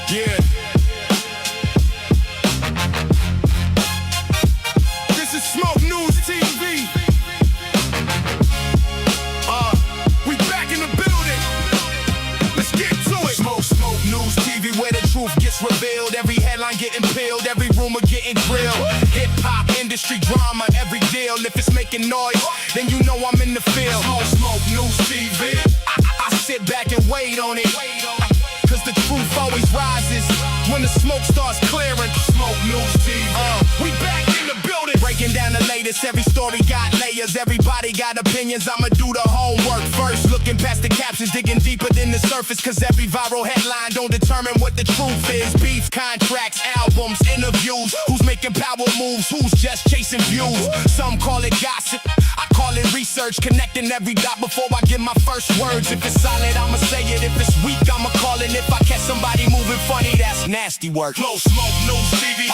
Yeah. This is Smoke News TV. We back in the building. Let's get to it. Smoke News TV, where the truth gets revealed. Every headline getting peeled, every rumor getting grilled. Hip-hop industry drama, every deal. If it's making noise, then you know I'm in the field. Smoke News TV. I sit back and wait on it. Cause the truth always rises when the smoke starts clearing. Smoke News TV. We back in the building. Breaking down the latest, every story got layers. Everybody got opinions, I'ma do the homework first. Looking past the captions, digging deeper than the surface. Cause every viral headline don't determine what the truth is. Beef, contracts, albums, interviews. Who's making power moves, who's just chasing views. Some call it gossip, I call it research. Connecting every dot before I give my first words. If it's solid, I'ma say it. If it's weak, I'ma call it. If I catch somebody moving funny, that's nasty work. Close Smoke News TV.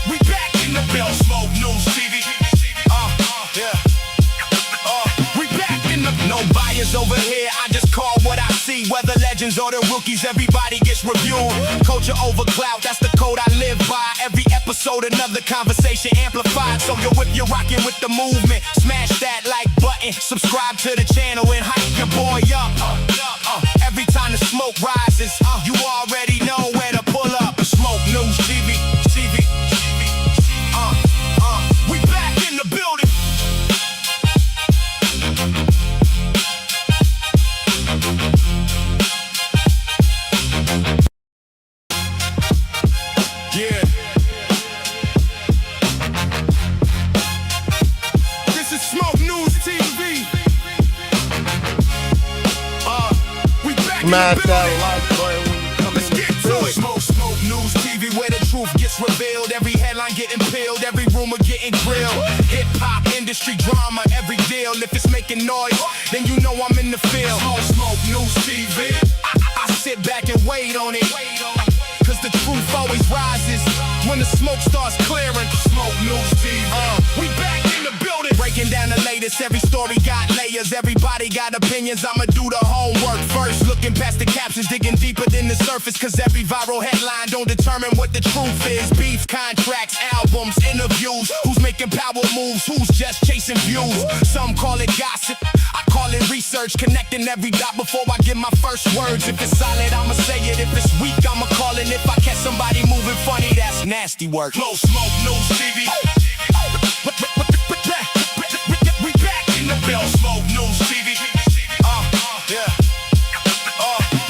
We back in the bill. Smoke News TV. We back in the. No bias over here. I just call what I see. Whether legends or the rookies, everybody gets reviewed. Culture over clout, that's the code I live by. Every episode, another conversation amplified. So yo, if you're rocking with the movement, smash that like button. Subscribe to the channel and hype your boy up. Every time the smoke rises, you already know where to pull up. Smoke News TV. We back in the building. Yeah. This is Smoke News TV. We back Smash in the that building. like button when you come Let's in get the to it. building. Smoke News TV, where the truth gets revealed. Every headline getting peeled, every rumor getting grilled. Hip-hop industry drama, every deal. If it's making noise, then you know I'm in the field. Smoke News TV. I sit back and wait on it. Cause the truth always rises when the smoke starts clearing. Smoke News TV. We back in the building. Breaking down the latest, every story got layers. Everybody got opinions, I'ma do the homework first. Looking past the captions, digging deeper than the surface. Cause every viral headline don't determine what the truth is. Beef, contracts, albums, interviews. Who's making power moves, who's just chasing views. Some call it gossip, I call it research. Connecting every dot before I give my first words. If it's solid, I'ma say it. If it's weak, I'ma call it. If I catch somebody moving funny, that's nasty work. Close Smoke News TV. We back in the bill. Smoke News TV.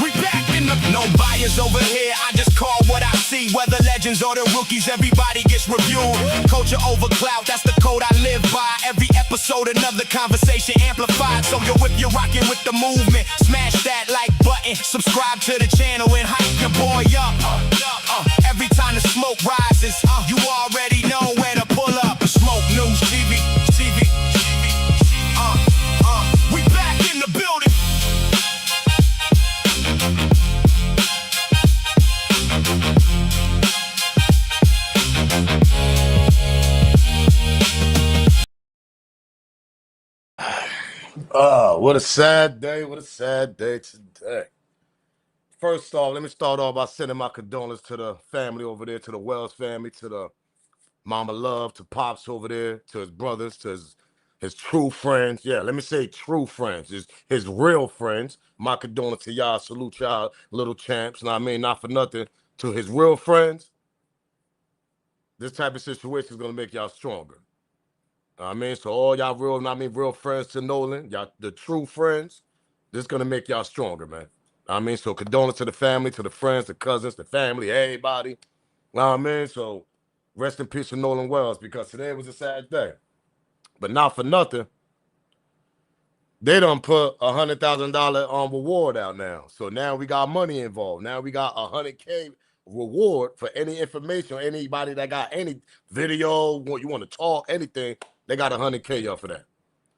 We back in the. No bias over here. I just call what I see. Whether legends or the rookies, everybody gets reviewed. Culture over clout, that's the code I live by. Every episode, another conversation amplified. So yo, if you're rocking with the movement, smash that like button. Subscribe to the channel and hype your boy up. Every time the smoke rises, you already know where to pull up. Smoke News TV. We back in the building. What a sad day. What a sad day today. First off, let me start off by sending my condolences to the family over there, to the Wells family, to the Mama Love, to Pops over there, to his brothers, to his true friends. Yeah, let me say true friends, his real friends. My condolences to y'all. Salute y'all, little champs. And I mean, not for nothing, to his real friends. This type of situation is going to make y'all stronger. I mean, so all y'all real friends to Nolan, y'all the true friends, this is gonna make y'all stronger, man. I mean, so condolences to the family, to the friends, the cousins, the family, everybody. I mean, so rest in peace to Nolan Wells, because today was a sad day. But not for nothing, they done put $100,000 reward out now. So now we got money involved. Now we got $100K reward for any information or anybody that got any video, you want to talk, anything. They got $100K up for that.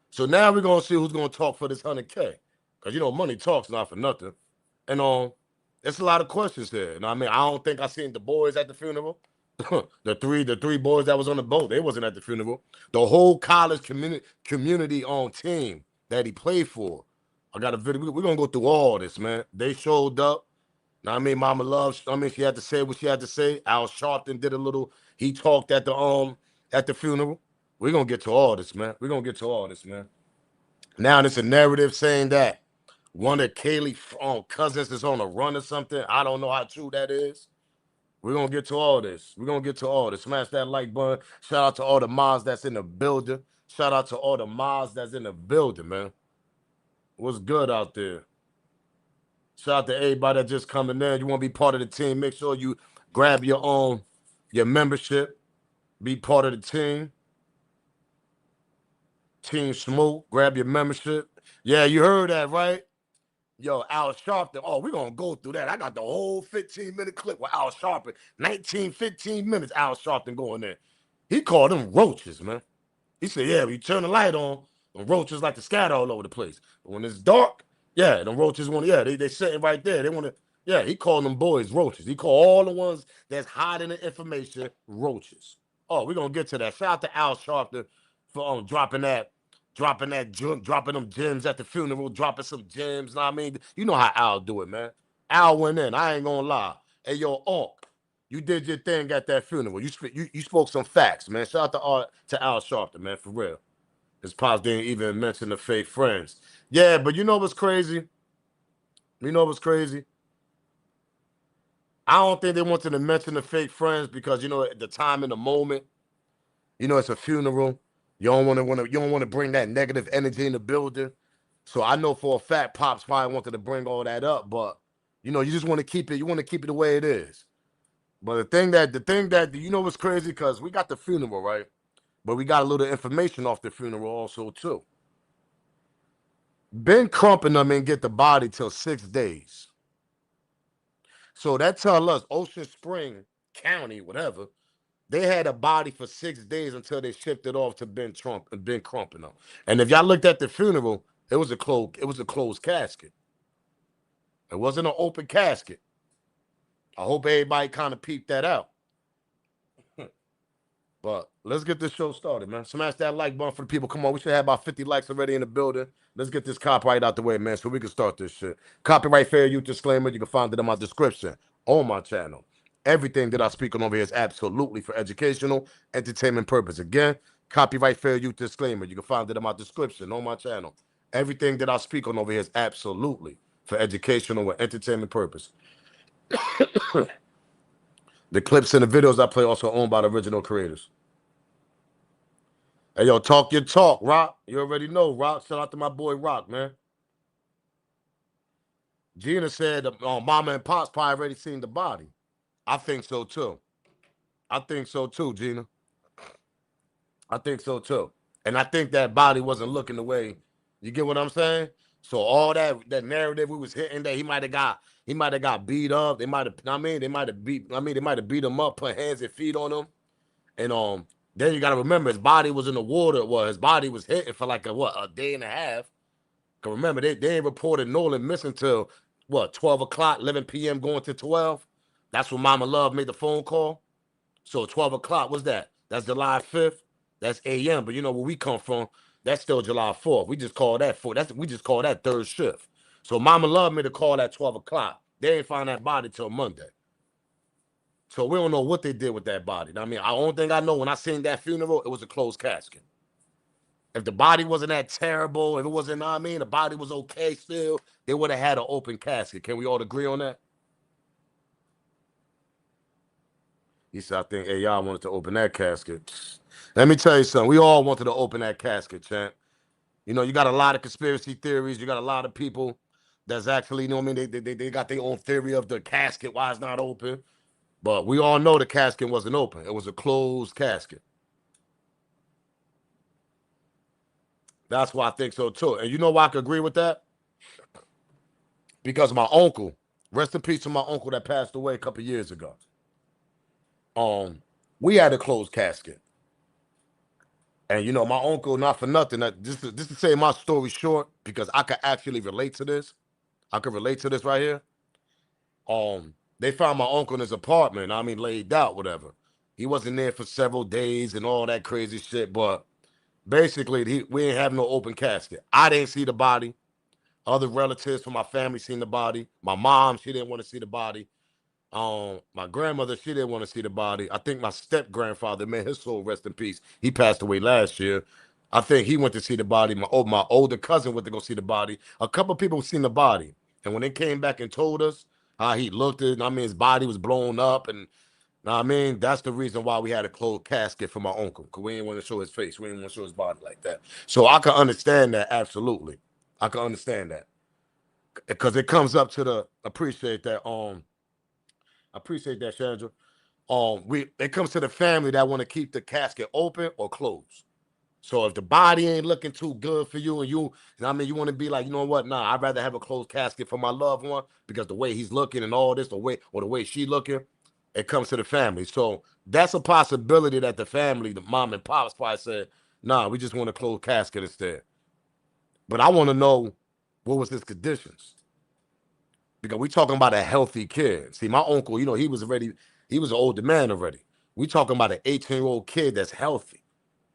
So now we're gonna see who's gonna talk for this $100K, because you know money talks, not for nothing. And there's a lot of questions here. And I mean, I don't think I seen the boys at the funeral. the three boys that was on the boat, they wasn't at the funeral. The whole college community on team that he played for, I got a video. We're gonna go through all this, man. They showed up. Now I mean, Mama Love. I mean, she had to say what she had to say. Al Sharpton did a little. He talked at the funeral. We're gonna get to all this, man. We're gonna get to all this, man. Now there's a narrative saying that one of Kaylee cousins is on a run or something. I don't know how true that is. We're gonna get to all this. We're gonna get to all this. Smash that like button. Shout out to all the mods that's in the building. Shout out to all the mods that's in the building, man. What's good out there? Shout out to everybody that just coming in. You want to be part of the team? Make sure you grab your membership. Be part of the team. Team Smoke. Grab your membership. Yeah, you heard that, right? Yo, Al Sharpton. Oh, we're going to go through that. I got the whole 15-minute clip with Al Sharpton. 15 minutes Al Sharpton going in. He called them roaches, man. He said, yeah, when you turn the light on, the roaches like to scatter all over the place. But when it's dark, yeah, the roaches want to, yeah, they sitting right there. They want to, yeah, he called them boys roaches. He called all the ones that's hiding the information roaches. Oh, we're going to get to that. Shout out to Al Sharpton for dropping them gems at the funeral, dropping some gems. Know what I mean? You know how Al do it, man. Al went in. I ain't gonna lie. Hey, yo, Unc, you did your thing at that funeral. You spoke some facts, man. Shout out to Al Sharpton, man, for real. His pops didn't even mention the fake friends. Yeah, but you know what's crazy? You know what's crazy? I don't think they wanted to mention the fake friends because, you know, at the time in the moment, you know, it's a funeral. You don't want to bring that negative energy in the building. So I know for a fact Pops probably wanted to bring all that up, but you know, you just want to keep it the way it is. But the thing that you know what's crazy, because we got the funeral, right? But we got a little information off the funeral also too. Ben Crump and them didn't get the body till 6 days. So that tell us Ocean Spring County, whatever, they had a body for 6 days until they shipped it off to Ben Crump and them. And if y'all looked at the funeral, it was a closed casket. It wasn't an open casket. I hope everybody kind of peeped that out. But let's get this show started, man. Smash that like button for the people. Come on, we should have about 50 likes already in the building. Let's get this copyright out the way, man, so we can start this shit. Copyright fair use disclaimer. You can find it in my description on my channel. Everything that I speak on over here is absolutely for educational, entertainment purpose. Again, copyright fair use disclaimer. You can find it in my description on my channel. Everything that I speak on over here is absolutely for educational and entertainment purpose. The clips and the videos I play also owned by the original creators. Hey, yo, talk your talk, Rock. You already know, Rock. Shout out to my boy Rock, man. Gina said Mama and Pops probably already seen the body. I think so, too. Gina. I think so, too. And I think that body wasn't looking the way, you get what I'm saying? So all that narrative we was hitting that he might have got beat up. They might have beat him up, put hands and feet on him. And then you gotta remember his body was in the water. Well, his body was hitting for like a day and a half. Cause remember, they reported Nolan missing till 12 o'clock, 11 p.m. going to 12. That's when Mama Love made the phone call. So 12 o'clock, what's that? That's July 5th. That's AM. But you know where we come from, that's still July 4th. We just call that third shift. So Mama Love made a call at 12 o'clock. They ain't find that body till Monday. So we don't know what they did with that body. I mean, the only thing I know, when I seen that funeral, it was a closed casket. If the body wasn't that terrible, if it wasn't, the body was okay still, they would have had an open casket. Can we all agree on that? He said, I think AI wanted to open that casket. Let me tell you something. We all wanted to open that casket, champ. You know, you got a lot of conspiracy theories. You got a lot of people that's actually, you know what I mean? They got their own theory of the casket, why it's not open. But we all know the casket wasn't open. It was a closed casket. That's why I think so, too. And you know why I could agree with that? Because my uncle, rest in peace to my uncle that passed away a couple years ago. We had a closed casket. And, you know, my uncle, not for nothing, just to say my story short, because I could actually relate to this. I could relate to this right here. They found my uncle in his apartment, laid out, whatever. He wasn't there for several days and all that crazy shit, but basically, we ain't have no open casket. I didn't see the body. Other relatives from my family seen the body. My mom, she didn't want to see the body. My grandmother, she didn't want to see the body. I think my step grandfather, man, his soul rest in peace. He passed away last year. I think he went to see the body. My older cousin went to go see the body. A couple people seen the body, and when they came back and told us how he looked, I mean, his body was blown up, and I mean, that's the reason why we had a closed casket for my uncle, because we didn't want to show his face. We didn't want to show his body like that. So I can understand that, absolutely. I can understand that. Because it comes up to the appreciate that, Chandra. It comes to the family that want to keep the casket open or closed. So if the body ain't looking too good for you, and I mean, you want to be like, you know what? Nah, I'd rather have a closed casket for my loved one because the way he's looking and all this, the way she looking, it comes to the family. So that's a possibility that the family, the mom and pops, probably said, nah, we just want a closed casket instead. But I want to know what was his conditions, because we talking about a healthy kid. See, my uncle, he was an older man already. We talking about an 18-year-old kid that's healthy.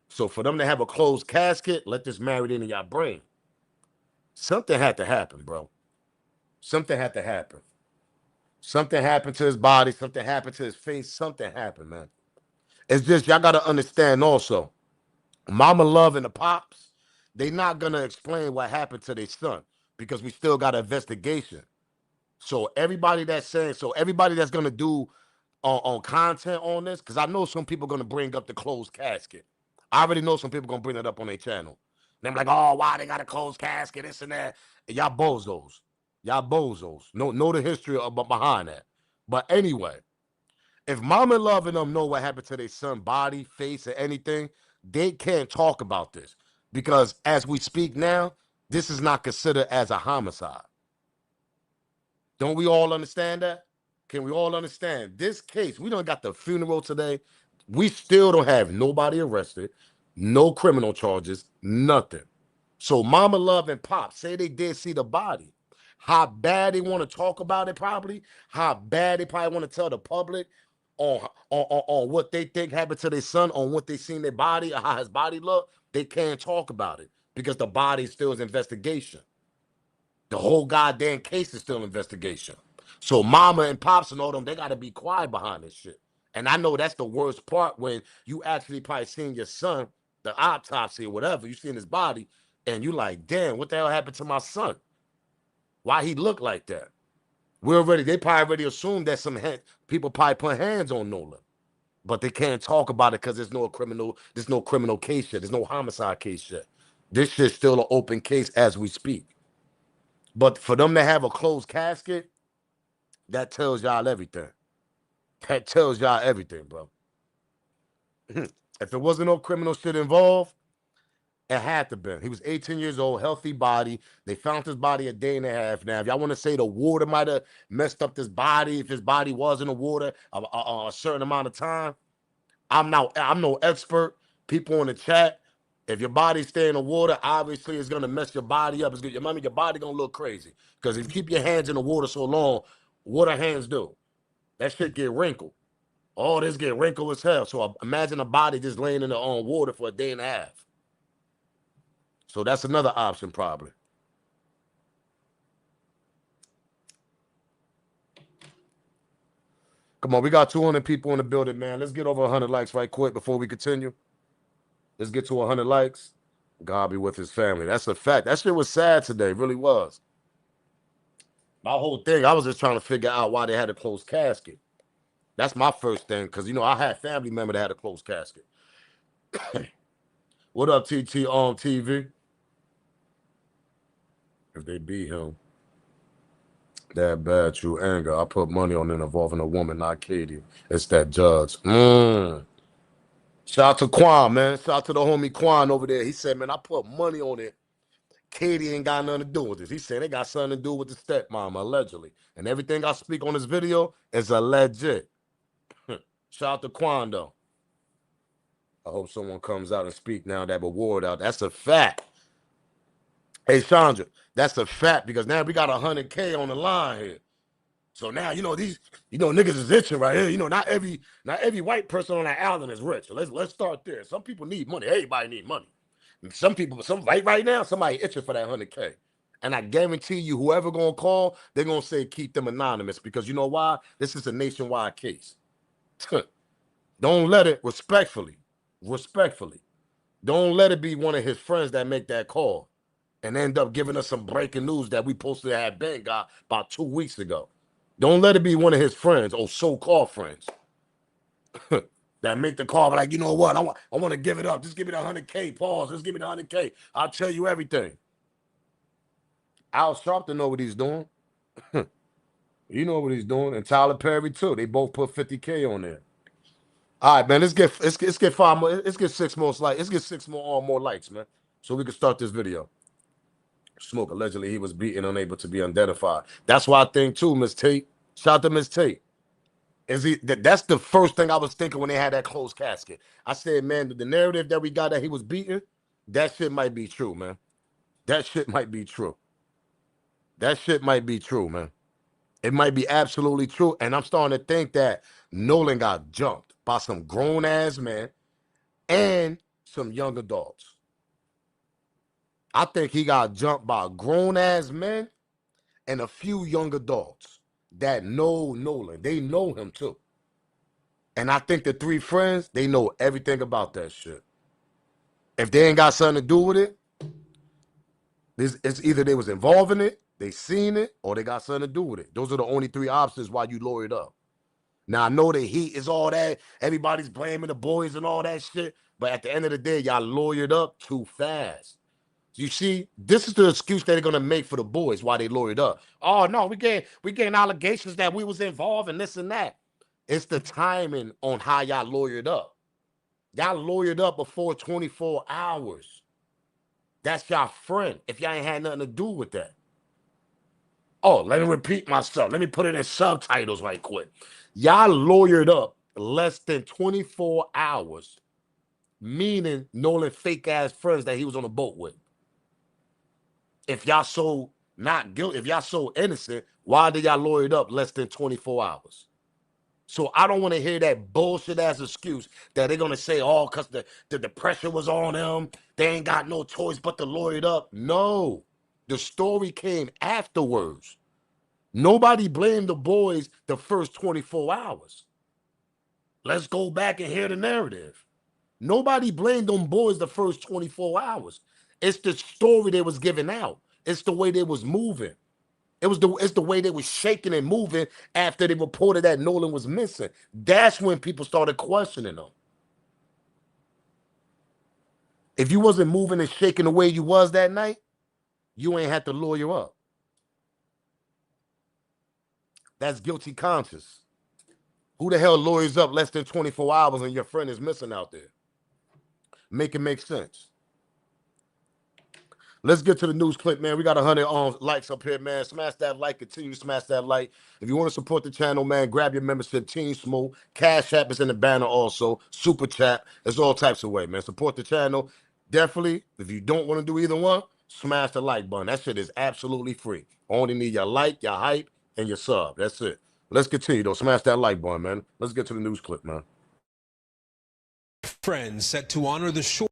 So for them to have a closed casket, let this marinate in your brain. Something had to happen, bro. Something had to happen. Something happened to his body. Something happened to his face. Something happened, man. It's just y'all gotta understand also. Mama Love and the pops, they not gonna explain what happened to their son because we still got an investigation. So everybody that's gonna do on content on this, because I know some people gonna bring up the closed casket. I already know some people gonna bring it up on their channel. And they're like, oh, why they got a closed casket, this and that. And y'all bozos. Y'all bozos. Know the history behind that. But anyway, if Mama Love and them know what happened to their son body, face, or anything, they can't talk about this. Because as we speak now, this is not considered as a homicide. Don't we all understand that? Can we all understand this case? We don't got the funeral today. We still don't have nobody arrested, no criminal charges, nothing. So Mama Love and Pop say they did see the body. How bad they want to talk about it, probably. How bad they probably want to tell the public on what they think happened to their son, on what they seen their body, or how his body looked. They can't talk about it because the body still is investigation. The whole goddamn case is still investigation. So Mama and Pops and all them, they got to be quiet behind this shit. And I know that's the worst part, when you actually probably seen your son, the autopsy or whatever, you seen his body, and you like, damn, what the hell happened to my son? Why he look like that? They probably already assumed that people probably put hands on Nolan. But they can't talk about it because there's no criminal case yet. There's no homicide case yet. This shit's still an open case as we speak. But for them to have a closed casket, that tells y'all everything. That tells y'all everything, bro. If there wasn't no criminal shit involved, it had to be. He was 18 years old, healthy body. They found his body a day and a half. Now, if y'all want to say the water might have messed up this body, if his body was in the water a certain amount of time, I'm no expert. People in the chat, if your body stay in the water, obviously it's gonna mess your body up. It's good. Your body gonna look crazy. Because if you keep your hands in the water so long, what do hands do? That shit get wrinkled. All this get wrinkled as hell. So imagine a body just laying in the water for a day and a half. So that's another option probably. Come on, we got 200 people in the building, man. Let's get over 100 likes right quick before we continue. Let's get to 100 likes. God be with his family. That's a fact. That shit was sad today. Really was. My whole thing, I was just trying to figure out why they had a closed casket. That's my first thing, because, I had family member that had a closed casket. What up, TT on TV? If they beat him that bad, true anger, I put money on it involving a woman, not Katie. It's that judge. Shout out to Quan, man. Shout out to the homie Quan over there. He said, man, I put money on it. Katie ain't got nothing to do with this. He said they got something to do with the stepmom, allegedly. And everything I speak on this video is alleged. Shout out to Quan, though. I hope someone comes out and speak now that reward out. That's a fact. Hey, Chandra, that's a fact, because now we got 100K on the line here. So now, these, niggas is itching right here. Not every white person on that island is rich. So let's start there. Some people need money. Everybody need money. Some people, right now, somebody itching for that 100K. And I guarantee you, whoever gonna call, they're gonna say keep them anonymous, because you know why? This is a nationwide case. Don't let it, respectfully, don't let it be one of his friends that make that call and end up giving us some breaking news that we supposed to have been got about 2 weeks ago. Don't let it be one of his friends or so-called friends that make the call, like, you know what? I want to give it up. Just give me the 100K. Pause. Just give me the 100K. I'll tell you everything. Al Sharpton know what he's doing. You know what he's doing, and Tyler Perry too. They both put 50K on there. All right, man. Let's get 5 more. Let's get 6 more likes. Let's get 6 more likes, man, so we can start this video. Smoke allegedly he was beaten, unable to be identified. That's why I think too, Miss Tate. Shout out to Miss Tate. That's the first thing I was thinking when they had that closed casket. I said, man, the narrative that we got that he was beaten, that shit might be true, man. That shit might be true. That shit might be true, man. It might be absolutely true. And I'm starting to think that Nolan got jumped by some grown-ass men and some young adults. I think he got jumped by grown-ass men and a few young adults that know Nolan. They know him too. And I think the 3 friends, they know everything about that shit. If they ain't got something to do with it, it's either they was involved in it, they seen it, or they got something to do with it. Those are the only 3 options why you lawyered up. Now, I know the heat is all that. Everybody's blaming the boys and all that shit. But at the end of the day, y'all lawyered up too fast. You see, this is the excuse that they're going to make for the boys why they lawyered up. Oh, no, we getting allegations that we was involved in this and that. It's the timing on how y'all lawyered up. Y'all lawyered up before 24 hours. That's y'all friend if y'all ain't had nothing to do with that. Oh, let me repeat myself. Let me put it in subtitles right quick. Y'all lawyered up less than 24 hours, meaning Nolan fake ass friends that he was on a boat with. If y'all so not guilty, if y'all so innocent, why did y'all lawyered up less than 24 hours? So I don't want to hear that bullshit ass excuse that they're gonna say, oh, because the pressure was on them. They ain't got no choice but to lawyer it up. No, the story came afterwards. Nobody blamed the boys the first 24 hours. Let's go back and hear the narrative. Nobody blamed them boys the first 24 hours. It's the story they was giving out. It's the way they was moving. It's the way they was shaking and moving after they reported that Nolan was missing. That's when people started questioning them. If you wasn't moving and shaking the way you was that night, you ain't had to lawyer up. That's guilty conscience. Who the hell lawyers up less than 24 hours and your friend is missing out there? Make it make sense. Let's get to the news clip, man. We got 100 likes up here, man. Smash that like. Continue to smash that like. If you want to support the channel, man, grab your membership. Team Smoke. Cash App is in the banner also. Super Chat. There's all types of way, man. Support the channel. Definitely, if you don't want to do either one, smash the like button. That shit is absolutely free. Only need your like, your hype, and your sub. That's it. Let's continue, though. Smash that like button, man. Let's get to the news clip, man. Friends set to honor the short.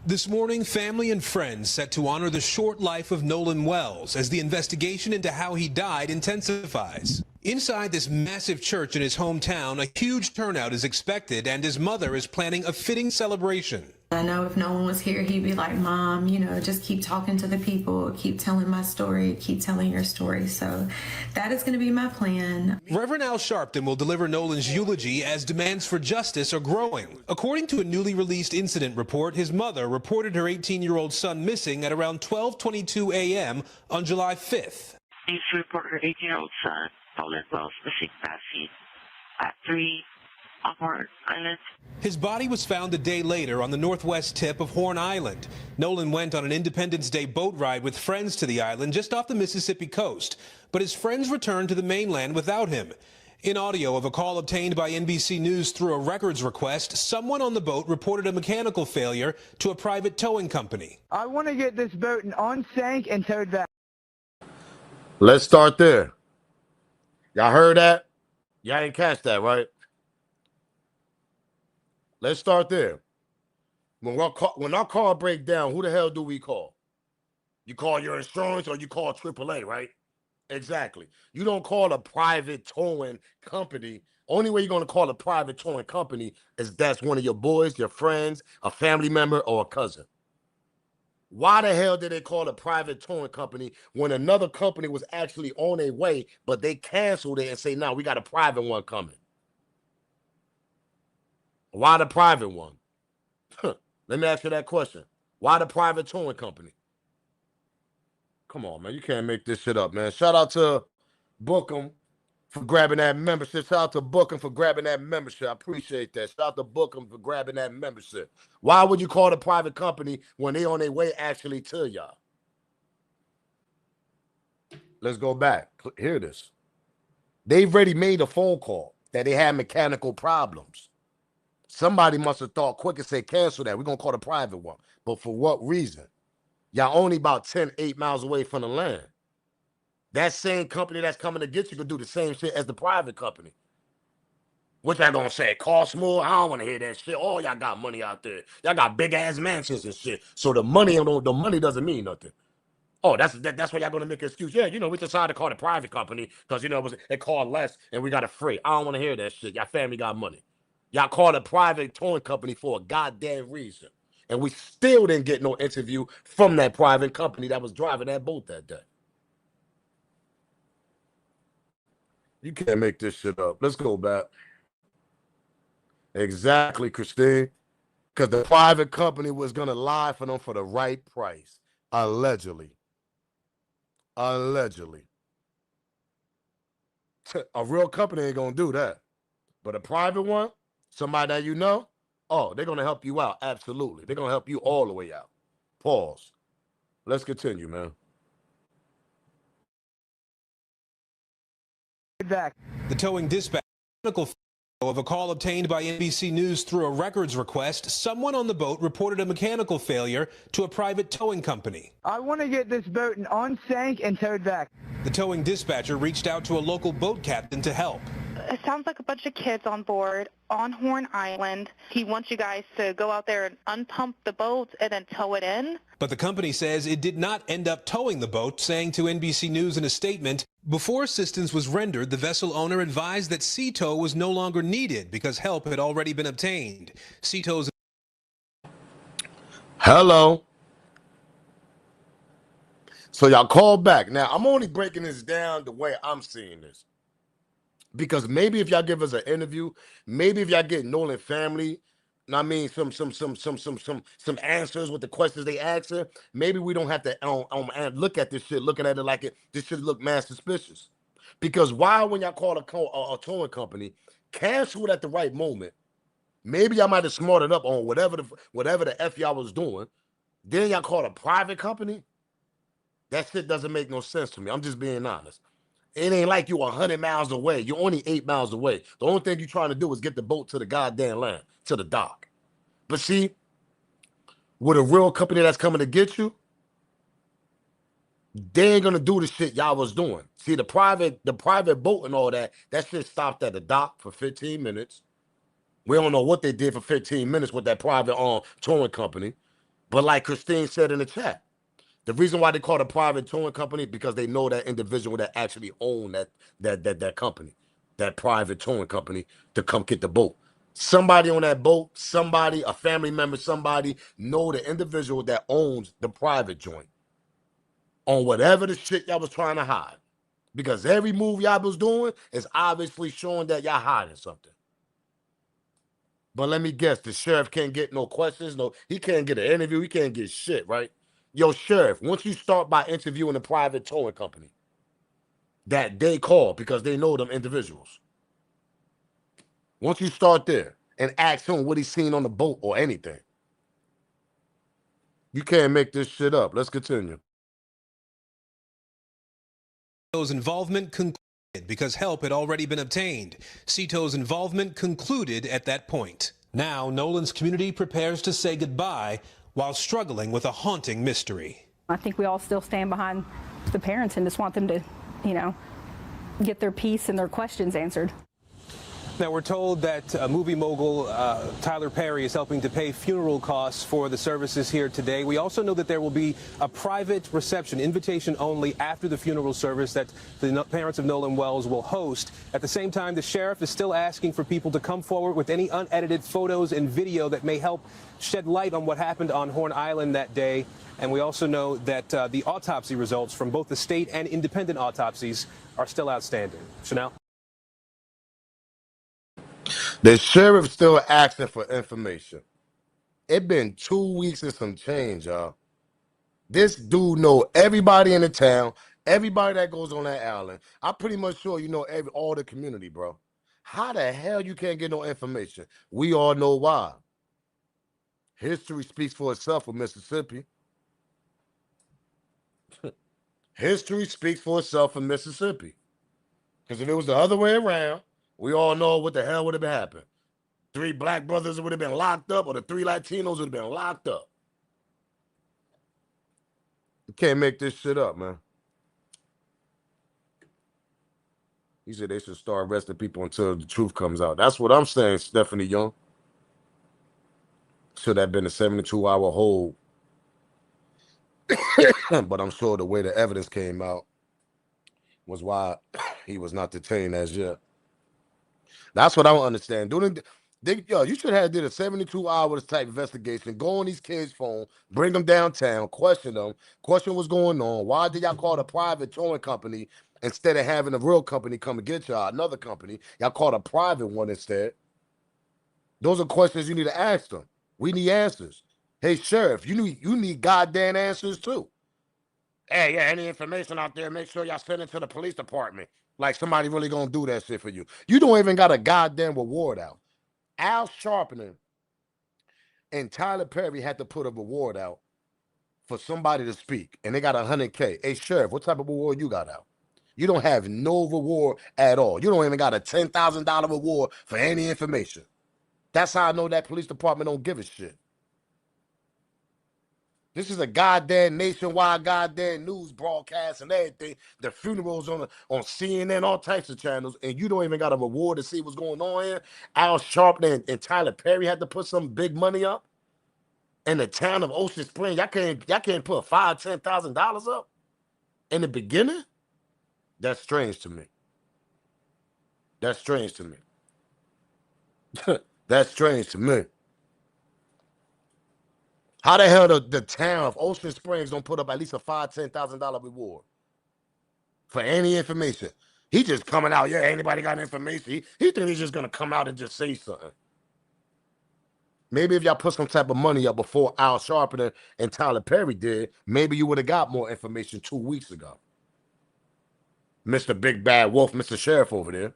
This morning, family and friends set to honor the short life of Nolan Wells as the investigation into how he died intensifies. Inside this massive church in his hometown, a huge turnout is expected, and his mother is planning a fitting celebration. I know if Nolan was here, he'd be like, Mom, you know, just keep talking to the people, keep telling my story, keep telling your story. So that is going to be my plan. Reverend Al Sharpton will deliver Nolan's eulogy as demands for justice are growing. According to a newly released incident report, his mother reported her 18-year-old son missing at around 12:22 a.m. on July 5th. Please report her 18-year-old son, Nolan Wells, missing last seen at 3 on Horn Island. His body was found a day later on the northwest tip of Horn Island. Nolan went on an Independence Day boat ride with friends to the island just off the Mississippi coast, but his friends returned to the mainland without him. In audio of a call obtained by NBC News through a records request, someone on the boat reported a mechanical failure to a private towing company. I want to get this boat on sank and towed back. Let's start there. Y'all heard that? Y'all ain't catch that, right? Let's start there. When our car break down, who the hell do we call? You call your insurance or you call AAA, right? Exactly. You don't call a private towing company. Only way you're going to call a private towing company is that's one of your boys, your friends, a family member, or a cousin. Why the hell did they call a private towing company when another company was actually on their way, but they canceled it and say, "No, we got a private one coming"? Why the private one? Let me ask you that question. Why the private towing company? Come on, man. You can't make this shit up, man. Shout out to Bookham for grabbing that membership. Shout out to Bookham for grabbing that membership. I appreciate that. Shout out to Bookham for grabbing that membership. Why would you call the private company when they on their way actually to y'all? Let's go back. Hear this. They've already made a phone call that they had mechanical problems. Somebody must have thought quick and said, cancel that. We're going to call the private one. But for what reason? Y'all only about 8 miles away from the land. That same company that's coming to get you could do the same shit as the private company. What y'all gonna say? It costs more? I don't want to hear that shit. Oh, y'all got money out there. Y'all got big ass mansions and shit. So the money doesn't mean nothing. Oh, that's why y'all gonna make an excuse. Yeah, we decided to call the private company because it called less and we got it free. I don't want to hear that shit. Y'all family got money. Y'all called a private towing company for a goddamn reason. And we still didn't get no interview from that private company that was driving that boat that day. You can't make this shit up. Let's go back. Exactly, Christine. Because the private company was going to lie for them for the right price. Allegedly. Allegedly. A real company ain't going to do that. But a private one, somebody that you know, oh, they're going to help you out. Absolutely. They're going to help you all the way out. Pause. Let's continue, man. Back. The towing dispatch of a call obtained by NBC News through a records request, someone on the boat reported a mechanical failure to a private towing company. I want to get this boat unsank and towed back. The towing dispatcher reached out to a local boat captain to help. It sounds like a bunch of kids on board on Horn Island. He wants you guys to go out there and unpump the boat and then tow it in. But the company says it did not end up towing the boat, saying to NBC News in a statement, before assistance was rendered, the vessel owner advised that sea tow was no longer needed because help had already been obtained. Sea tow's... Hello. So y'all call back. Now, I'm only breaking this down the way I'm seeing this. Because maybe if y'all give us an interview, maybe if y'all get Nolan family, I mean, some answers with the questions they ask her, maybe we don't have to look at this shit, looking at it like this should look mad suspicious. Because why, when y'all call a towing company, cancel it at the right moment, maybe y'all might have smarted up on whatever the F y'all was doing, then y'all call a private company. That shit doesn't make no sense to me. I'm just being honest. It ain't like you 100 miles away. You're only 8 miles away. The only thing you're trying to do is get the boat to the goddamn land, to the dock. But see, with a real company that's coming to get you, they ain't gonna do the shit y'all was doing. See, the private boat and all that shit stopped at the dock for 15 minutes. We don't know what they did for 15 minutes with that private towing company. But like Christine said in the chat, the reason why they call it a private towing company because they know that individual that actually own that company, that private towing company, to come get the boat. Somebody on that boat, a family member, somebody know the individual that owns the private joint on whatever the shit y'all was trying to hide. Because every move y'all was doing is obviously showing that y'all hiding something. But let me guess, the sheriff can't get no questions. No, he can't get an interview. He can't get shit, right? Yo, sheriff, once you start by interviewing a private towing company that they call because they know them individuals, once you start there and ask him what he's seen on the boat or anything, you can't make this shit up. Let's continue. Tow's involvement concluded because help had already been obtained. Sea tow's involvement concluded at that point. Now, Nolan's community prepares to say goodbye while struggling with a haunting mystery. I think we all still stand behind the parents and just want them to, get their peace and their questions answered. Now, we're told that movie mogul Tyler Perry is helping to pay funeral costs for the services here today. We also know that there will be a private reception, invitation only, after the funeral service that the parents of Nolan Wells will host. At the same time, the sheriff is still asking for people to come forward with any unedited photos and video that may help shed light on what happened on Horn Island that day. And we also know that the autopsy results from both the state and independent autopsies are still outstanding. Chanel? The sheriff still asking for information. It been 2 weeks and some change, y'all. This dude know everybody in the town, everybody that goes on that island. I'm pretty much sure you know all the community, bro. How the hell you can't get no information? We all know why. History speaks for itself for Mississippi. History speaks for itself for Mississippi. Because if it was the other way around, we all know what the hell would have happened. 3 black brothers would have been locked up, or the 3 Latinos would have been locked up. You can't make this shit up, man. He said they should start arresting people until the truth comes out. That's what I'm saying, Stephanie Young. Should have been a 72-hour hold. But I'm sure the way the evidence came out was why he was not detained as yet. That's what I don't understand. You should have did a 72-hour type investigation. Go on these kids' phone, bring them downtown, question them, question what's going on. Why did y'all call a private towing company instead of having a real company come and get y'all? Another company, y'all called a private one instead. Those are questions you need to ask them. We need answers. Hey, sheriff, you need goddamn answers too. Hey, yeah, any information out there, make sure y'all send it to the police department. Like somebody really gonna do that shit for you. You don't even got a goddamn reward out. Al Sharpton and Tyler Perry had to put a reward out for somebody to speak, and they got $100K. Hey, sheriff, what type of reward you got out? You don't have no reward at all. You don't even got a $10,000 reward for any information. That's how I know that police department don't give a shit. This is a goddamn nationwide goddamn news broadcast and everything. The funerals on CNN, all types of channels, and you don't even got a reward to see what's going on here. Al Sharpton and Tyler Perry had to put some big money up. In the town of Ocean Springs, y'all can't put $5,000-$10,000 up in the beginning? That's strange to me. That's strange to me. That's strange to me. How the hell the town of Ocean Springs don't put up at least a $5,000-$10,000 reward for any information? He just coming out, yeah, anybody got information? He think he's just gonna come out and just say something. Maybe if y'all put some type of money up before Al Sharpton and Tyler Perry did, maybe you would have got more information 2 weeks ago. Mr. Big Bad Wolf, Mr. Sheriff over there.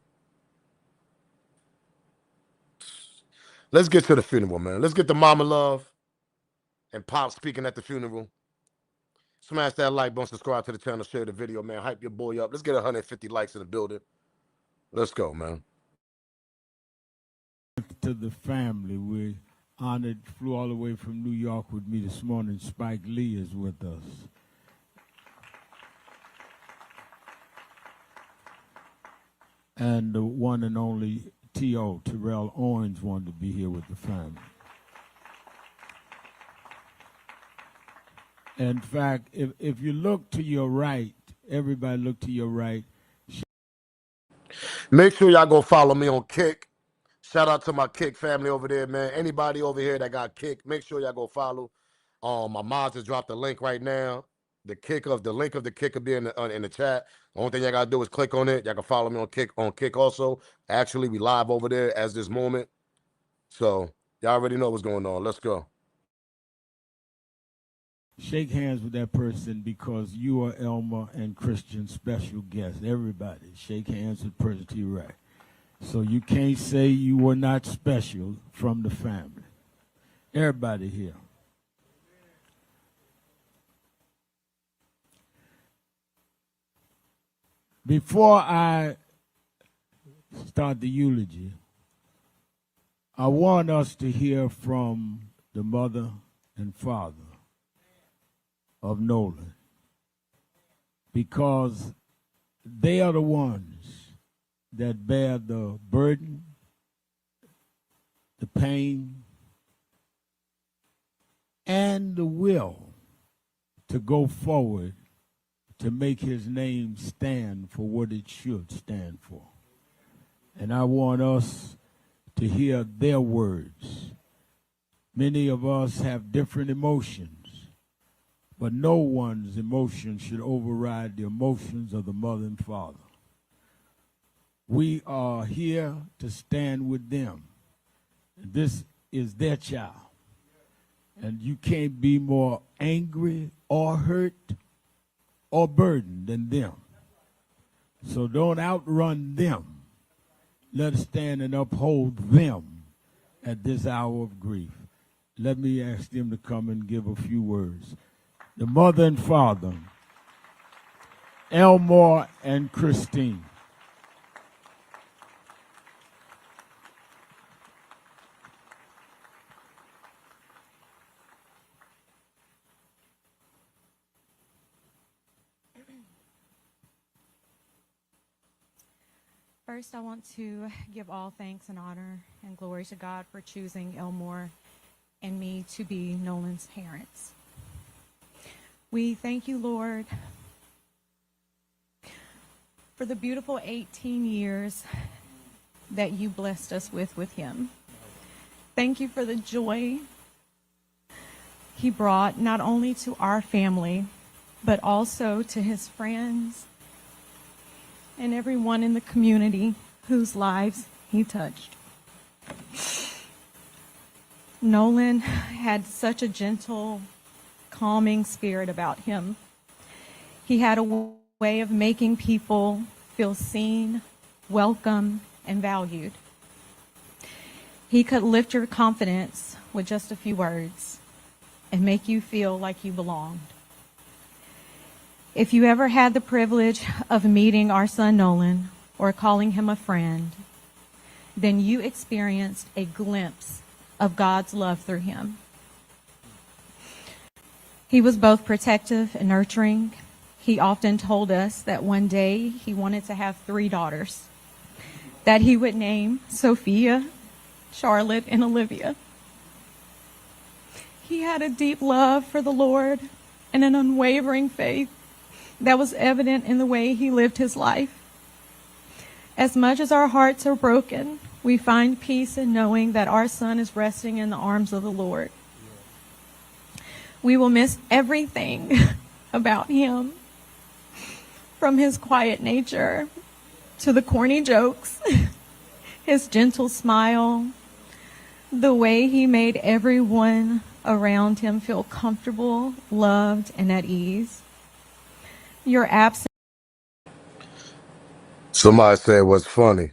Let's get to the funeral, man. Let's get to Mama Love and Pop speaking at the funeral. Smash that like button, subscribe to the channel, share the video, man. Hype your boy up. Let's get 150 likes in the building. Let's go, man. To the family, we honored, flew all the way from New York with me this morning. Spike Lee is with us. And the one and only T.O., Terrell Owens, wanted to be here with the family. In fact, if you look to your right, everybody look to your right. Make sure y'all go follow me on Kick. Shout out to my Kick family over there, man. Anybody over here that got Kick, make sure y'all go follow. My mom just dropped the link right now. The link of the Kick will be in the chat. The only thing y'all gotta do is click on it. Y'all can follow me on Kick also. Actually, we live over there as this moment. So y'all already know what's going on. Let's go. Shake hands with that person because you are Elmer and Christian's special guest. Everybody, shake hands with the person to your right. So you can't say you were not special from the family. Everybody here. Before I start the eulogy, I want us to hear from the mother and father of Nolan, because they are the ones that bear the burden the pain, and the will to go forward to make his name stand for what it should stand for. And I want us to hear their words. Many of us have different emotions, but no one's emotion should override the emotions of the mother and father. We are here to stand with them. This is their child. And you can't be more angry or hurt or burdened than them. So don't outrun them. Let us stand and uphold them at this hour of grief. Let me ask them to come and give a few words. The mother and father, Elmore and Christine. First, I want to give all thanks and honor and glory to God for choosing Elmore and me to be Nolan's parents. We thank you, Lord, for the beautiful 18 years that you blessed us with him. Thank you for the joy he brought not only to our family, but also to his friends and everyone in the community whose lives he touched. Nolan had such a gentle, calming spirit about him. He had a way of making people feel seen, welcome, and valued. He could lift your confidence with just a few words and make you feel like you belonged. If you ever had the privilege of meeting our son Nolan or calling him a friend, then you experienced a glimpse of God's love through him. He was both protective and nurturing. He often told us that one day he wanted to have 3 daughters that he would name Sophia, Charlotte, and Olivia. He had a deep love for the Lord and an unwavering faith that was evident in the way he lived his life. As much as our hearts are broken, we find peace in knowing that our son is resting in the arms of the Lord. We will miss everything about him, from his quiet nature to the corny jokes, his gentle smile, the way he made everyone around him feel comfortable, loved, and at ease. Your absence. Somebody said what's funny.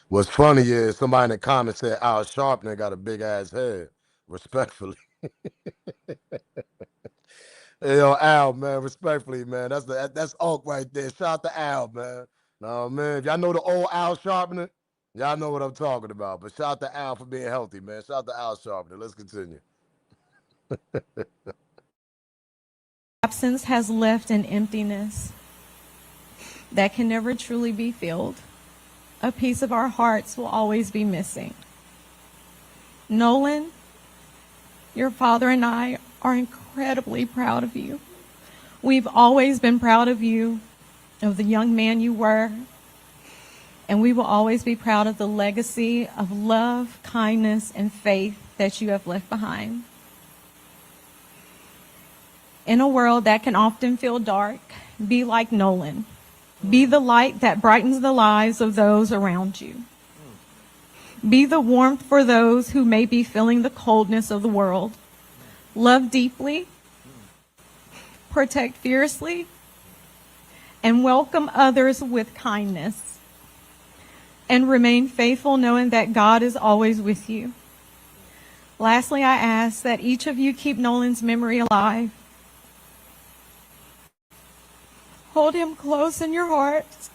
What's funny is somebody in the comments said Al Sharpton got a big ass head. Respectfully. Hey, yo, Al, man, respectfully, man. That's Oak right there. Shout out to Al, man. No, man, if y'all know the old Al Sharpton, y'all know what I'm talking about. But shout out to Al for being healthy, man. Shout out to Al Sharpton. Let's continue. Absence has left an emptiness that can never truly be filled. A piece of our hearts will always be missing. Nolan, your father and I are incredibly proud of you. We've always been proud of you, of the young man you were, and we will always be proud of the legacy of love, kindness, and faith that you have left behind. In a world that can often feel dark, be like Nolan. Be the light that brightens the lives of those around you. Be the warmth for those who may be feeling the coldness of the world. Love deeply, protect fiercely, and welcome others with kindness. And remain faithful knowing that God is always with you. Lastly, I ask that each of you keep Nolan's memory alive. Hold him close in your hearts.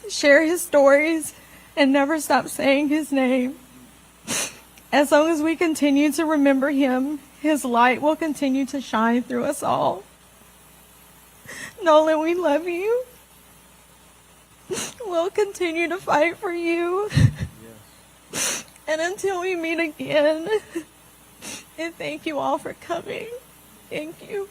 Share his stories and never stop saying his name. As long as we continue to remember him, his light will continue to shine through us all. Nolan, we love you. we'll continue to fight for you. And until we meet again, and thank you all for coming. Thank you.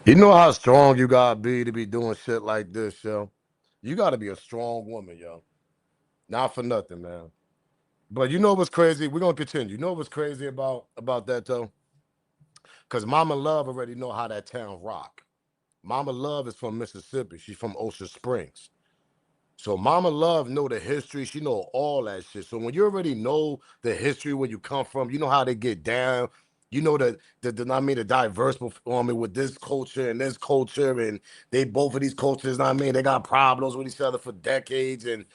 You know how strong you gotta be to be doing shit like this, yo. You gotta be a strong woman, yo. Not for nothing, man. But you know what's crazy? We're gonna continue. You know what's crazy about that though? Because Mama Love already know how that town rock. Mama Love is from Mississippi. She's from Ocean Springs. So Mama Love know the history. She know all that shit. So when you already know the history where you come from, you know how they get down. You know I mean, the diverse performing with this culture and this culture, and they both of these cultures. I mean, they got problems with each other for decades, and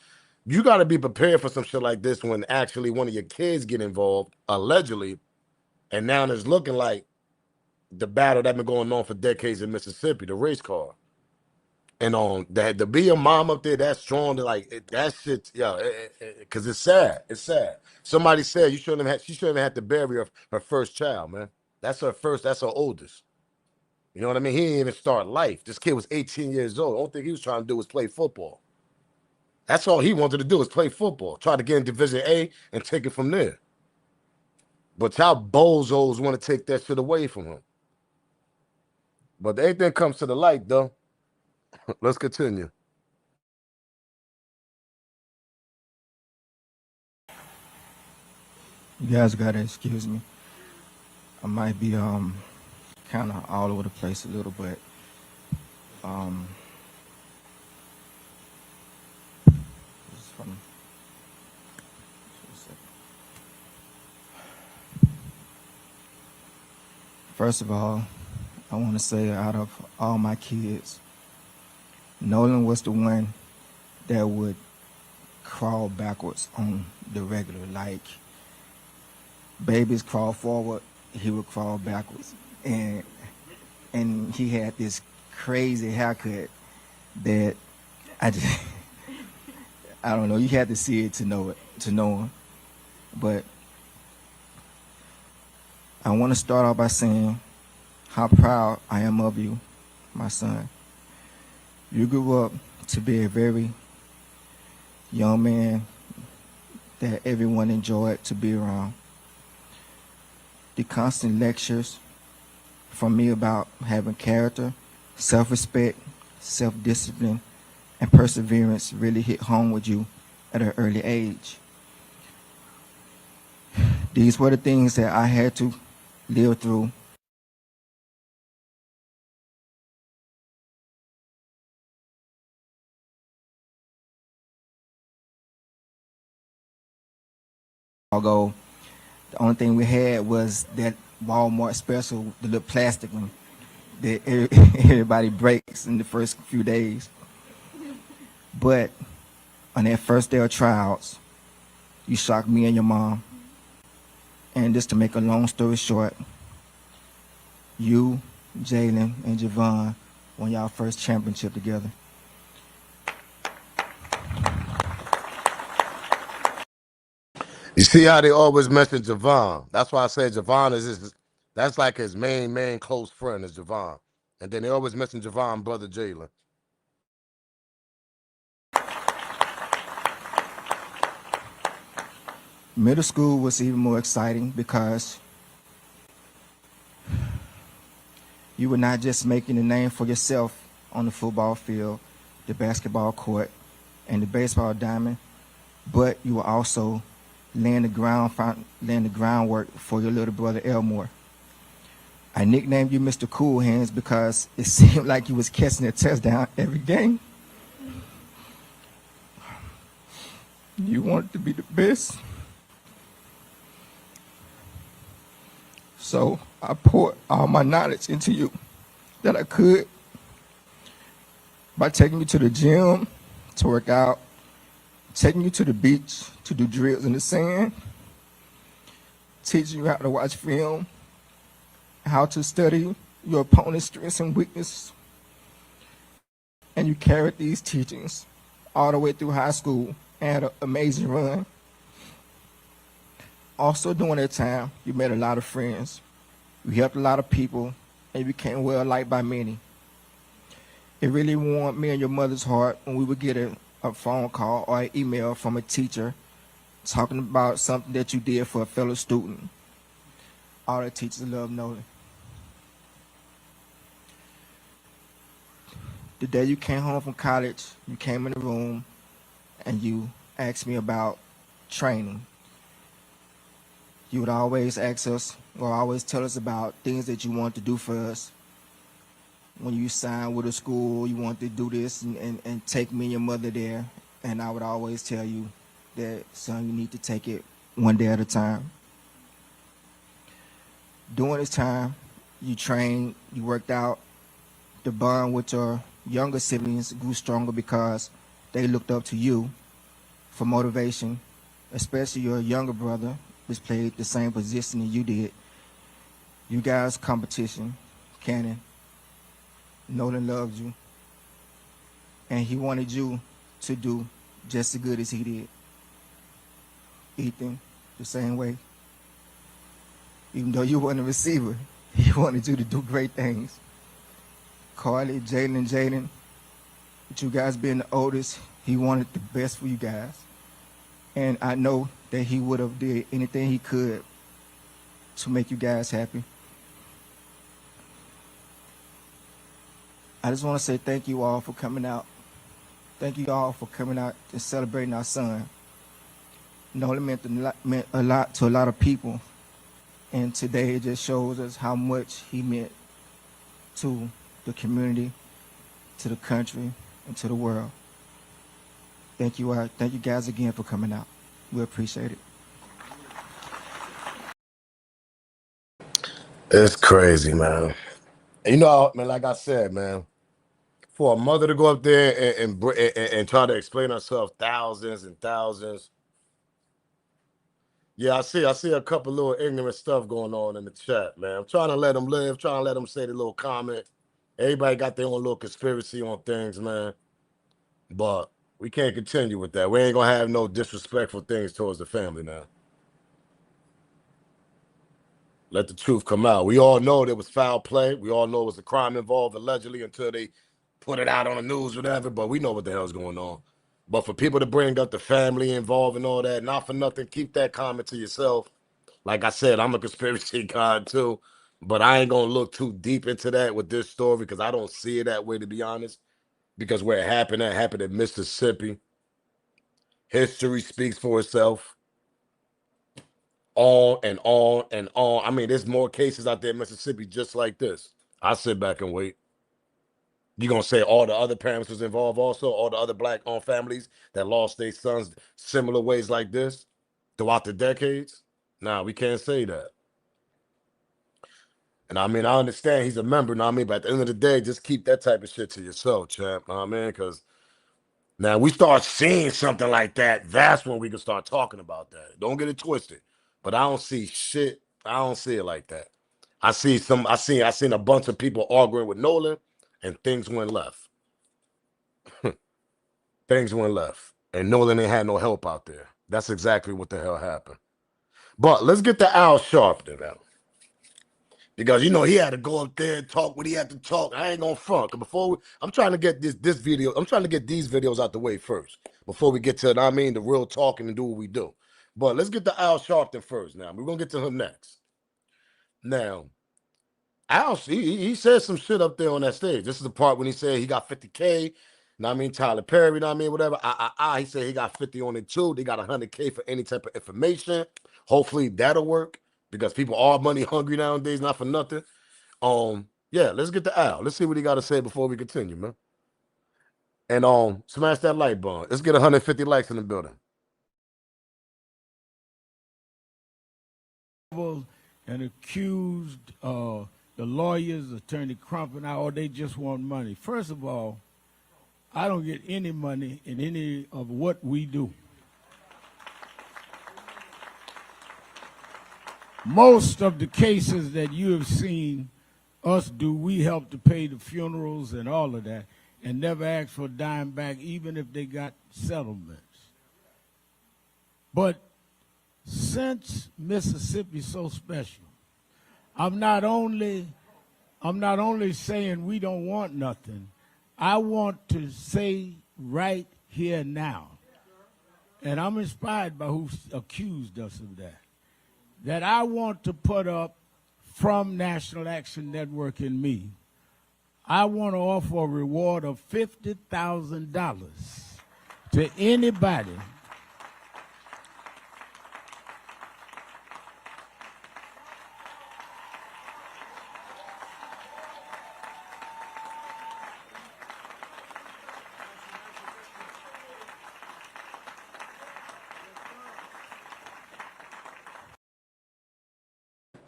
you got to be prepared for some shit like this when actually one of your kids get involved, allegedly, and now it's looking like the battle that been going on for decades in Mississippi, the race car. And on that, to be a mom up there that strong, that shit, yeah, because it's sad. It's sad. Somebody said she shouldn't have had to bury her first child, man. That's her first, that's her oldest. You know what I mean? He didn't even start life. This kid was 18 years old. The only thing he was trying to do was play football. That's all he wanted to do was play football. Try to get in Division A and take it from there. But y'all bozos want to take that shit away from him. But everything comes to the light, though. Let's continue. You guys gotta excuse me. I might be kind of all over the place a little bit. This is from. First of all, I want to say out of all my kids, Nolan was the one that would crawl backwards on the regular. Like babies crawl forward, he would crawl backwards. And he had this crazy haircut that I just I don't know, you had to see it to know him. But I want to start off by saying how proud I am of you, my son. You grew up to be a very young man that everyone enjoyed to be around. The constant lectures from me about having character, self-respect, self-discipline, and perseverance really hit home with you at an early age. These were the things that I had to live through. Although the only thing we had was that Walmart special, the little plastic one that everybody breaks in the first few days. But on that first day of trials, you shocked me and your mom. And just to make a long story short, you, Jalen, and Javon won y'all first championship together. You see how they always mention Javon. That's why I say Javon that's like his main close friend is Javon. And then they always mention Javon, brother Jalen. Middle school was even more exciting because you were not just making a name for yourself on the football field, the basketball court, and the baseball diamond, but you were also laying the groundwork for your little brother Elmore. I nicknamed you Mr. Cool Hands because it seemed like you was catching a touchdown every game. You wanted to be the best. So I poured all my knowledge into you that I could by taking you to the gym to work out, taking you to the beach to do drills in the sand, teaching you how to watch film, how to study your opponent's strengths and weaknesses. And you carried these teachings all the way through high school and had an amazing run. Also during that time, you made a lot of friends. You helped a lot of people, and you became well liked by many. It really warmed me and your mother's heart when we would get a phone call or an email from a teacher talking about something that you did for a fellow student. All the teachers love Nolan. The day you came home from college, you came in the room and you asked me about training. You would always ask us or always tell us about things that you want to do for us. When you signed with a school, you want to do this and take me and your mother there. And I would always tell you that, son, you need to take it one day at a time. During this time, you trained, you worked out. The bond with your younger siblings grew stronger because they looked up to you for motivation, especially your younger brother, which played the same position that you did. You guys' competition, Cannon, Nolan loved you, and he wanted you to do just as good as he did. Ethan, the same way. Even though you weren't a receiver, he wanted you to do great things. Carly, Jaden, with you guys being the oldest, he wanted the best for you guys. And I know that he would have did anything he could to make you guys happy. I just want to say thank you all for coming out. Thank you all for coming out and celebrating our son. Nolan meant a lot to a lot of people. And today it just shows us how much he meant to the community, to the country, and to the world. Thank you guys again for coming out. We appreciate it. It's crazy, man. And you know, man, like I said, man, for a mother to go up there and try to explain herself thousands and thousands. Yeah, I see a couple little ignorant stuff going on in the chat, man. I'm trying to let them live, trying to let them say the little comment. Everybody got their own little conspiracy on things, man. But we can't continue with that. We ain't gonna have no disrespectful things towards the family now. Let the truth come out. We all know there was foul play. We all know it was a crime involved allegedly until they put it out on the news, whatever. But we know what the hell's going on. But for people to bring up the family involved and all that, not for nothing, keep that comment to yourself. Like I said, I'm a conspiracy guy too, but I ain't gonna look too deep into that with this story because I don't see it that way, to be honest. Because where it happened in Mississippi. History speaks for itself. On and on and on. I mean, there's more cases out there in Mississippi just like this. I sit back and wait. You gonna say all the other parents was involved also? All the other black-owned families that lost their sons similar ways like this throughout the decades? Nah, we can't say that. And I mean, I understand he's a member, know what I mean? But at the end of the day, just keep that type of shit to yourself, champ. Know what I mean? Because now we start seeing something like that, that's when we can start talking about that. Don't get it twisted. But I don't see shit. I don't see it like that. I seen a bunch of people arguing with Nolan, and things went left. Things went left. And Nolan ain't had no help out there. That's exactly what the hell happened. But let's get to Al Sharpton now. Because you know he had to go up there and talk what he had to talk. I ain't gonna front. I'm trying to get this video. I'm trying to get these videos out the way first before we get to the real talking and do what we do. But let's get to Al Sharpton first. Now we're gonna get to him next. Now, Al, he said some shit up there on that stage. This is the part when he said he got 50K. Tyler Perry, whatever. He said he got 50 on it too. They got 100K for any type of information. Hopefully that'll work because people are money hungry nowadays, not for nothing. Yeah, let's get to Al. Let's see what he got to say before we continue, man. And smash that like button. Let's get 150 likes in the building. And accused the lawyers, Attorney Crump and all, they just want money. First of all, I don't get any money in any of what we do. Most of the cases that you have seen us do, we help to pay the funerals and all of that and never ask for a dime back, even if they got settlements. But since Mississippi's so special, I'm not only saying we don't want nothing. I want to say right here now, and I'm inspired by who accused us of that I want to put up from National Action Network and me. I want to offer a reward of $50,000 to anybody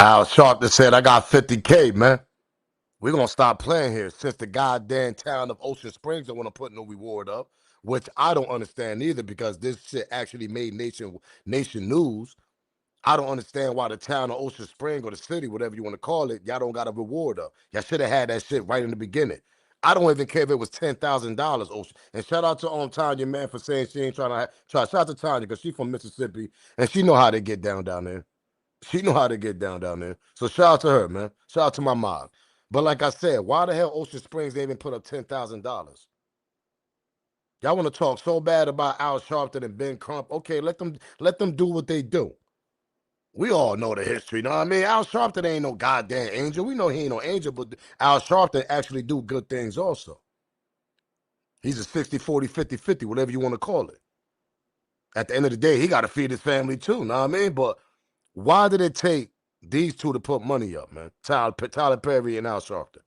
Al Sharpton said, I got 50K, man. We're going to stop playing here since the goddamn town of Ocean Springs don't want to put no reward up, which I don't understand either because this shit actually made nation news. I don't understand why the town of Ocean Springs or the city, whatever you want to call it, y'all don't got a reward up. Y'all should have had that shit right in the beginning. I don't even care if it was $10,000, Ocean. And shout out to Tanya, man, for saying she ain't trying to shout out to Tanya because she from Mississippi and she know how they get down there. She know how to get down there. So shout out to her, man. Shout out to my mom. But like I said, why the hell Ocean Springs they even put up $10,000? Y'all want to talk so bad about Al Sharpton and Ben Crump? Okay, let them do what they do. We all know the history, know what I mean? Al Sharpton ain't no goddamn angel. We know he ain't no angel, but Al Sharpton actually do good things also. He's a 60-40, 50-50, whatever you want to call it. At the end of the day, he got to feed his family too, know what I mean? But why did it take these two to put money up, man? Tyler Perry and Al Sharpton.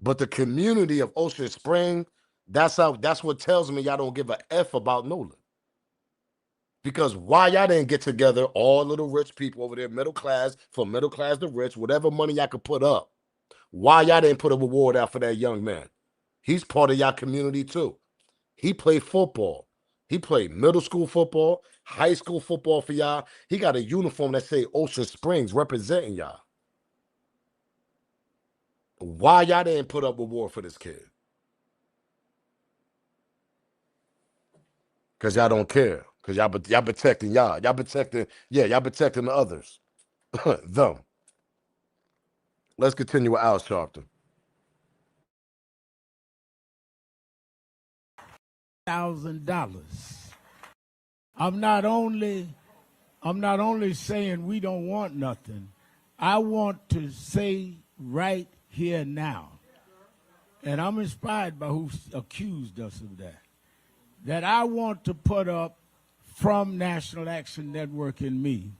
But the community of Ocean Spring, that's what tells me y'all don't give a F about Nolan. Because why y'all didn't get together, all little rich people over there, middle class, from middle class to rich, whatever money y'all could put up, why y'all didn't put a reward out for that young man? He's part of y'all community too. He played football. He played middle school football, high school football for y'all. He got a uniform that say Ocean Springs representing y'all. Why y'all didn't put up a reward for this kid? Because y'all don't care. Because y'all protecting y'all. Y'all protecting the others. Them. Let's continue with Al Sharpton. $1,000. I'm not only saying we don't want nothing. I want to say right here now, and I'm inspired by who accused us of that I want to put up from National Action Network and me.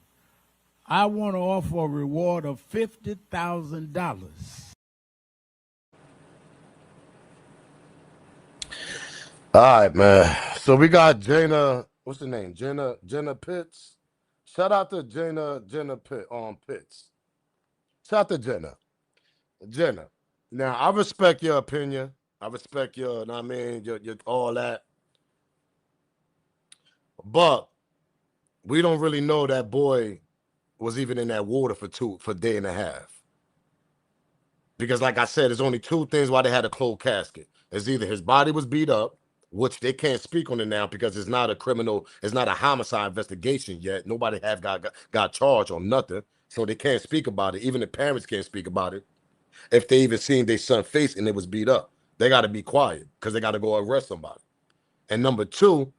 I want to offer a reward of $50,000. All right, man. So we got Jana, what's the name? Jenna Pitts. Shout out to Jenna Pitts. Shout out to Jenna. Jenna. Now, I respect your opinion. I respect your, I mean, your all that. But we don't really know that boy was even in that water for a day and a half. Because like I said, there's only two things why they had a closed casket. It's either his body was beat up, which they can't speak on it now because it's not a homicide investigation yet. Nobody have got charged or nothing. So they can't speak about it. Even the parents can't speak about it. If they even seen their son face and it was beat up, they got to be quiet because they got to go arrest somebody. And number two,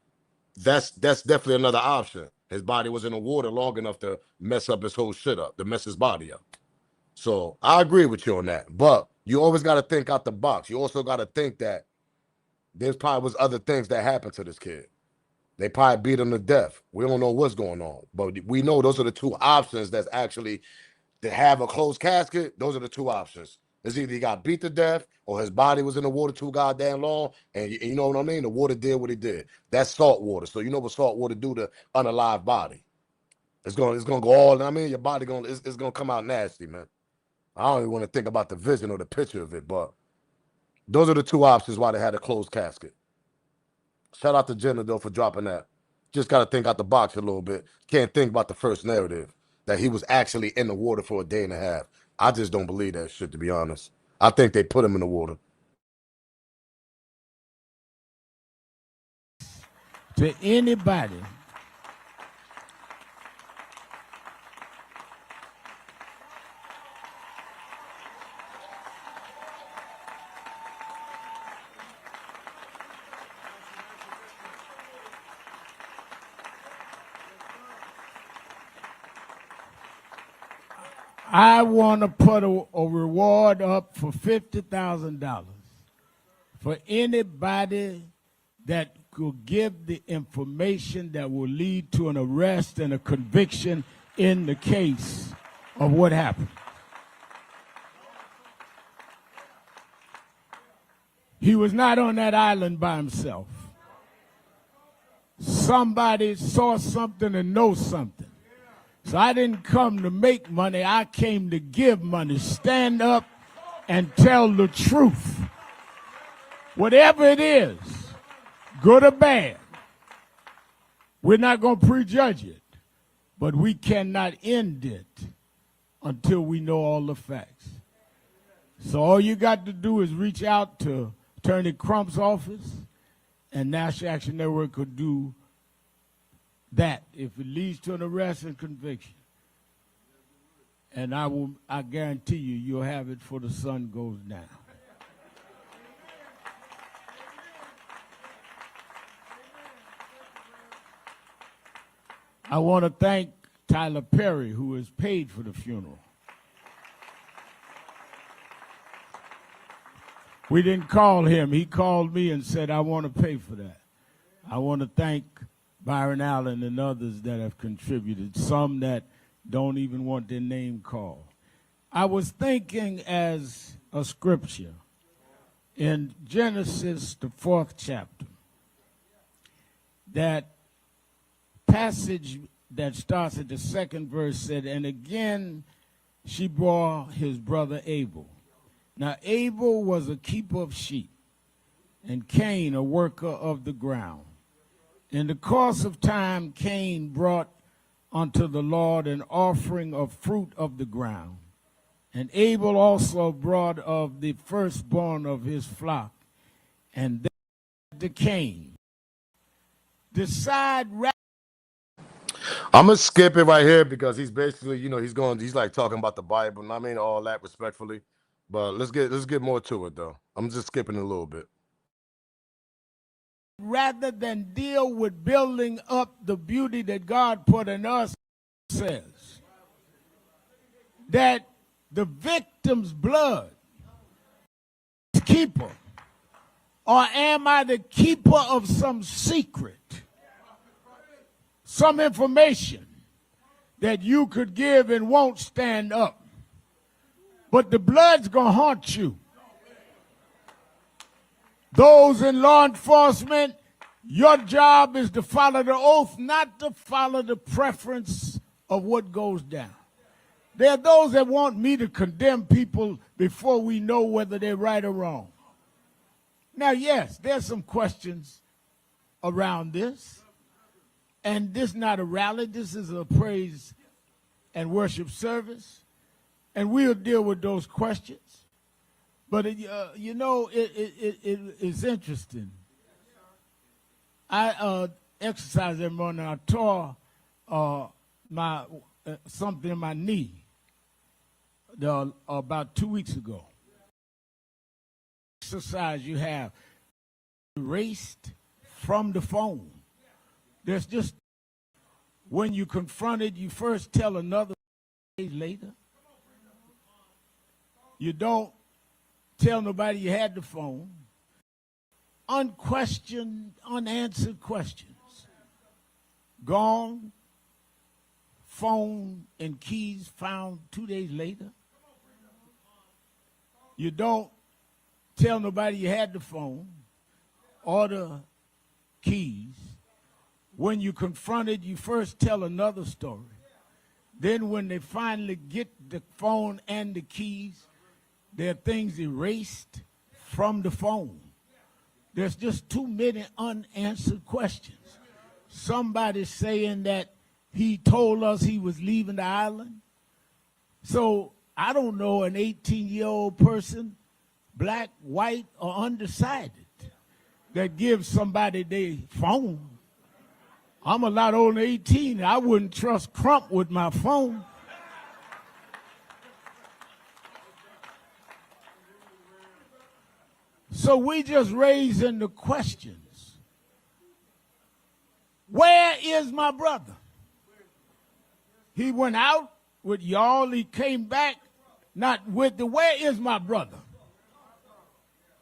that's definitely another option. His body was in the water long enough to mess up his whole shit up, to mess his body up. So I agree with you on that. But you always got to think out the box. You also got to think that there's probably was other things that happened to this kid. They probably beat him to death. We don't know what's going on. But we know those are the two options that's actually to have a closed casket. Those are the two options. It's either he got beat to death or his body was in the water too goddamn long. And you know what I mean? The water did what it did. That's salt water. So you know what salt water do to unalive body. It's gonna go all, I mean, your body it's gonna come out nasty, man. I don't even want to think about the vision or the picture of it, but those are the two options why they had a closed casket. Shout out to Jenna, though, for dropping that. Just got to think out the box a little bit. Can't think about the first narrative, that he was actually in the water for a day and a half. I just don't believe that shit, to be honest. I think they put him in the water. To anybody I want to put a reward up for $50,000 for anybody that could give the information that will lead to an arrest and a conviction in the case of what happened. He was not on that island by himself. Somebody saw something and knows something. So I didn't come to make money. I came to give money. Stand up and tell the truth. Whatever it is, good or bad, we're not going to prejudge it. But we cannot end it until we know all the facts. So all you got to do is reach out to Attorney Crump's office, and National Action Network could do that if it leads to an arrest and conviction. And I guarantee you, you'll have it before the sun goes down. I want to thank Tyler Perry, who has paid for the funeral. We didn't call him. He called me and said, I want to pay for that. I want to thank Byron Allen and others that have contributed, some that don't even want their name called. I was thinking as a scripture in Genesis, the 4th chapter, that passage that starts at the 2nd verse said, and again she bore his brother Abel. Now Abel was a keeper of sheep, and Cain a worker of the ground. In the course of time, Cain brought unto the Lord an offering of fruit of the ground. And Abel also brought of the firstborn of his flock. And then to Cain, decide. I'm gonna skip it right here because he's basically, he's like talking about the Bible, and I mean all that respectfully. But let's get more to it though. I'm just skipping a little bit. Rather than deal with building up the beauty that God put in us, says that the victim's blood is keeper, or am I the keeper of some secret, some information that you could give and won't stand up, but the blood's gonna haunt you? Those in law enforcement, your job is to follow the oath, not to follow the preference of what goes down. There are those that want me to condemn people before we know whether they're right or wrong. Now, yes, there's some questions around this. And this is not a rally. This is a praise and worship service. And we'll deal with those questions. But, it is interesting. I exercise every morning. I tore something in my knee about 2 weeks ago. Exercise you have erased from the phone. There's just, when you confront it, you first tell another days later. You don't tell nobody you had the phone. Unquestioned, unanswered questions. Gone. Phone and keys found 2 days later. You don't tell nobody you had the phone or the keys. When you confronted, you first tell another story. Then when they finally get the phone and the keys, there are things erased from the phone. There's just too many unanswered questions. Somebody saying that he told us he was leaving the island. So I don't know an 18-year-old person, black, white, or undecided, that gives somebody their phone. I'm a lot older than 18. I wouldn't trust Crump with my phone. So we just raising the questions. Where is my brother? He went out with y'all. He came back not with the, where is my brother?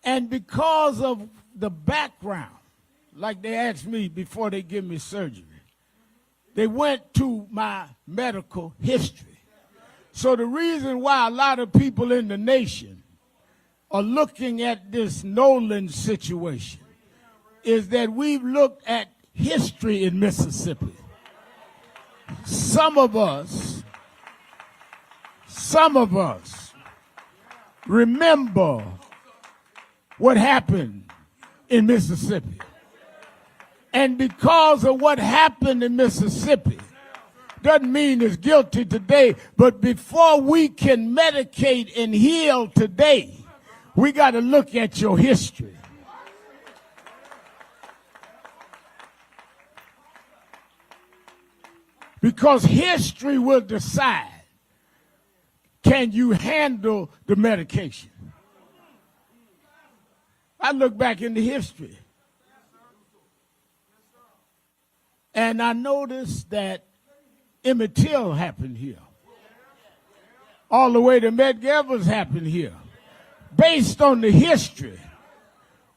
And because of the background, like they asked me before they give me surgery, they went to my medical history. So the reason why a lot of people in the nation are looking at this Nolan situation is that we've looked at history in Mississippi. Some of us remember what happened in Mississippi. And because of what happened in Mississippi, doesn't mean it's guilty today, but before we can medicate and heal today, we got to look at your history. Because history will decide, can you handle the medication? I look back into history, and I noticed that Emmett Till happened here. All the way to Medgar Evers happened here. Based on the history,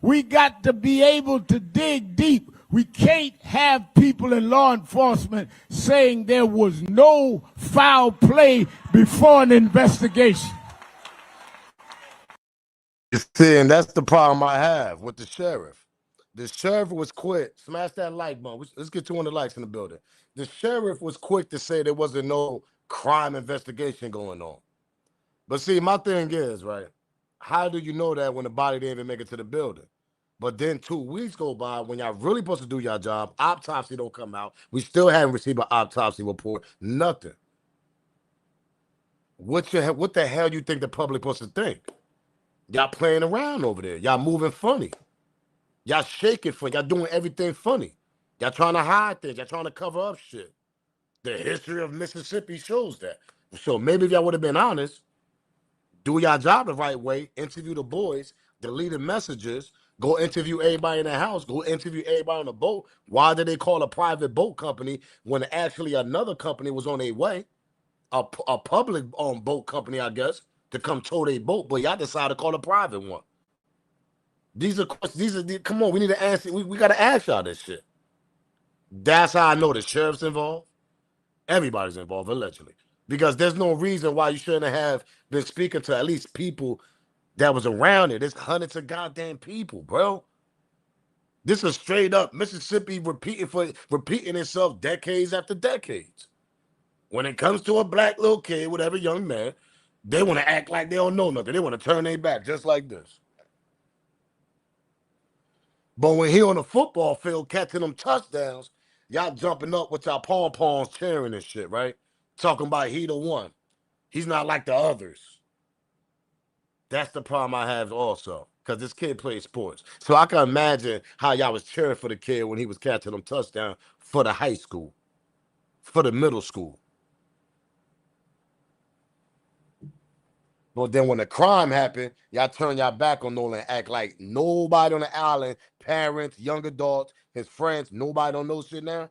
we got to be able to dig deep. We can't have people in law enforcement saying there was no foul play before an investigation. You see, and that's the problem I have with the sheriff. The sheriff was quick. Smash that like button. Let's get 200 likes in the building. The sheriff was quick to say there wasn't no crime investigation going on. But see, my thing is, right, how do you know that when the body didn't even make it to the building? But then 2 weeks go by when y'all really supposed to do your job. Autopsy don't come out. We still haven't received an autopsy report. Nothing. What the hell you think the public supposed to think? Y'all playing around over there. Y'all moving funny. Y'all shaking funny. Y'all doing everything funny. Y'all trying to hide things. Y'all trying to cover up shit. The history of Mississippi shows that. So maybe if y'all would have been honest, do y'all job the right way, interview the boys, delete the messages, go interview everybody in the house, go interview everybody on the boat. Why did they call a private boat company when actually another company was on their way? A public boat company, I guess, to come tow their boat, but y'all decided to call a private one. These are come on, we need to answer. We got to ask y'all this shit. That's how I know the sheriff's involved. Everybody's involved, allegedly. Because there's no reason why you shouldn't have been speaking to at least people that was around it. There's hundreds of goddamn people, bro. This is straight up Mississippi repeating itself decades after decades. When it comes to a black little kid, whatever young man, they want to act like they don't know nothing. They want to turn their back just like this. But when he on the football field catching them touchdowns, y'all jumping up with y'all pom-poms cheering and shit, right? Talking about he the one. He's not like the others. That's the problem I have also, because this kid plays sports. So I can imagine how y'all was cheering for the kid when he was catching them touchdowns for the high school, for the middle school. But then when the crime happened, y'all turn y'all back on Nolan and act like nobody on the island, parents, young adults, his friends, nobody don't know shit now.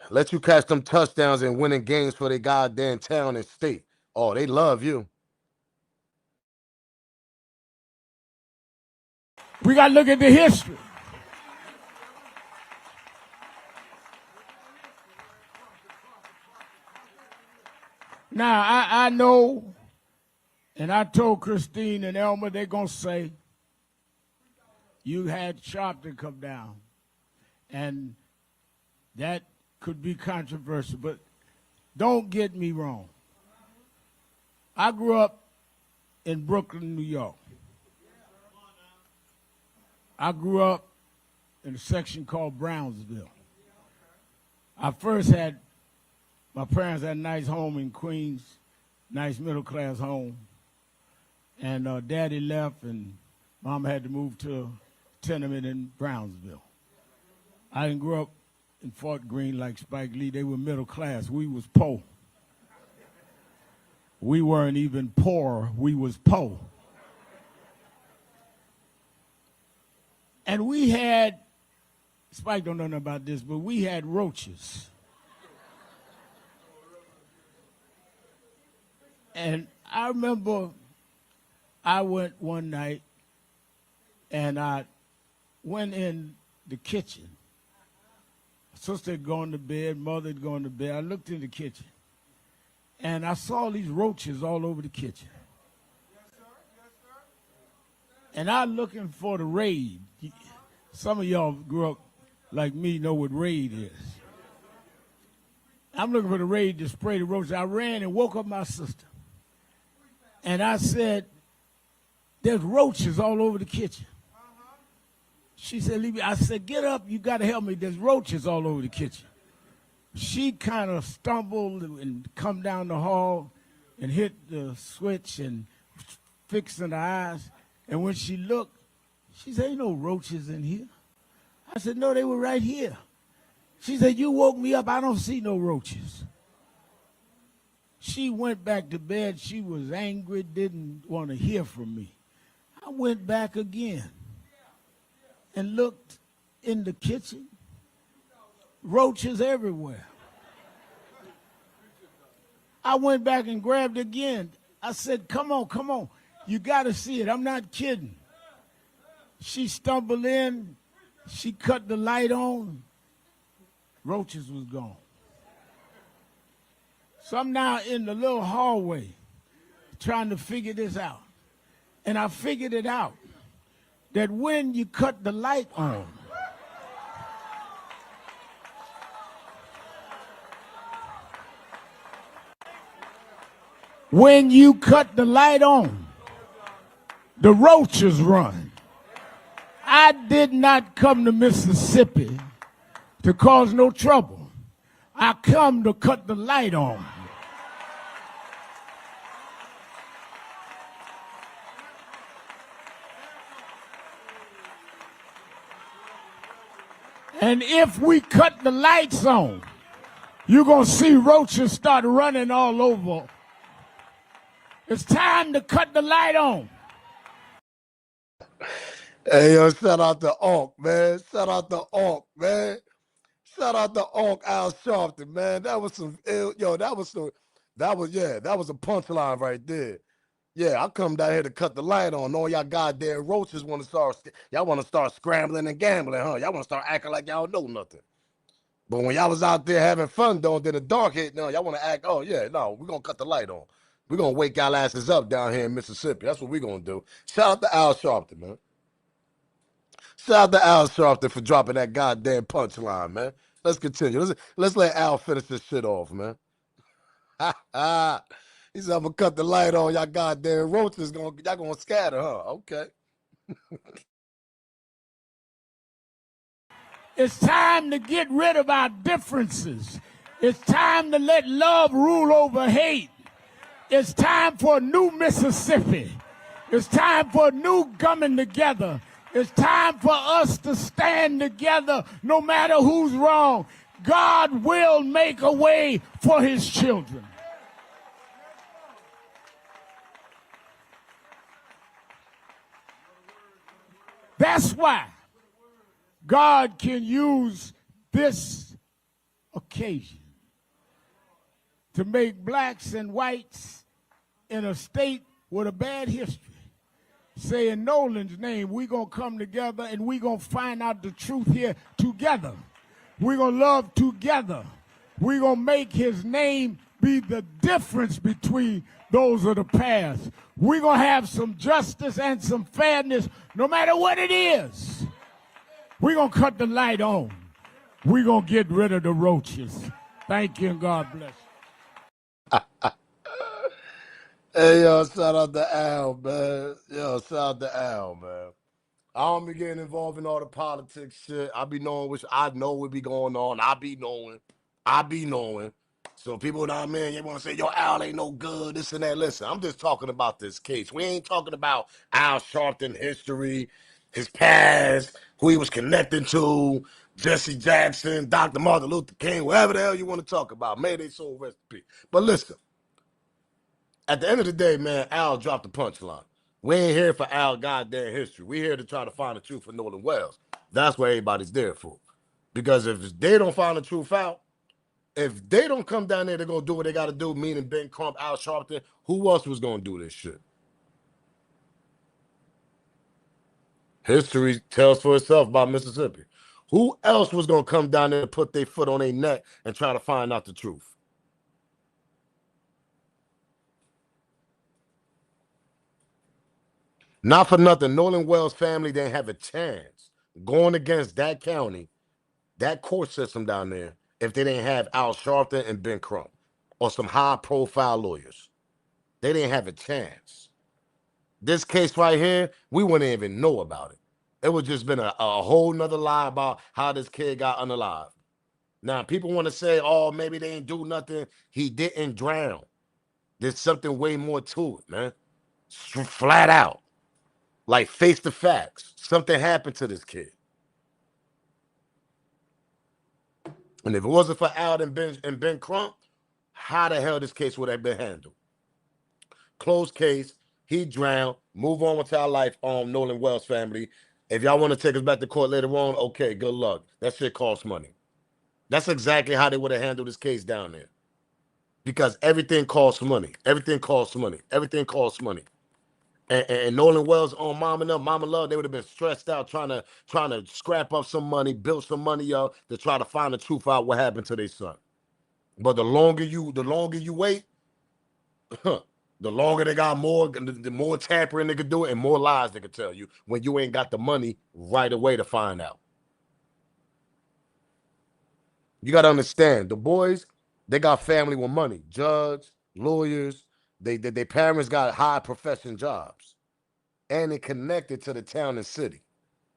Let you catch them touchdowns and winning games for their goddamn town and state. Oh, they love you. We got to look at the history. Now, I know, and I told Christine and Elmer, they're going to say, you had Sharpton come down. And that could be controversial, but don't get me wrong. I grew up in Brooklyn, New York. I grew up in a section called Brownsville. I first had, my parents had a nice home in Queens, nice middle-class home. And Daddy left, and Mama had to move to a tenement in Brownsville. I didn't grow up in Fort Greene like Spike Lee. They were middle class. We was poor. We weren't even poor. We was poor. And we had Spike don't know nothing about this, but we had roaches. And I remember I went one night and I went in the kitchen. Sister had gone to bed, mother had gone to bed. I looked in the kitchen and I saw these roaches all over the kitchen. And I'm looking for the raid. Some of y'all grew up like me, know what raid is. I'm looking for the raid to spray the roaches. I ran and woke up my sister. And I said, there's roaches all over the kitchen. She said, leave me. I said, get up, you got to help me. There's roaches all over the kitchen. She kind of stumbled and come down the hall and hit the switch and fixing her eyes. And when she looked, she said, ain't no roaches in here. I said, no, they were right here. She said, you woke me up. I don't see no roaches. She went back to bed. She was angry, didn't want to hear from me. I went back again and looked in the kitchen. Roaches everywhere. I went back and grabbed again. I said, come on, come on. You got to see it. I'm not kidding. She stumbled in. She cut the light on. Roaches was gone. So I'm now in the little hallway trying to figure this out. And I figured it out that when you cut the light on, the roaches run. I did not come to Mississippi to cause no trouble. I come to cut the light on. And if we cut the lights on, you're going to see roaches start running all over. It's time to cut the light on. Hey, yo, shout out to Onk, man. Shout out to Onk, man. Shout out to Onk Al Sharpton, man. That was some ill, yo, that was a punchline right there. Yeah, I come down here to cut the light on. All y'all goddamn roaches want to start scrambling and gambling, huh? Y'all want to start acting like y'all know nothing. But when y'all was out there having fun, though, then the dark hit, no, y'all want to act, oh, yeah, no, we're going to cut the light on. We're going to wake y'all asses up down here in Mississippi. That's what we're going to do. Shout out to Al Sharpton, man. Shout out to Al Sharpton for dropping that goddamn punchline, man. Let's continue. Let's let Al finish this shit off, man. He said, I'm going to cut the light on. Y'all goddamn roaches, y'all going to scatter, huh? Okay. It's time to get rid of our differences. It's time to let love rule over hate. It's time for a new Mississippi. It's time for a new coming together. It's time for us to stand together no matter who's wrong. God will make a way for his children. That's why God can use this occasion to make blacks and whites in a state with a bad history say in Nolan's name, we're going to come together and we're going to find out the truth here together. We're going to love together. We're going to make his name be the difference between those of the past. We're going to have some justice and some fairness no matter what it is. We're going to cut the light on. We're going to get rid of the roaches. Thank you and God bless you. Hey, yo, shout out to Al, man. Yo, shout out to Al, man. I don't be getting involved in all the politics shit. I be knowing which I know what be going on. I be knowing. So people know what I mean, they want to say, yo, Al ain't no good, this and that. Listen, I'm just talking about this case. We ain't talking about Al Sharpton history, his past, who he was connected to, Jesse Jackson, Dr. Martin Luther King, whatever the hell you want to talk about. May they soul rest in peace. But listen, at the end of the day, man, Al dropped the punchline. We ain't here for Al goddamn history. We here to try to find the truth for Nolan Wells. That's what everybody's there for. Because if they don't find the truth out, if they don't come down there, they're going to do what they got to do, meaning Ben Crump, Al Sharpton, who else was going to do this shit? History tells for itself about Mississippi. Who else was going to come down there and put their foot on their neck and try to find out the truth? Not for nothing, Nolan Wells' family didn't have a chance going against that county, that court system down there, if they didn't have Al Sharpton and Ben Crump or some high-profile lawyers. They didn't have a chance. This case right here, we wouldn't even know about it. It would just been a whole nother lie about how this kid got unalive. Now, people want to say, oh, maybe they didn't do nothing. He didn't drown. There's something way more to it, man. Flat out. Like, face the facts. Something happened to this kid. And if it wasn't for Al and Ben Crump, how the hell this case would have been handled? Closed case. He drowned. Move on with our life, Nolan Wells family. If y'all want to take us back to court later on, okay, good luck. That shit costs money. That's exactly how they would have handled this case down there. Because everything costs money. Everything costs money. Everything costs money. And Nolan Wells on Mama Love, they would have been stressed out trying to scrap up some money, build some money up to try to find the truth out what happened to their son. But the longer you wait, the longer they got the more tampering they could do it and more lies they could tell you when you ain't got the money right away to find out. You got to understand, the boys, they got family with money, judge, lawyers, their parents got high profession jobs, and they connected to the town and city.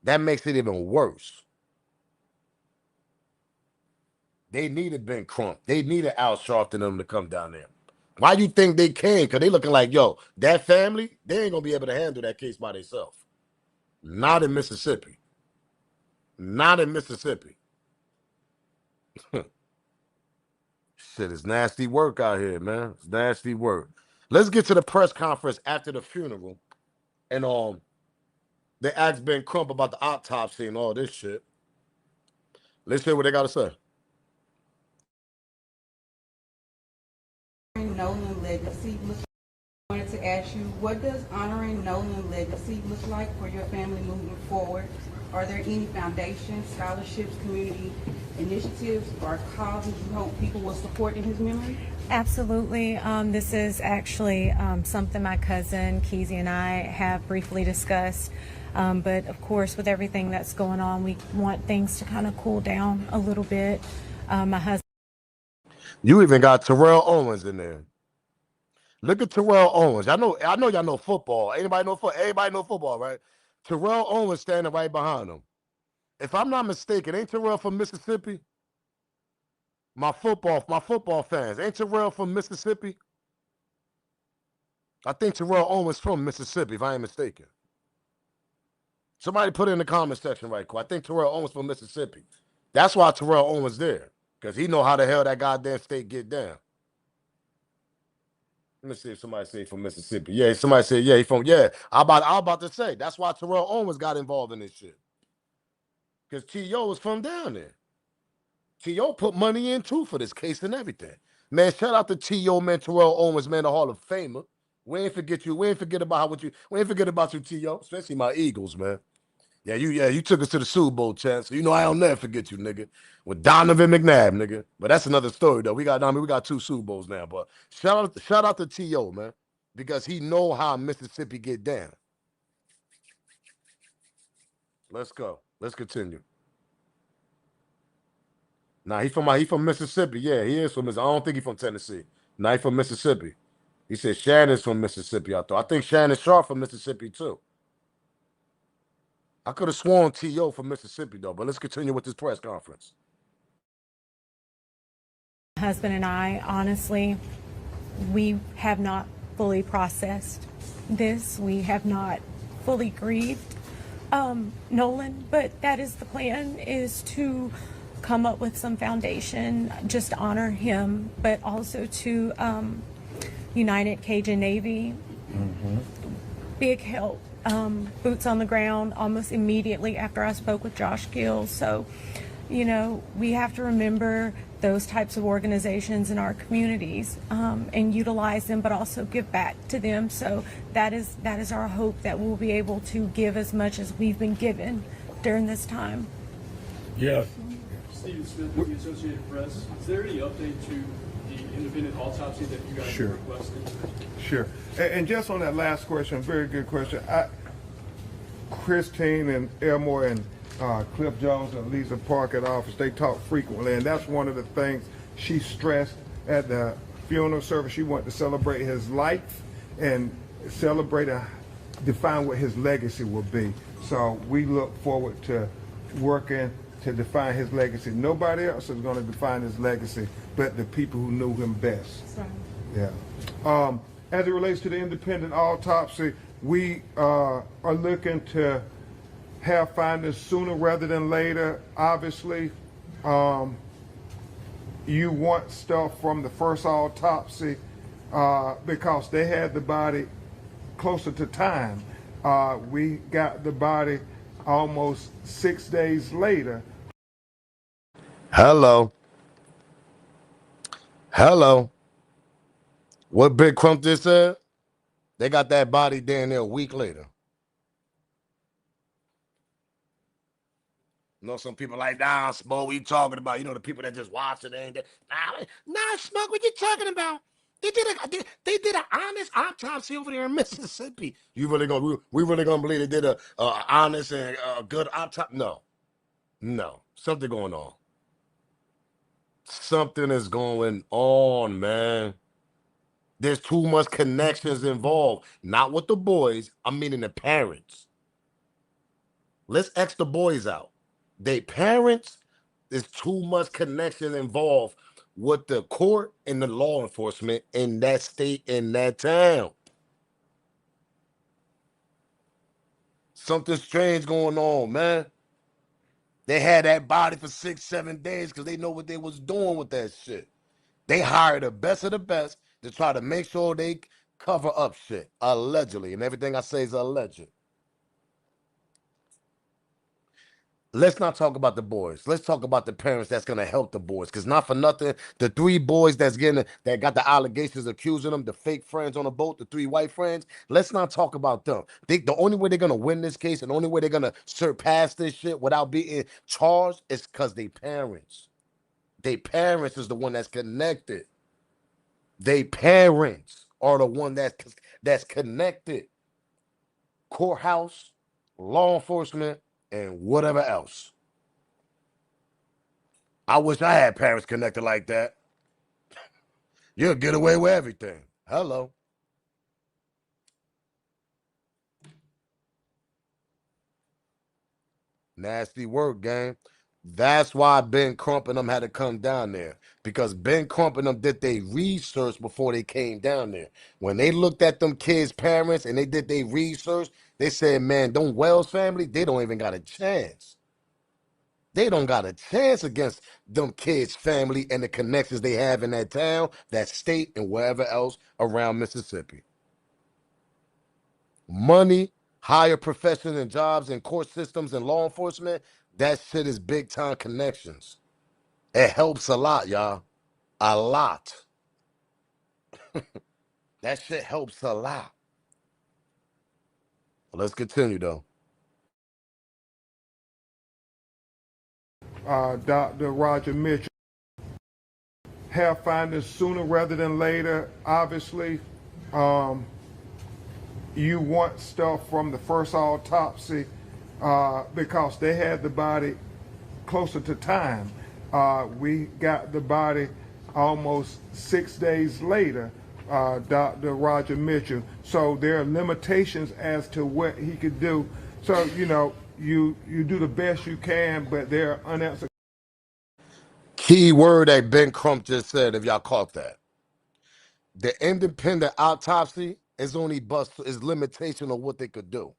That makes it even worse. They needed Ben Crump. They needed Al Sharpton and them to come down there. Why you think they can? Because they looking like, yo, that family, they ain't going to be able to handle that case by themselves. Not in Mississippi. Not in Mississippi. Shit, it's nasty work out here, man. It's nasty work. Let's get to the press conference after the funeral. And they asked Ben Crump about the autopsy and all this shit. Let's hear what they got to say. Nolan legacy look like? I wanted to ask you, what does honoring Nolan legacy look like for your family moving forward? Are there any foundations, scholarships, community initiatives, or causes you hope people will support in his memory? Absolutely. This is actually something my cousin Keezy and I have briefly discussed. But of course, with everything that's going on, we want things to kind of cool down a little bit. My husband. You even got Terrell Owens in there. Look at Terrell Owens. I know y'all know football. Everybody know football, right? Terrell Owens standing right behind him. If I'm not mistaken, ain't Terrell from Mississippi? My football fans. Ain't Terrell from Mississippi? I think Terrell Owens from Mississippi, if I ain't mistaken. Somebody put it in the comment section right quick. I think Terrell Owens from Mississippi. That's why Terrell Owens there. Because he know how the hell that goddamn state get down. Let me see if somebody say from Mississippi. Yeah, somebody said, yeah, he from, yeah. I about to say, that's why Terrell Owens got involved in this shit. Because T.O. was from down there. T.O. put money in, too, for this case and everything. Man, shout out to T.O., man, Terrell Owens, man, the Hall of Famer. We ain't forget you. We ain't forget about you, T.O., especially my Eagles, man. Yeah, you took us to the Super Bowl, Chance. So you know I don't never forget you, nigga. With Donovan McNabb, nigga. But that's another story, though. We got 2 Super Bowls now. But shout out to T.O., man. Because he know how Mississippi get down. Let's go. Let's continue. Nah, he from Mississippi. Yeah, he is from Mississippi. I don't think he's from Tennessee. Nah, he from Mississippi. He said Shannon's from Mississippi, I thought. I think Shannon Sharp from Mississippi, too. I could have sworn T.O. from Mississippi, though, but let's continue with this press conference. My husband and I, honestly, we have not fully processed this. We have not fully grieved Nolan, but that is the plan, is to come up with some foundation, just to honor him, but also to United Cajun Navy. Big help. Boots on the ground almost immediately after I spoke with Josh Gill. So You know, we have to remember those types of organizations in our communities and utilize them, but also give back to them. So that is our hope, that we'll be able to give as much as we've been given during this time. Yes. Stephen Smith with the Associated Press. Is there any update to the independent autopsy that you guys requested? Sure. And just on that last question, very good question. Christine and Elmore and Cliff Jones and Lisa Park at the office, they talk frequently, and that's one of the things she stressed at the funeral service. She wanted to celebrate his life and celebrate and define what his legacy will be. So we look forward to working to define his legacy. Nobody else is going to define his legacy but the people who knew him best. Right. Yeah. As it relates to the independent autopsy, we are looking to have findings sooner rather than later. Obviously, you want stuff from the first autopsy because they had the body closer to time. We got the body almost 6 days later. Hello. What Big Crump just said? They got that body down there a week later. You know, some people like, nah, Smoke, what you talking about? You know, the people that just watch it ain't that. Nah, Smoke, what you talking about? They did an honest autopsy over there in Mississippi. We really gonna believe they did a honest and good autopsy? No, something going on. Something is going on, man. There's too much connections involved. Not with the boys, I'm meaning the parents. Let's X the boys out. They parents, there's too much connection involved with the court and the law enforcement in that state, in that town. Something strange going on, man. They had that body for 6-7 days because they know what they was doing with that shit. They hired the best of the best to try to make sure they cover up shit, allegedly. And everything I say is alleged. Let's not talk about the boys. Let's talk about the parents that's going to help the boys. Because not for nothing, the 3 boys that got the allegations accusing them, the fake friends on the boat, the 3 white friends, let's not talk about them. The only way they're going to win this case and the only way they're going to surpass this shit without being charged is because they parents. They parents is the one that's connected. They parents are the one that's connected. Courthouse, law enforcement, and whatever else. I wish I had parents connected like that. You'll get away with everything. Hello. Nasty work, gang. That's why Ben Crump and them had to come down there. Because Ben Crump and them did their research before they came down there. When they looked at them kids' parents and they did their research, they said, man, them Wells family, they don't even got a chance. They don't got a chance against them kids' family and the connections they have in that town, that state, and wherever else around Mississippi. Money, higher professions and jobs and court systems and law enforcement, that shit is big time connections. It helps a lot, y'all. A lot. That shit helps a lot. Well, let's continue, though. Dr. Roger Mitchell, have findings sooner rather than later. Obviously, you want stuff from the first autopsy because they had the body closer to time. We got the body almost 6 days later, Dr. Roger Mitchell. So there are limitations as to what he could do. So, you know, you do the best you can, but there are unanswered. Key word that Ben Crump just said, if y'all caught that. The independent autopsy is limitation of what they could do.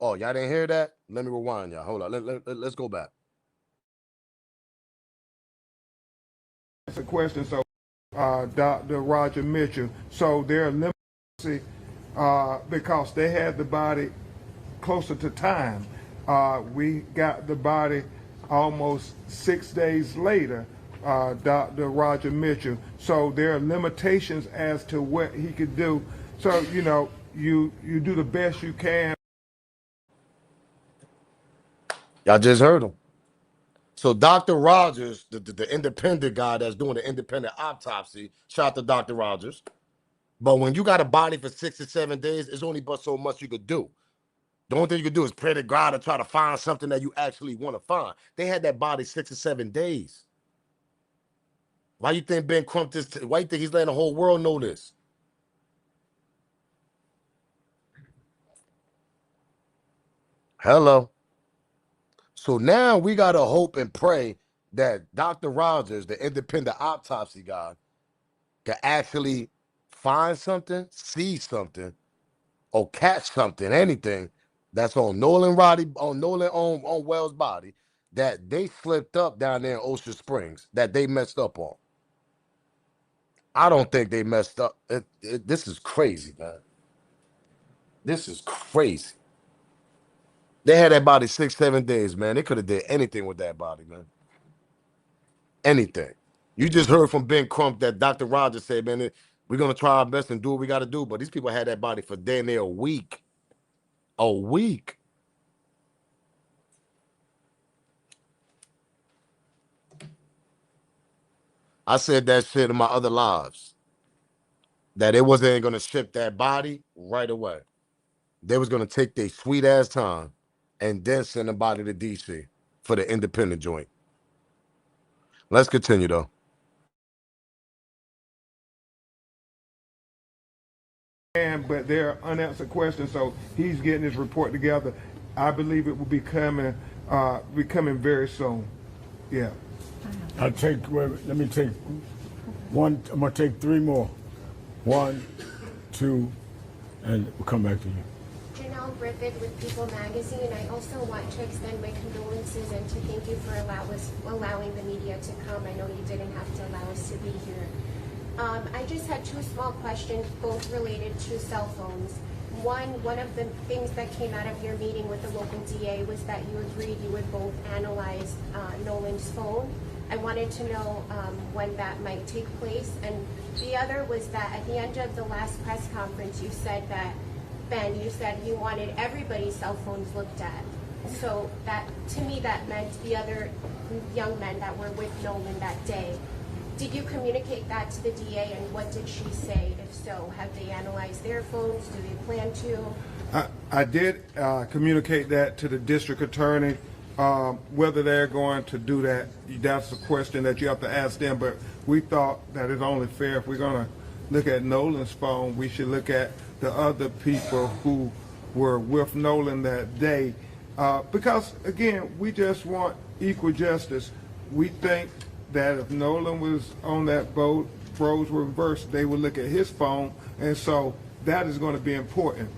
Oh, y'all didn't hear that? Let me rewind, y'all. Hold on. Let's go back. That's a question. So, Dr. Roger Mitchell. So there are limitations because they had the body closer to time. We got the body almost 6 days later, Dr. Roger Mitchell. So there are limitations as to what he could do. So, you know, you do the best you can. Y'all just heard him. So Dr. Rogers, the independent guy that's doing the independent autopsy, shout out to Dr. Rogers. But when you got a body for 6 to 7 days, it's only but so much you could do. The only thing you could do is pray to God to try to find something that you actually want to find. They had that body 6 to 7 days. Why you think Ben Crump this? Why you think he's letting the whole world know this? Hello. So now we gotta hope and pray that Dr. Rogers, the independent autopsy guy, can actually find something, see something, or catch something, anything that's on Nolan on Wells' body that they slipped up down there in Ocean Springs, that they messed up on. I don't think they messed up. This is crazy, man. This is crazy. They had that body 6, 7 days, man. They could have did anything with that body, man. Anything. You just heard from Ben Crump that Dr. Rogers said, man, we're going to try our best and do what we got to do. But these people had that body for damn near a week. A week. I said that shit in my other lives. That it wasn't going to ship that body right away. They was going to take their sweet ass time and then send the body to DC for the independent joint. Let's continue, though. But there are unanswered questions, so he's getting his report together. I believe it will be coming very soon. Yeah. Let me take one. I'm gonna take 3 more. 1, 2, and we'll come back to you. Janelle Griffith with People Magazine. I also want to extend my condolences and to thank you for allowing the media to come. I know you didn't have to allow us to be here. I just had 2 small questions, both related to cell phones. One of the things that came out of your meeting with the local DA was that you agreed you would both analyze Nolan's phone. I wanted to know when that might take place. And the other was that at the end of the last press conference, you said that, Ben, you said you wanted everybody's cell phones looked at. So that, to me, that meant the other young men that were with Nolan that day. Did you communicate that to the DA, and what did she say? If so, have they analyzed their phones? Do they plan to? I did communicate that to the district attorney. Whether they're going to do that, that's a question that you have to ask them. But we thought that it's only fair if we're going to look at Nolan's phone, we should look at the other people who were with Nolan that day. Because, again, we just want equal justice. We think that if Nolan was on that boat, roles were reversed, they would look at his phone, and so that is going to be important.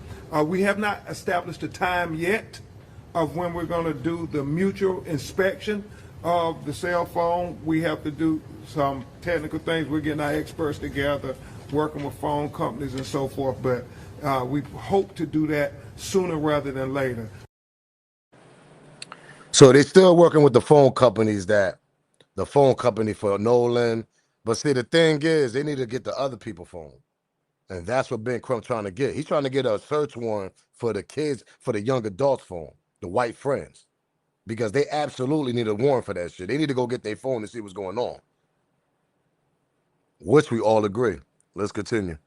We have not established a time yet of when we're going to do the mutual inspection of the cell phone. We have to do some technical things. We're getting our experts together, working with phone companies and so forth, but we hope to do that sooner rather than later. So they're still working with the phone companies the phone company for Nolan. But see, the thing is, they need to get the other people's phone. And that's what Ben Crump trying to get. He's trying to get a search warrant for the kids, for the young adults' phone, the white friends. Because they absolutely need a warrant for that shit. They need to go get their phone and see what's going on. Which we all agree. Let's continue.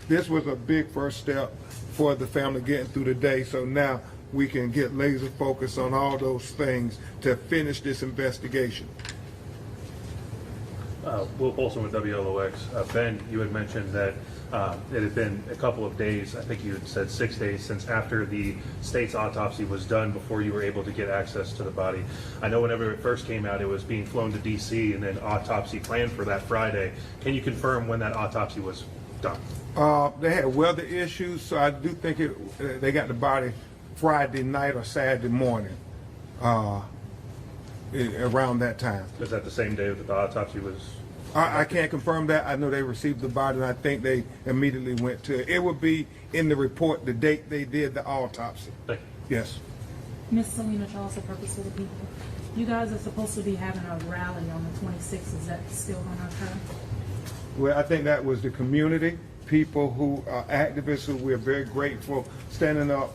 This was a big first step for the family getting through the day. So now we can get laser focused on all those things to finish this investigation. Will Polson with WLOX. Ben, you had mentioned that it had been a couple of days, I think you had said 6 days, since after the state's autopsy was done before you were able to get access to the body. I know whenever it first came out, it was being flown to D.C. and then autopsy planned for that Friday. Can you confirm when that autopsy was done? They had weather issues, so I do think they got the body Friday night or Saturday morning, around that time. Was that the same day that the autopsy was I can't confirm that. I know they received the body, and I think they immediately went to it. It would be in the report the date they did the autopsy. Yes. Miss Selena Charles, the Purpose of the People. You guys are supposed to be having a rally on the 26th. Is that still going to occur? Well, I think that was the community, people who are activists who we're very grateful, standing up,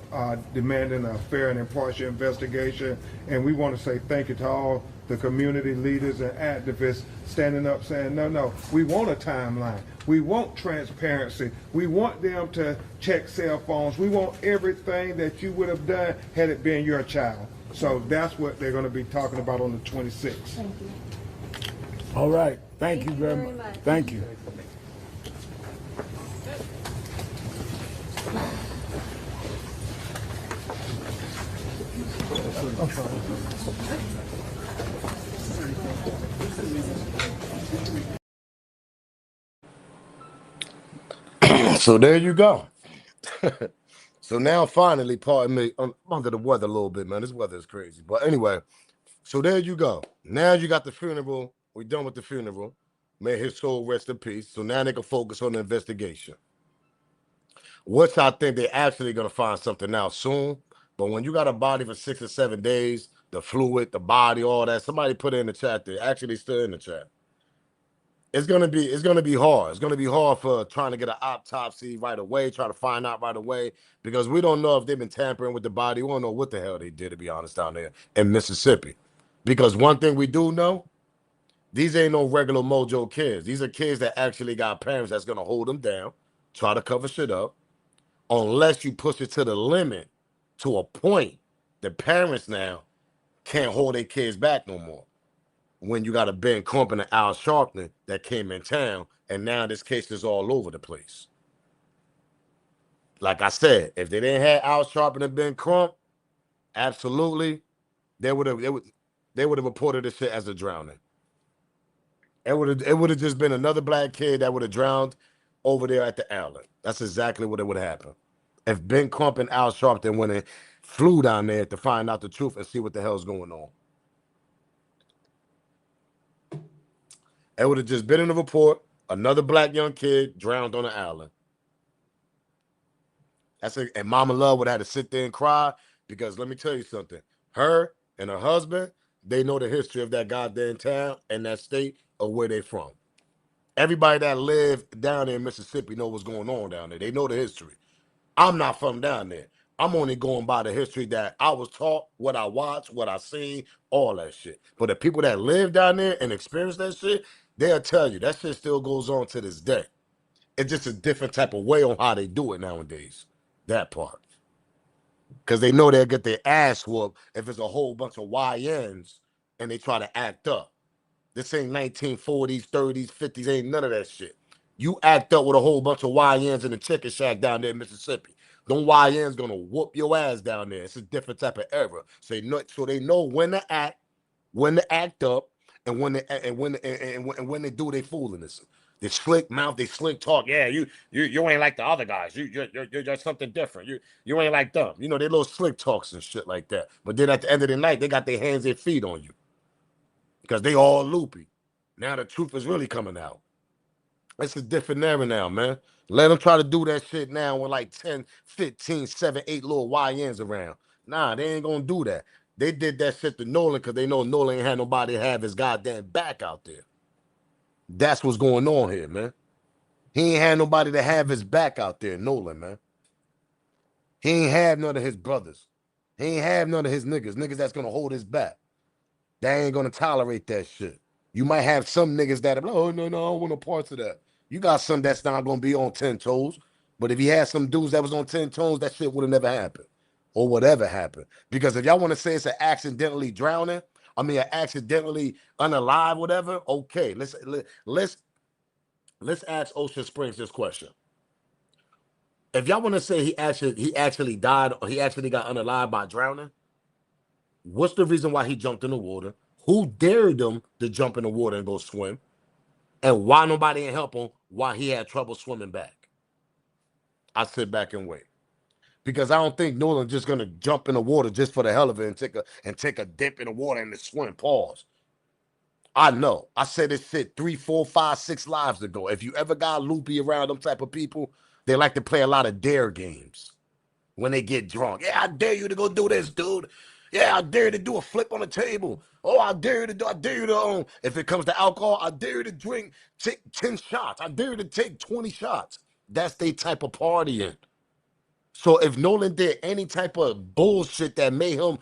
demanding a fair and impartial investigation. And we want to say thank you to all the community leaders and activists standing up saying, no, we want a timeline. We want transparency. We want them to check cell phones. We want everything that you would have done had it been your child. So that's what they're going to be talking about on the 26th. Thank you. All right. Thank you very much. Thank you. So there you go. So now finally, pardon me, I'm under the weather a little bit, man. This weather is crazy. But anyway, so there you go. Now you got the funeral. We're done with the funeral. May his soul rest in peace. So now they can focus on the investigation. Which I think they're actually going to find something out soon. But when you got a body for 6 or 7 days, the fluid, the body, all that, somebody put it in the chat there. Actually still in the chat. It's gonna be hard. It's gonna be hard for trying to get an autopsy right away, try to find out right away, because we don't know if they've been tampering with the body. We don't know what the hell they did, to be honest, down there in Mississippi. Because one thing we do know, these ain't no regular mojo kids. These are kids that actually got parents that's gonna hold them down, try to cover shit up, unless you push it to the limit to a point the parents now can't hold their kids back no more. When you got a Ben Crump and an Al Sharpton that came in town, and now this case is all over the place. Like I said, if they didn't have Al Sharpton and Ben Crump, absolutely, they would have reported this shit as a drowning. It would have just been another black kid that would have drowned over there at the island. That's exactly what it would happen. If Ben Crump and Al Sharpton went and flew down there to find out the truth and see what the hell's going on. It would have just been in the report, another black young kid drowned on the island. And Mama Love would have had to sit there and cry, because let me tell you something. Her and her husband, they know the history of that goddamn town and that state of where they from. Everybody that lived down there in Mississippi know what's going on down there. They know the history. I'm not from down there. I'm only going by the history that I was taught, what I watched, what I seen, all that shit. But the people that live down there and experience that shit, they'll tell you that shit still goes on to this day. It's just a different type of way on how they do it nowadays. That part. Because they know they'll get their ass whooped if it's a whole bunch of YNs and they try to act up. This ain't 1940s, 30s, 50s, ain't none of that shit. You act up with a whole bunch of YNs in the chicken shack down there in Mississippi. Them YNs gonna whoop your ass down there. It's a different type of era. So they know when to act up, and when they do their foolishness. They slick mouth, they slick talk. Yeah, you ain't like the other guys. You're something different. You ain't like them. You know, they little slick talks and shit like that. But then at the end of the night, they got their hands and feet on you. Because they all loopy. Now the truth is really coming out. It's a different era now, man. Let them try to do that shit now with like 10, 15, 7, 8 little YNs around. Nah, they ain't gonna do that. They did that shit to Nolan because they know Nolan ain't had nobody to have his goddamn back out there. That's what's going on here, man. He ain't had nobody to have his back out there, Nolan, man. He ain't have none of his brothers. He ain't have none of his niggas that's gonna hold his back. They ain't gonna tolerate that shit. You might have some niggas that are like, oh, no, I don't want no parts of that. You got some that's not gonna be on 10 toes. But if he had some dudes that was on 10 toes, that shit would have never happened. Or whatever happened. Because if y'all want to say it's an accidentally drowning, an accidentally unalive, whatever, okay. Let's ask Ocean Springs this question. If y'all want to say he actually died, or he actually got unalive by drowning, what's the reason why he jumped in the water? Who dared him to jump in the water and go swim? And why nobody didn't help him while he had trouble swimming back? I sit back and wait. Because I don't think Nolan's just gonna jump in the water just for the hell of it and take a dip in the water and swim. Pause. I know. I said this shit 3, 4, 5, 6 lives ago. If you ever got loopy around them type of people, they like to play a lot of dare games when they get drunk. Yeah, I dare you to go do this, dude. Yeah, I dare you to do a flip on the table. Oh, I dare you to, if it comes to alcohol, I dare you to take 10 shots. I dare you to take 20 shots. That's their type of partying. So if Nolan did any type of bullshit that made him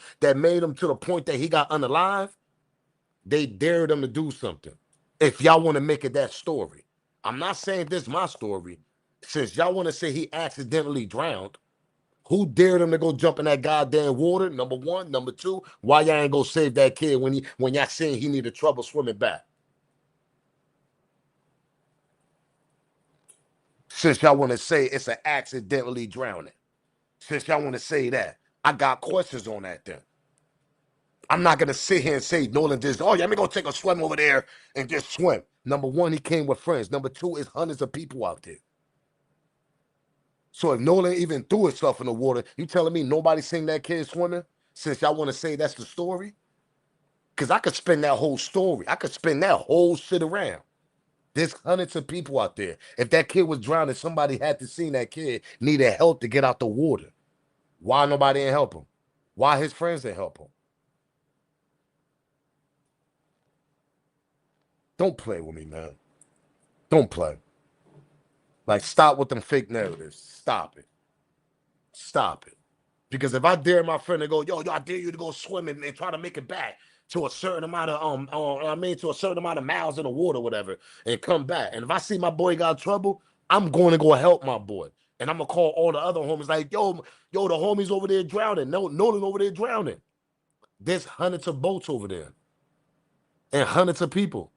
to the point that he got unalive, they dared him to do something. If y'all want to make it that story. I'm not saying this is my story. Since y'all want to say he accidentally drowned, who dared him to go jump in that goddamn water? Number one. Number two, why y'all ain't go save that kid when y'all saying he needed trouble swimming back? Since y'all want to say it's an accidentally drowning. Since y'all want to say that, I got questions on that then. I'm not going to sit here and say Nolan just, oh, yeah, let me go take a swim over there and just swim. Number one, he came with friends. Number two, it's hundreds of people out there. So if Nolan even threw himself in the water, you telling me nobody seen that kid swimming? Since y'all want to say that's the story? Because I could spin that whole story. I could spin that whole shit around. There's hundreds of people out there. If that kid was drowning, somebody had to see that kid needed help to get out the water. Why nobody didn't help him? Why his friends didn't help him? Don't play with me, man. Don't play. Like, stop with them fake narratives. Stop it. Stop it. Because if I dare my friend to go, yo, I dare you to go swimming and try to make it back to a certain amount of to a certain amount of miles in the water, whatever, and come back. And if I see my boy got trouble, I'm going to go help my boy. And I'm gonna call all the other homies like, yo, the homies over there drowning. No, Nolan over there drowning. There's hundreds of boats over there. And hundreds of people.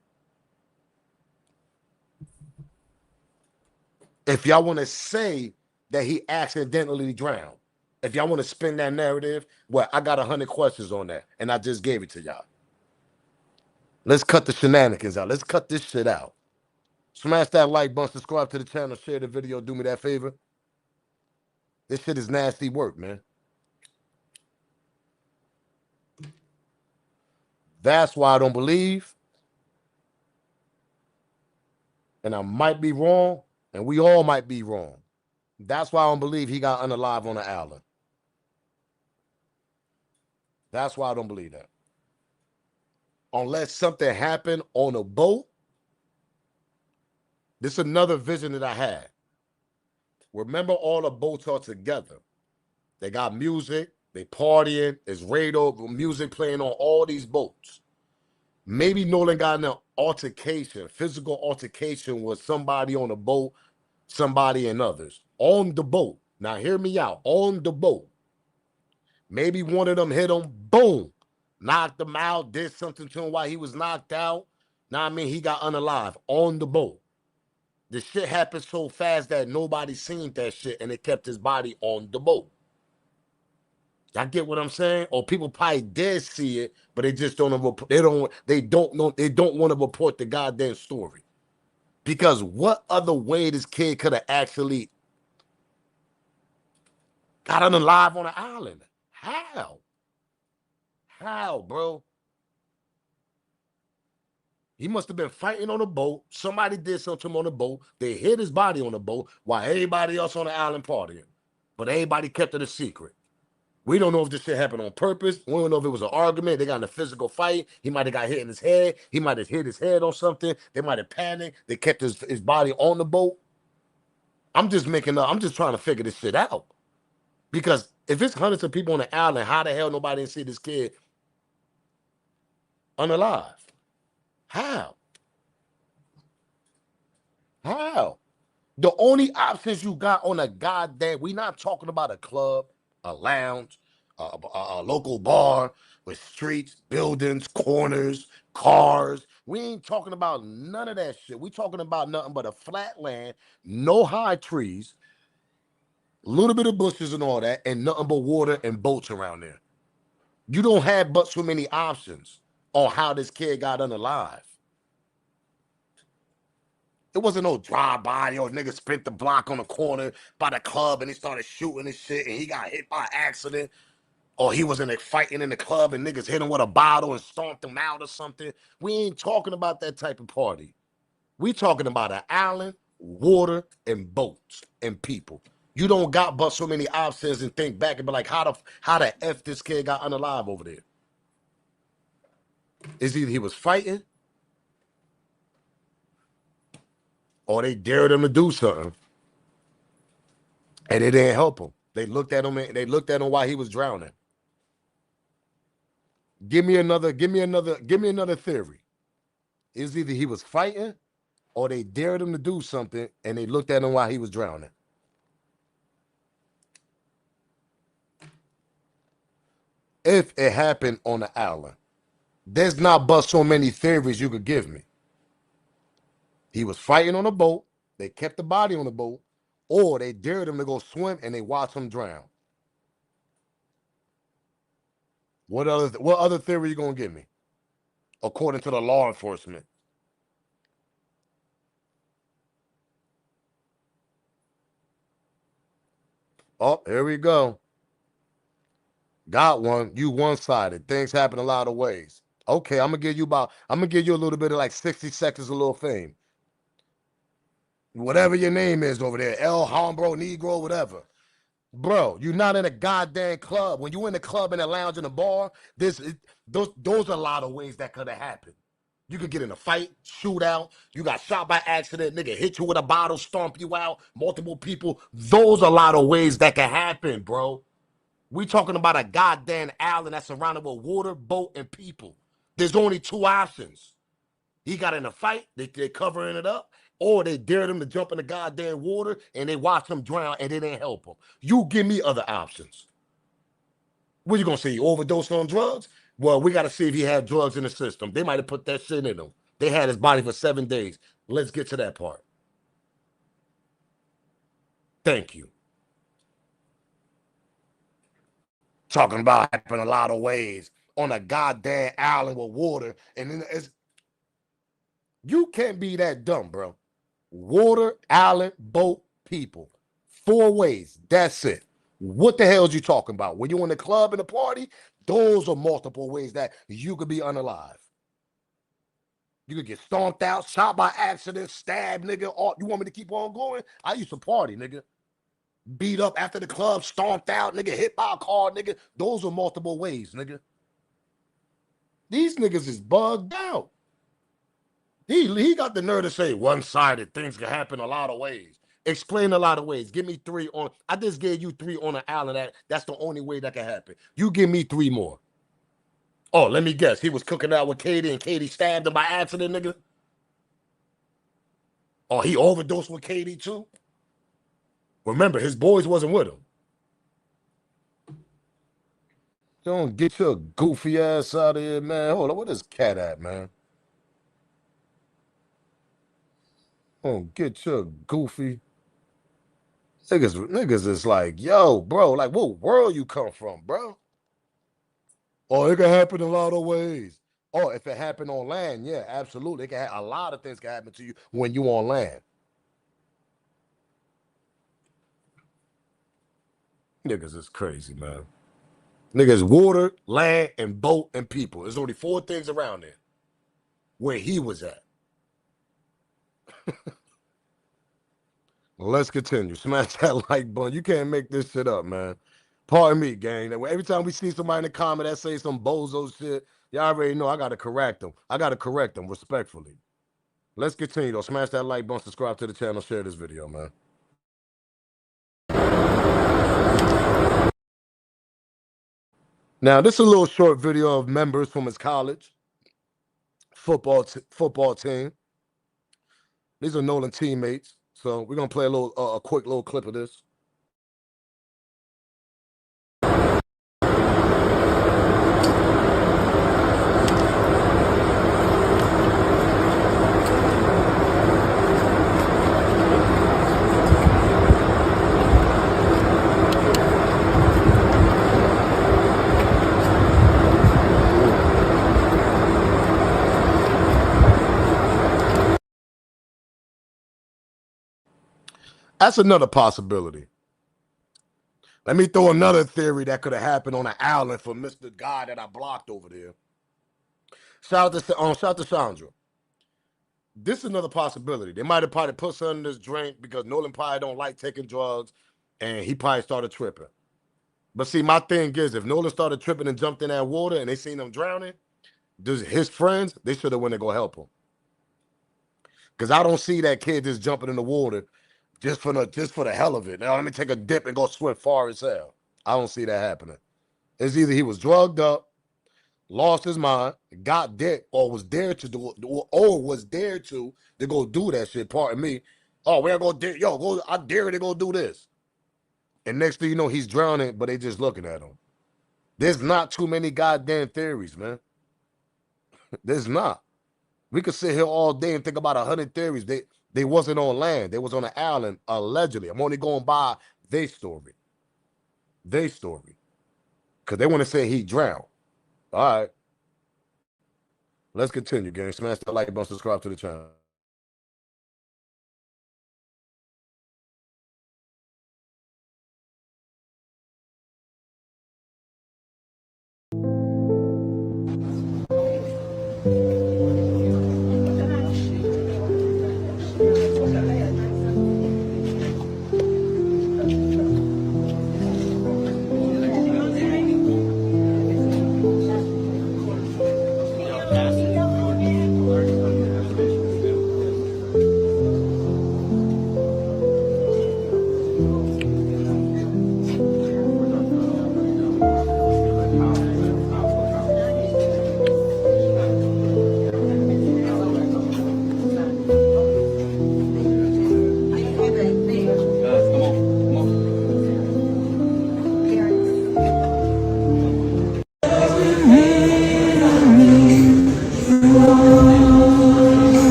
If y'all want to say that he accidentally drowned, if y'all want to spin that narrative, well, I got 100 questions on that, and I just gave it to y'all. Let's cut the shenanigans out. Let's cut this shit out. Smash that like button, subscribe to the channel, share the video, do me that favor. This shit is nasty work, man. That's why I don't believe, and I might be wrong, and we all might be wrong. That's why I don't believe he got unalive on the island. That's why I don't believe that. Unless something happened on a boat. This is another vision that I had. Remember, all the boats are together. They got music, they partying, there's radio music playing on all these boats. Maybe Nolan got in an altercation, physical altercation with somebody on the boat, somebody and others. On the boat. Now hear me out. On the boat. Maybe one of them hit him, boom, knocked him out, did something to him while he was knocked out. Now I mean, he got unalive on the boat. The shit happened so fast that nobody seen that shit, and it kept his body on the boat. Y'all get what I'm saying? Or people probably did see it, but they just don't want to report the goddamn story. Because what other way this kid could have actually got unalive on an island? How? How, bro? He must have been fighting on a boat. Somebody did something to him on the boat. They hid his body on the boat while everybody else on the island partying. But everybody kept it a secret. We don't know if this shit happened on purpose. We don't know if it was an argument. They got in a physical fight. He might have got hit in his head. He might have hit his head on something. They might have panicked. They kept his body on the boat. I'm just trying to figure this shit out. Because if it's hundreds of people on the island, how the hell nobody didn't see this kid unalive? How? How? The only options you got on a goddamn, we not talking about a club, a lounge, a local bar with streets, buildings, corners, cars. We ain't talking about none of that shit. We talking about nothing but a flat land, no high trees, a little bit of bushes and all that, and nothing but water and boats around there. You don't have but so many options on how this kid got unalive. It wasn't no drive-by or nigga spent the block on the corner by the club and he started shooting and shit and he got hit by accident. or he was in a fighting in the club and niggas hit him with a bottle and stomped him out or something. We ain't talking about that type of party. We talking about an island, water, and boats and people. You don't got but so many options and think back and be like, how the F this kid got unalive over there? Is either he was fighting or they dared him to do something and it didn't help him. They looked at him and they looked at him while he was drowning. Give me another theory. Is either he was fighting or they dared him to do something and they looked at him while he was drowning. If it happened on the island, there's not but so many theories you could give me. He was fighting on a boat, they kept the body on the boat, or they dared him to go swim and they watched him drown. What other theory you gonna give me? According to the law enforcement. Oh, here we go. Got one. You one-sided. Things happen a lot of ways. Okay, I'm gonna give you a little bit of like 60 seconds of little fame. Whatever your name is over there, El Hombro, Negro, whatever. Bro, you're not in a goddamn club. When you in the club, in the lounge, in the bar, those are a lot of ways that could have happened. You could get in a fight, shoot out. You got shot by accident. Nigga hit you with a bottle, stomp you out. Multiple people. Those are a lot of ways that could happen, bro. We talking about a goddamn island that's surrounded with water, boat, and people. There's only two options. He got in a fight, they covering it up, or they dared him to jump in the goddamn water and they watched him drown and they didn't help him. You give me other options. What you gonna say? He overdosed on drugs? Well, we gotta see if he had drugs in the system. They might have put that shit in him. They had his body for 7 days. Let's get to that part. Thank you. Talking about happening a lot of ways on a goddamn island with water, and then you can't be that dumb, bro. Water, island, boat, people. 4 ways. That's it. What the hell is you talking about? When you're in the club and the party, those are multiple ways that you could be unalive. You could get stomped out, shot by accident, stabbed, nigga. You want me to keep on going? I used to party, nigga. Beat up after the club, stomped out, nigga, hit by a car, nigga. Those are multiple ways, nigga. These niggas is bugged out. He got the nerve to say one-sided. Things can happen a lot of ways. Explain a lot of ways. Give me 3 on. I just gave you 3 on an island. That's the only way that can happen. You give me 3 more. Oh, let me guess. He was cooking out with Katie and Katie stabbed him by accident, nigga. Oh, he overdosed with Katie too. Remember, his boys wasn't with him. Don't get your goofy ass out of here, man. Hold on, where this cat at, man? Oh, get your goofy. Niggas is like, yo, bro, like what world you come from, bro? Oh, it can happen a lot of ways. Oh, if it happened on land, yeah, absolutely. It can a lot of things can happen to you when you on land. Niggas is crazy, man. Niggas water, land, and boat, and people. There's only 4 things around there where he was at. Let's continue. Smash that like button. You can't make this shit up, man. Pardon me, gang. Every time we see somebody in the comment that say some bozo shit, y'all already know I gotta correct them. I gotta correct them respectfully. Let's continue though. Smash that like button, subscribe to the channel, share this video, man. Now, this is a little short video of members from his college football team. These are Nolan teammates. So we're gonna play a quick little clip of this. That's another possibility. Let me throw another theory that could have happened on an island for Mr. Guy that I blocked over there. Shout out to Sandra. This is another possibility. They might have probably put something in this drink because Nolan probably don't like taking drugs, and he probably started tripping. But see, my thing is, if Nolan started tripping and jumped in that water and they seen him drowning, his friends, they should have went and go help him. Because I don't see that kid just jumping in the water just for the hell of it. Now let me take a dip and go swim far as hell. I don't see that happening. It's either he was drugged up, lost his mind, got dead, or was dared to do to go do that shit. Pardon me. Oh, we're gonna dare, go. I dare you to go do this. And next thing you know, he's drowning, but they just looking at him. There's not too many goddamn theories, man. There's not. We could sit here all day and think about 100 theories. They wasn't on land. They was on an island, allegedly. I'm only going by their story. Their story. Because they want to say he drowned. All right. Let's continue, gang. Smash the like button, subscribe to the channel.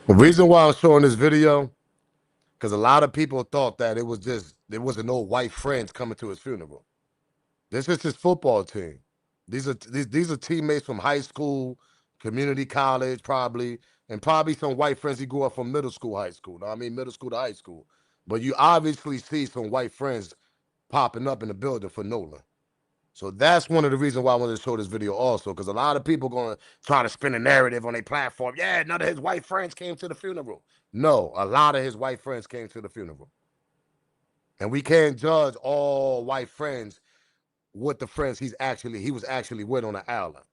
The reason why I'm showing this video, because a lot of people thought that there wasn't no white friends coming to his funeral. This is his football team. These are teammates from high school, community college, probably, and probably some white friends he grew up from middle school, high school. Know what I mean, middle school to high school. But you obviously see some white friends popping up in the building for Nolan. So that's one of the reasons why I wanted to show this video also, because a lot of people going to try to spin a narrative on their platform. Yeah, none of his white friends came to the funeral. No, a lot of his white friends came to the funeral. And we can't judge all white friends with the friends he was actually with on the island.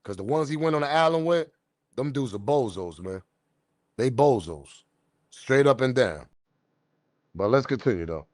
Because the ones he went on the island with, them dudes are bozos, man. They bozos. Straight up and down. But let's continue, though.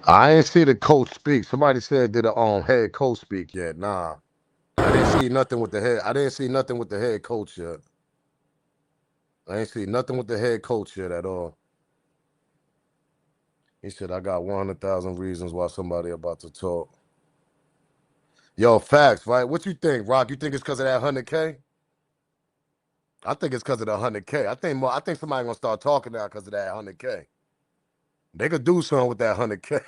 I ain't see the coach speak. Somebody said did the head coach speak yet? Nah, I didn't see nothing with the head. I didn't see nothing with the head coach yet. I ain't see nothing with the head coach yet at all. He said I got 100,000 reasons why somebody about to talk. Yo, facts, right? What you think, Rock? You think it's because of that 100K? I think it's because of the 100K. I think somebody gonna start talking now because of that 100K. They could do something with that 100K.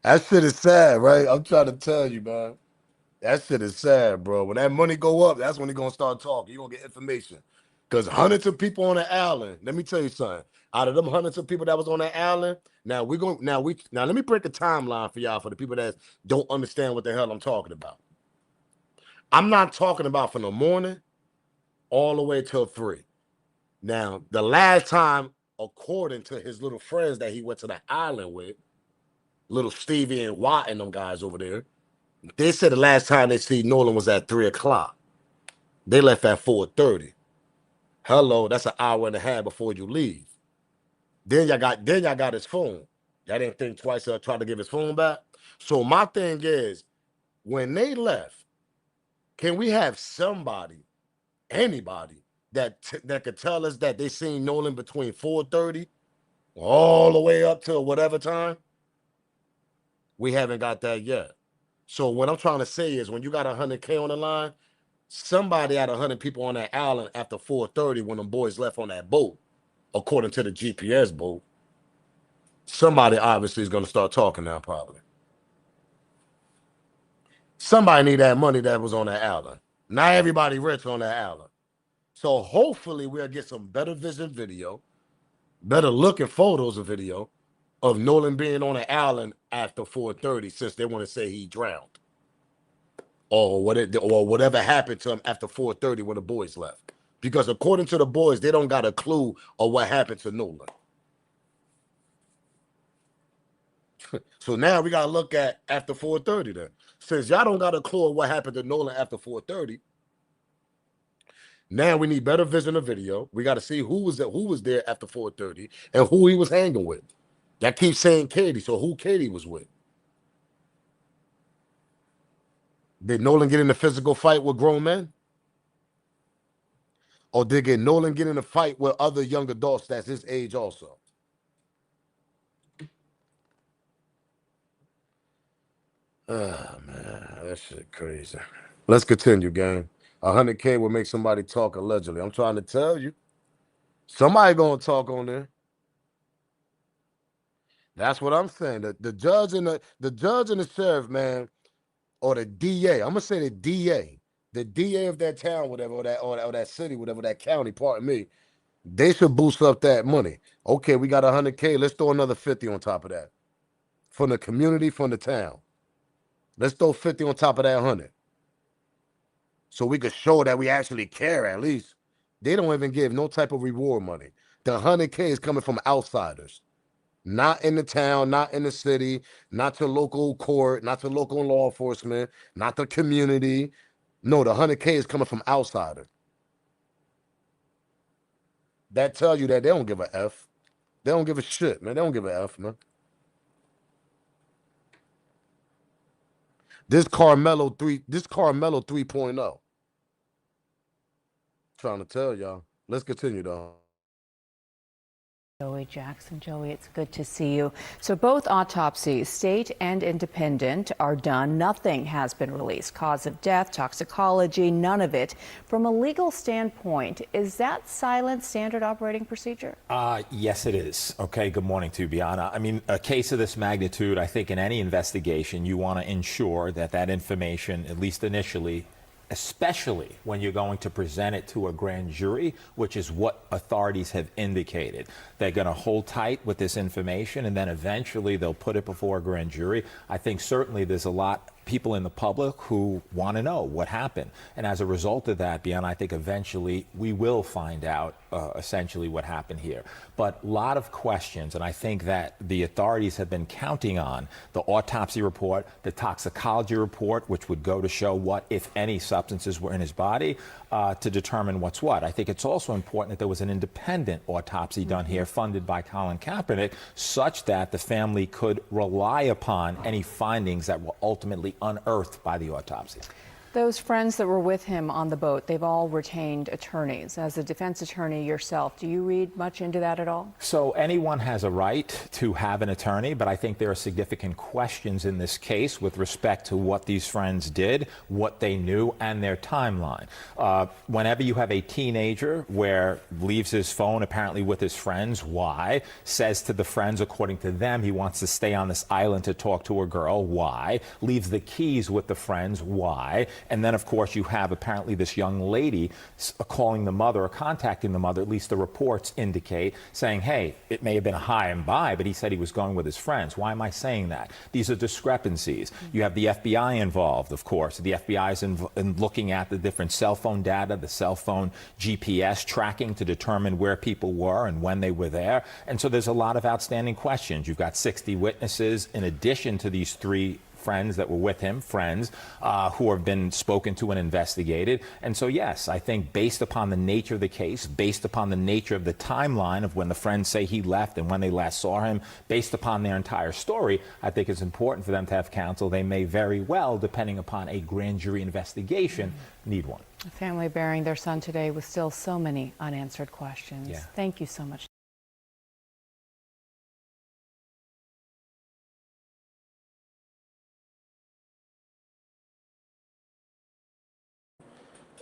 That shit is sad, right? I'm trying to tell you, man. That shit is sad, bro. When that money go up, that's when they gonna start talking. You gonna get information. Because hundreds of people on the island, let me tell you something. Out of them hundreds of people that was on that island, now let me break a timeline for y'all, for the people that don't understand what the hell I'm talking about. I'm not talking about from the morning all the way till 3. Now, the last time, according to his little friends that he went to the island with, little Stevie and Watt and them guys over there, they said the last time they see Nolan was at 3 o'clock. They left at 4:30. Hello, that's an hour and a half before you leave. Then y'all got his phone. Y'all didn't think twice or try to give his phone back. So my thing is, when they left, can we have somebody, anybody, that could tell us that they seen Nolan between 4:30 all the way up to whatever time? We haven't got that yet. So what I'm trying to say is, when you got 100K on the line, somebody had 100 people on that island after 4:30 when them boys left on that boat, according to the GPS boat. Somebody obviously is going to start talking now, probably. Somebody need that money that was on that island. Not everybody rich on that island. So hopefully we'll get some better vision video, better looking photos of video of Nolan being on the island after 4:30, since they want to say he drowned. Or whatever happened to him after 4:30 when the boys left. Because according to the boys, they don't got a clue of what happened to Nolan. So now we got to look at after 4:30 then. Since y'all don't got a clue of what happened to Nolan after 4:30, now we need better vision of video. We got to see who was there after 4:30 and who he was hanging with. Y'all keep saying Katie, so who Katie was with? Did Nolan get in a physical fight with grown men? Or did Nolan get in a fight with other young adults that's his age also? Ah, man, that shit crazy. Let's continue, gang. 100K will make somebody talk allegedly. I'm trying to tell you. Somebody gonna talk on there. That's what I'm saying. The judge and the sheriff, man, or the DA. I'm gonna say the DA of that town, whatever, or that city, whatever, that county. Pardon me. They should boost up that money. Okay, we got 100K. Let's throw another 50 on top of that. From the community, from the town. Let's throw 50 on top of that 100. So we could show that we actually care at least. They don't even give no type of reward money. The 100K is coming from outsiders. Not in the town, not in the city, not to local court, not to local law enforcement, not the community. No, the 100K is coming from outsiders. That tells you that they don't give a F. They don't give a shit, man. They don't give a F, man. This Carmelo 3.0. Trying to tell y'all. Let's continue though. Joey Jackson. Joey, it's good to see you. So both autopsies, state and independent, are done. Nothing has been released. Cause of death, toxicology, none of it. From a legal standpoint, is that silent standard operating procedure? Yes, it is. Okay, good morning to you, Bianna. I mean, a case of this magnitude, I think in any investigation, you want to ensure that that information, at least initially, especially when you're going to present it to a grand jury, which is what authorities have indicated. They're going to hold tight with this information, and then eventually they'll put it before a grand jury. I think certainly there's a lot of people in the public who want to know what happened. And as a result of that, Bianna, I think eventually we will find out essentially what happened here. But a lot of questions, and I think that the authorities have been counting on the autopsy report, the toxicology report, which would go to show what, if any, substances were in his body to determine what's what. I think it's also important that there was an independent autopsy done here, funded by Colin Kaepernick, such that the family could rely upon any findings that were ultimately unearthed by the autopsy. Those friends that were with him on the boat, they've all retained attorneys. As a defense attorney yourself, do you read much into that at all? So anyone has a right to have an attorney, but I think there are significant questions in this case with respect to what these friends did, what they knew, and their timeline. Whenever you have a teenager where leaves his phone apparently with his friends, why? Says to the friends, according to them, he wants to stay on this island to talk to a girl, why? Leaves the keys with the friends, why? And then, of course, you have apparently this young lady calling the mother or contacting the mother, at least the reports indicate, saying, hey, it may have been a high and by, but he said he was going with his friends. Why am I saying that? These are discrepancies. You have the FBI involved, of course. The FBI is in looking at the different cell phone data, the cell phone GPS tracking to determine where people were and when they were there. And so there's a lot of outstanding questions. You've got 60 witnesses in addition to these 3 friends that were with him, who have been spoken to and investigated. And so, yes, I think based upon the nature of the case, based upon the nature of the timeline of when the friends say he left and when they last saw him, based upon their entire story, I think it's important for them to have counsel. They may very well, depending upon a grand jury investigation, need one. A family burying their son today with still so many unanswered questions. Yeah. Thank you so much.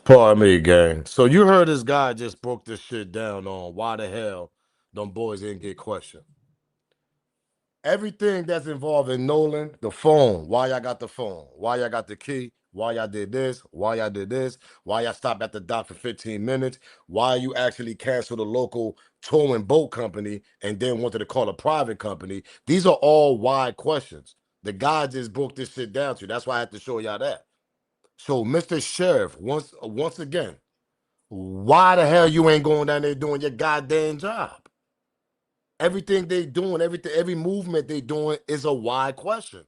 Pardon me, gang. So you heard this guy just broke this shit down on why the hell them boys didn't get questioned. Everything that's involved in Nolan, the phone, why y'all got the phone, why y'all got the key, why y'all did this, why y'all did this, why y'all stopped at the dock for 15 minutes, why you actually canceled a local towing boat company and then wanted to call a private company. These are all why questions. The guy just broke this shit down to you. That's why I had to show y'all that. So, Mr. Sheriff, once again, why the hell you ain't going down there doing your goddamn job? Everything they doing, every movement they doing is a why question.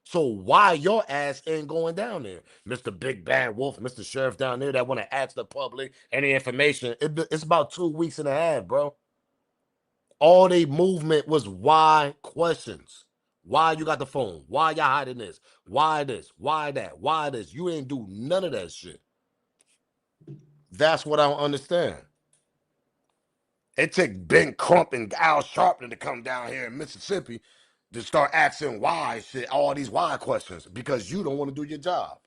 So why your ass ain't going down there, Mr. Big Bad Wolf, Mr. Sheriff down there that want to ask the public any information? It's about 2 weeks and a half, bro. All they movement was why questions. Why you got the phone? Why y'all hiding this? Why this? Why that? Why this? You ain't do none of that shit. That's what I don't understand. It took Ben Crump and Al Sharpton to come down here in Mississippi to start asking why shit, all these why questions, because you don't want to do your job.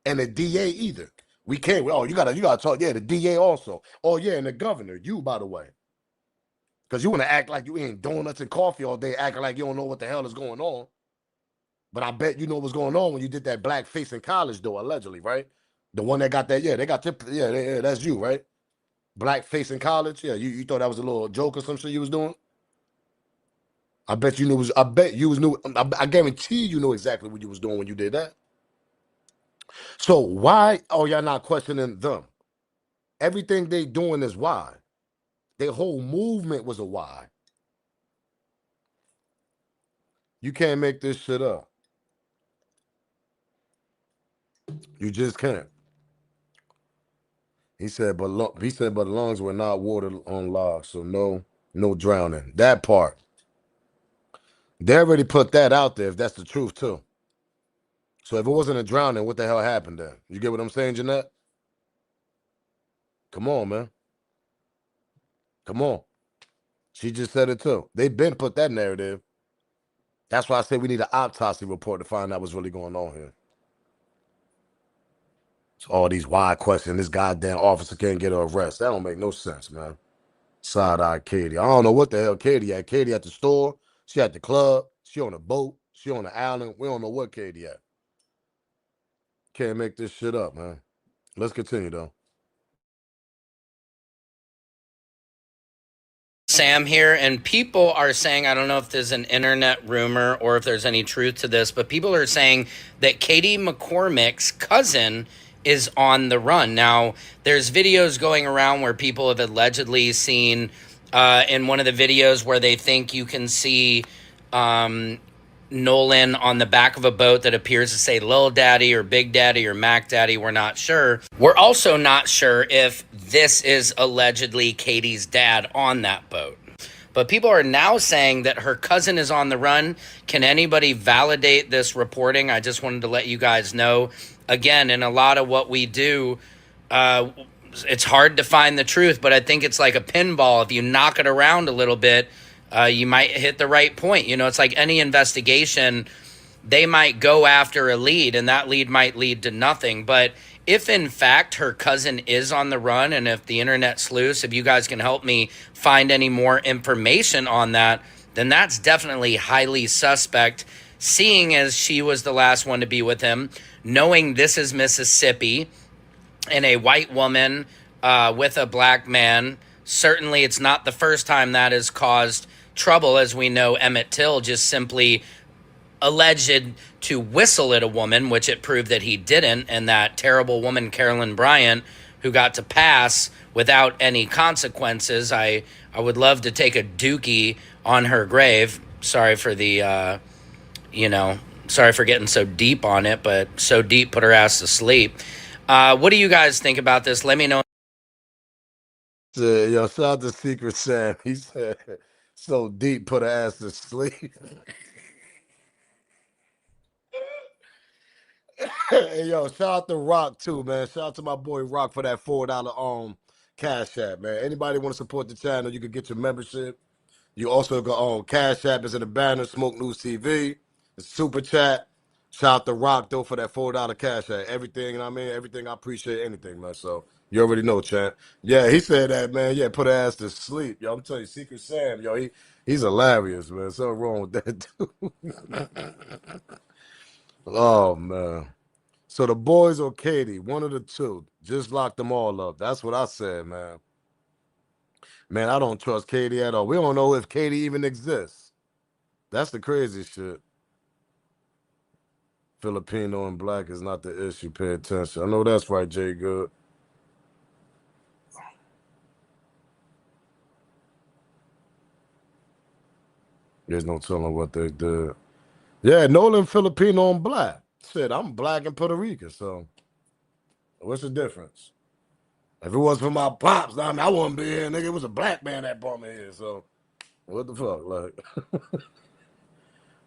And the DA either. We can't. Oh, you gotta talk. Yeah, the DA also. Oh, yeah, and the governor, you, by the way. Because you want to act like you eating donuts and coffee all day, acting like you don't know what the hell is going on. But I bet you know what's going on when you did that blackface in college, though, allegedly, right? The one that got that, yeah, they got your, yeah, that's you, right? Blackface in college, yeah, you thought that was a little joke or some shit you was doing? I bet you knew. I guarantee you know exactly what you was doing when you did that. So why are y'all not questioning them? Everything they doing is why. Their whole movement was a why. You can't make this shit up. You just can't. He said, but lungs were not water on logs, so no drowning. That part. They already put that out there. If that's the truth too. So if it wasn't a drowning, what the hell happened then? You get what I'm saying, Jeanette? Come on, man. Come on. She just said it too. They've been put that narrative. That's why I say we need an autopsy report to find out what's really going on here. It's all these why questions. This goddamn officer can't get an arrest. That don't make no sense, man. Side-eye Katie. I don't know what the hell Katie at. Katie at the store. She at the club. She on a boat. She on the island. We don't know what Katie at. Can't make this shit up, man. Let's continue, though. Sam here, and people are saying, I don't know if there's an internet rumor or if there's any truth to this, but people are saying that Katie McCormick's cousin is on the run. Now, there's videos going around where people have allegedly seen in one of the videos where they think you can see Nolan on the back of a boat that appears to say Lil Daddy or Big Daddy or Mac Daddy. We're not sure. We're also not sure if this is allegedly Katie's dad on that boat. But people are now saying that her cousin is on the run. Can anybody validate this reporting? I just wanted to let you guys know. again, in a lot of what we do, it's hard to find the truth, but I think it's like a pinball. If you knock it around a little bit, you might hit the right point. You know, it's like any investigation, they might go after a lead and that lead might lead to nothing. But if in fact her cousin is on the run, and if the internet sleuths, if you guys can help me find any more information on that, then that's definitely highly suspect, seeing as she was the last one to be with him, knowing this is Mississippi and a white woman with a black man. Certainly it's not the first time that has caused trouble. As we know, Emmett Till just simply alleged to whistle at a woman, which it proved that he didn't, and that terrible woman Carolyn Bryant, who got to pass without any consequences. I would love to take a dookie on her grave. Sorry for the sorry for getting so deep on it, but so deep put her ass to sleep. What do you guys think about this? Let me know. Yo, shout out to Secret Sam. He said, so deep, put her ass to sleep. Hey, yo, shout out to Rock too, man. Shout out to my boy Rock for that $4 Cash App, man. Anybody want to support the channel, you can get your membership. You also go Cash App is in the banner, Smoke News TV, the Super Chat. Shout out to Rock though for that $4 Cash App. Everything, you know what I mean? Everything, I appreciate anything, man. So you already know, champ. Yeah, he said that, man. Yeah, put her ass to sleep. Yo, I'm telling you, Secret Sam, yo, he's hilarious, man. Something wrong with that dude. Oh man. So the boys or Katie, one of the two, just lock them all up. That's what I said, man. Man, I don't trust Katie at all. We don't know if Katie even exists. That's the crazy shit. Filipino and black is not the issue. Pay attention. I know that's right, Jay Good. There's no telling what they did. Yeah, Nolan Filipino and black. Shit, I'm black and Puerto Rican, so what's the difference? If it wasn't for my pops, I mean, I wouldn't be here, nigga. It was a black man that brought me here, so what the fuck? Like,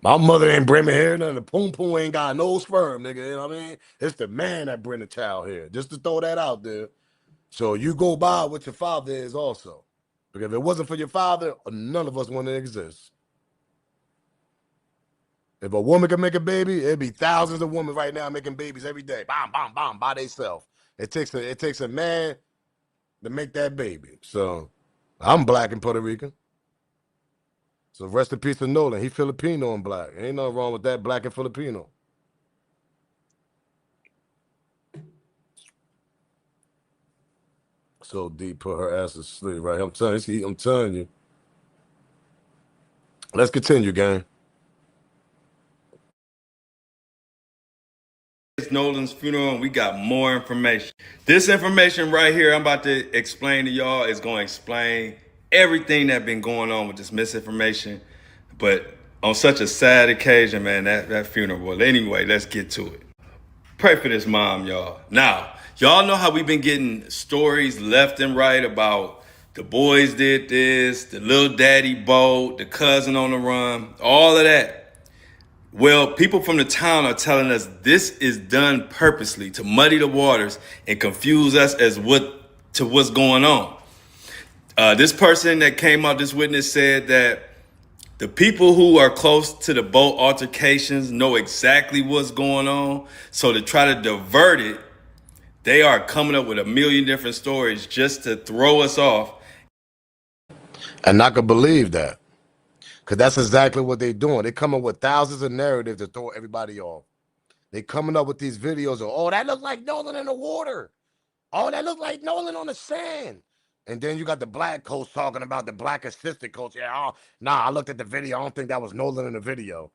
my mother ain't bring me here, none. The poom poom ain't got no sperm, nigga. You know what I mean? It's the man that bring the child here. Just to throw that out there. So you go by what your father is also. Because if it wasn't for your father, none of us wouldn't exist. If a woman can make a baby, it'd be thousands of women right now making babies every day. Bam, bam, bam, by themselves. It takes a man to make that baby. So I'm black and Puerto Rican. So rest in peace to Nolan. He Filipino and black. Ain't nothing wrong with that, black and Filipino. So deep, put her ass to sleep, right? I'm telling you. Let's continue, gang. It's Nolan's funeral, and we got more information. This information right here I'm about to explain to y'all is going to explain everything that's been going on with this misinformation. But on such a sad occasion, man, that funeral. Well, anyway, let's get to it. Pray for this mom, y'all. Now, y'all know how we've been getting stories left and right about the boys did this, the little daddy boat, the cousin on the run, all of that. Well, people from the town are telling us this is done purposely to muddy the waters and confuse us as what's going on. This person that came out, this witness, said that the people who are close to the boat altercations know exactly what's going on. So to try to divert it, they are coming up with a million different stories just to throw us off. And I could believe that. Because that's exactly what they're doing. They're coming with thousands of narratives to throw everybody off. They coming up with these videos of, oh, that looks like Nolan in the water. Oh, that looks like Nolan on the sand. And then you got the black coach talking about the black assistant coach. Yeah, I looked at the video. I don't think that was Nolan in the video.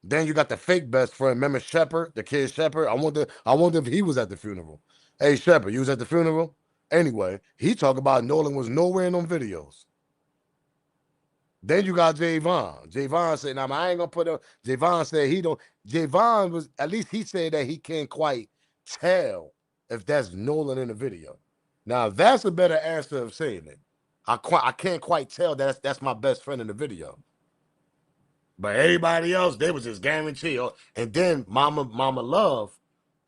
Then you got the fake best friend. Remember Shepard, the kid Shepard? I wonder if he was at the funeral. Hey, Shepard, you was at the funeral? Anyway, he talked about Nolan was nowhere in them videos. Then you got Javon. Javon said, now I ain't gonna put up. Javon said he don't. Javon was, at least he said that he can't quite tell if that's Nolan in the video. Now that's a better answer of saying it. I can't quite tell that's my best friend in the video. But everybody else, they was just guaranteed. And then Mama Love,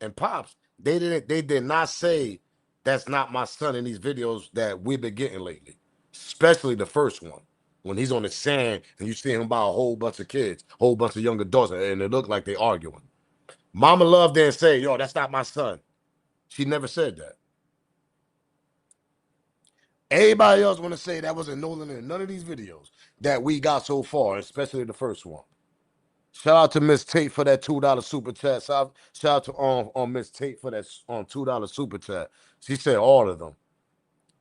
And Pops, they did not say that's not my son in these videos that we've been getting lately. Especially the first one. When he's on the sand and you see him by a whole bunch of kids, whole bunch of young adults, and it look like they arguing. Mama Love didn't say, yo, that's not my son. She never said that. Everybody else want to say that wasn't Nolan in none of these videos that we got so far, especially the first one. Shout out to Miss Tate for that $2 super chat. Shout out to on Miss Tate for that $2 super chat. She said all of them.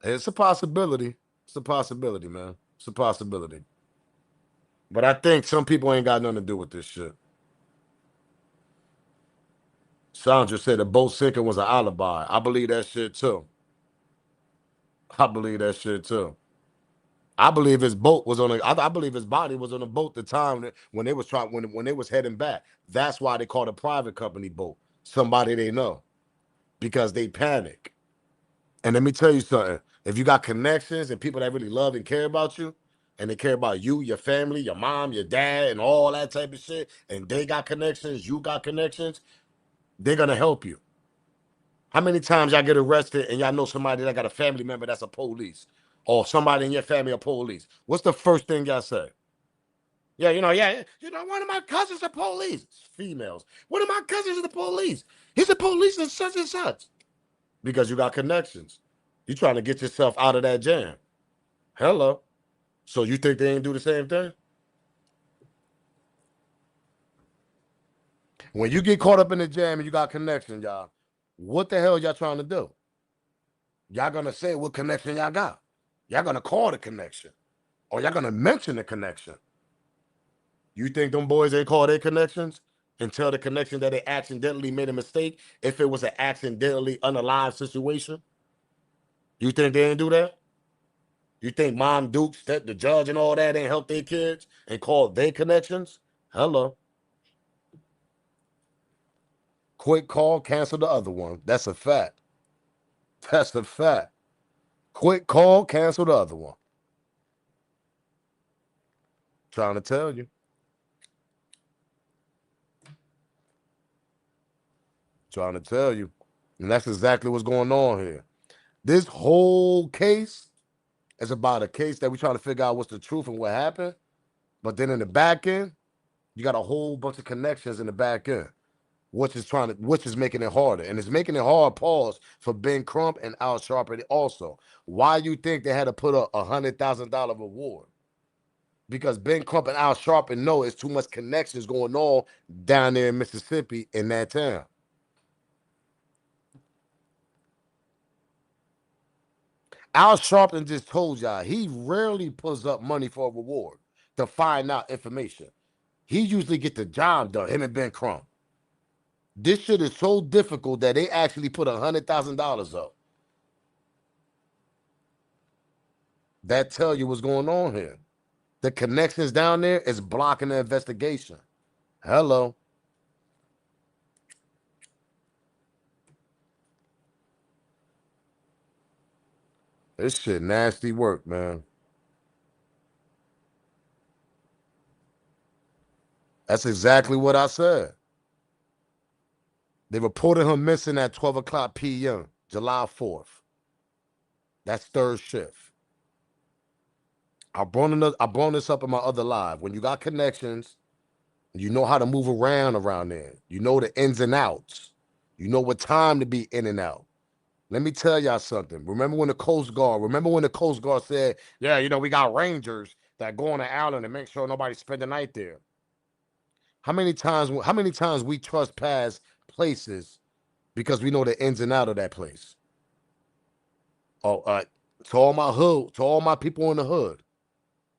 It's a possibility. It's a possibility, man. It's a possibility. But I think some people ain't got nothing to do with this shit. Sandra said the boat sinking was an alibi. I believe that shit too. I believe that shit too. I believe his boat was on a. I believe his body was on a boat the time when they was trying when they was heading back. That's why they called a private company boat. Somebody they know, because they panic. And let me tell you something. If you got connections and people that really love and care about you, and they care about you, your family, your mom, your dad, and all that type of shit, and they got connections, you got connections, they're gonna help you. How many times y'all get arrested and y'all know somebody that got a family member that's a police, or somebody in your family a police? What's the first thing y'all say? Yeah, one of my cousins are police. Females. One of my cousins is the police. He's a police and such and such. Because you got connections. You trying to get yourself out of that jam. Hello. So you think they ain't do the same thing? When you get caught up in the jam and you got connections, y'all, what the hell y'all trying to do? Y'all gonna say what connection y'all got. Y'all gonna call the connection. Or y'all gonna mention the connection. You think them boys ain't call their connections and tell the connection that they accidentally made a mistake if it was an accidentally unalive situation? You think they ain't do that? You think Mom Dukes, that the judge and all that ain't help their kids and call their connections? Hello. Quick call, cancel the other one. That's a fact. That's a fact. Quick call, cancel the other one. Trying to tell you. Trying to tell you. And that's exactly what's going on here. This whole case is about a case that we're trying to figure out what's the truth and what happened. But then in the back end, you got a whole bunch of connections in the back end, which is making it harder. And it's making it hard, pause, for Ben Crump and Al Sharpton also. Why you think they had to put a $100,000 reward? Because Ben Crump and Al Sharpton know it's too much connections going on down there in Mississippi in that town. Al Sharpton just told y'all he rarely pulls up money for a reward to find out information. He usually get the job done, him and Ben Crump. This shit is so difficult that they actually put $100,000 up. That tell you what's going on here. The connections down there is blocking the investigation. Hello. This shit nasty work, man. That's exactly what I said. They reported him missing at 12 o'clock p.m., July 4th. That's third shift. I brought this up in my other live. When you got connections, you know how to move around there. You know the ins and outs. You know what time to be in and out. Let me tell y'all something. Remember when the Coast Guard said, yeah, we got rangers that go on the island and make sure nobody spend the night there. How many times we trespass places because we know the ins and out of that place? Oh, to all my people in the hood.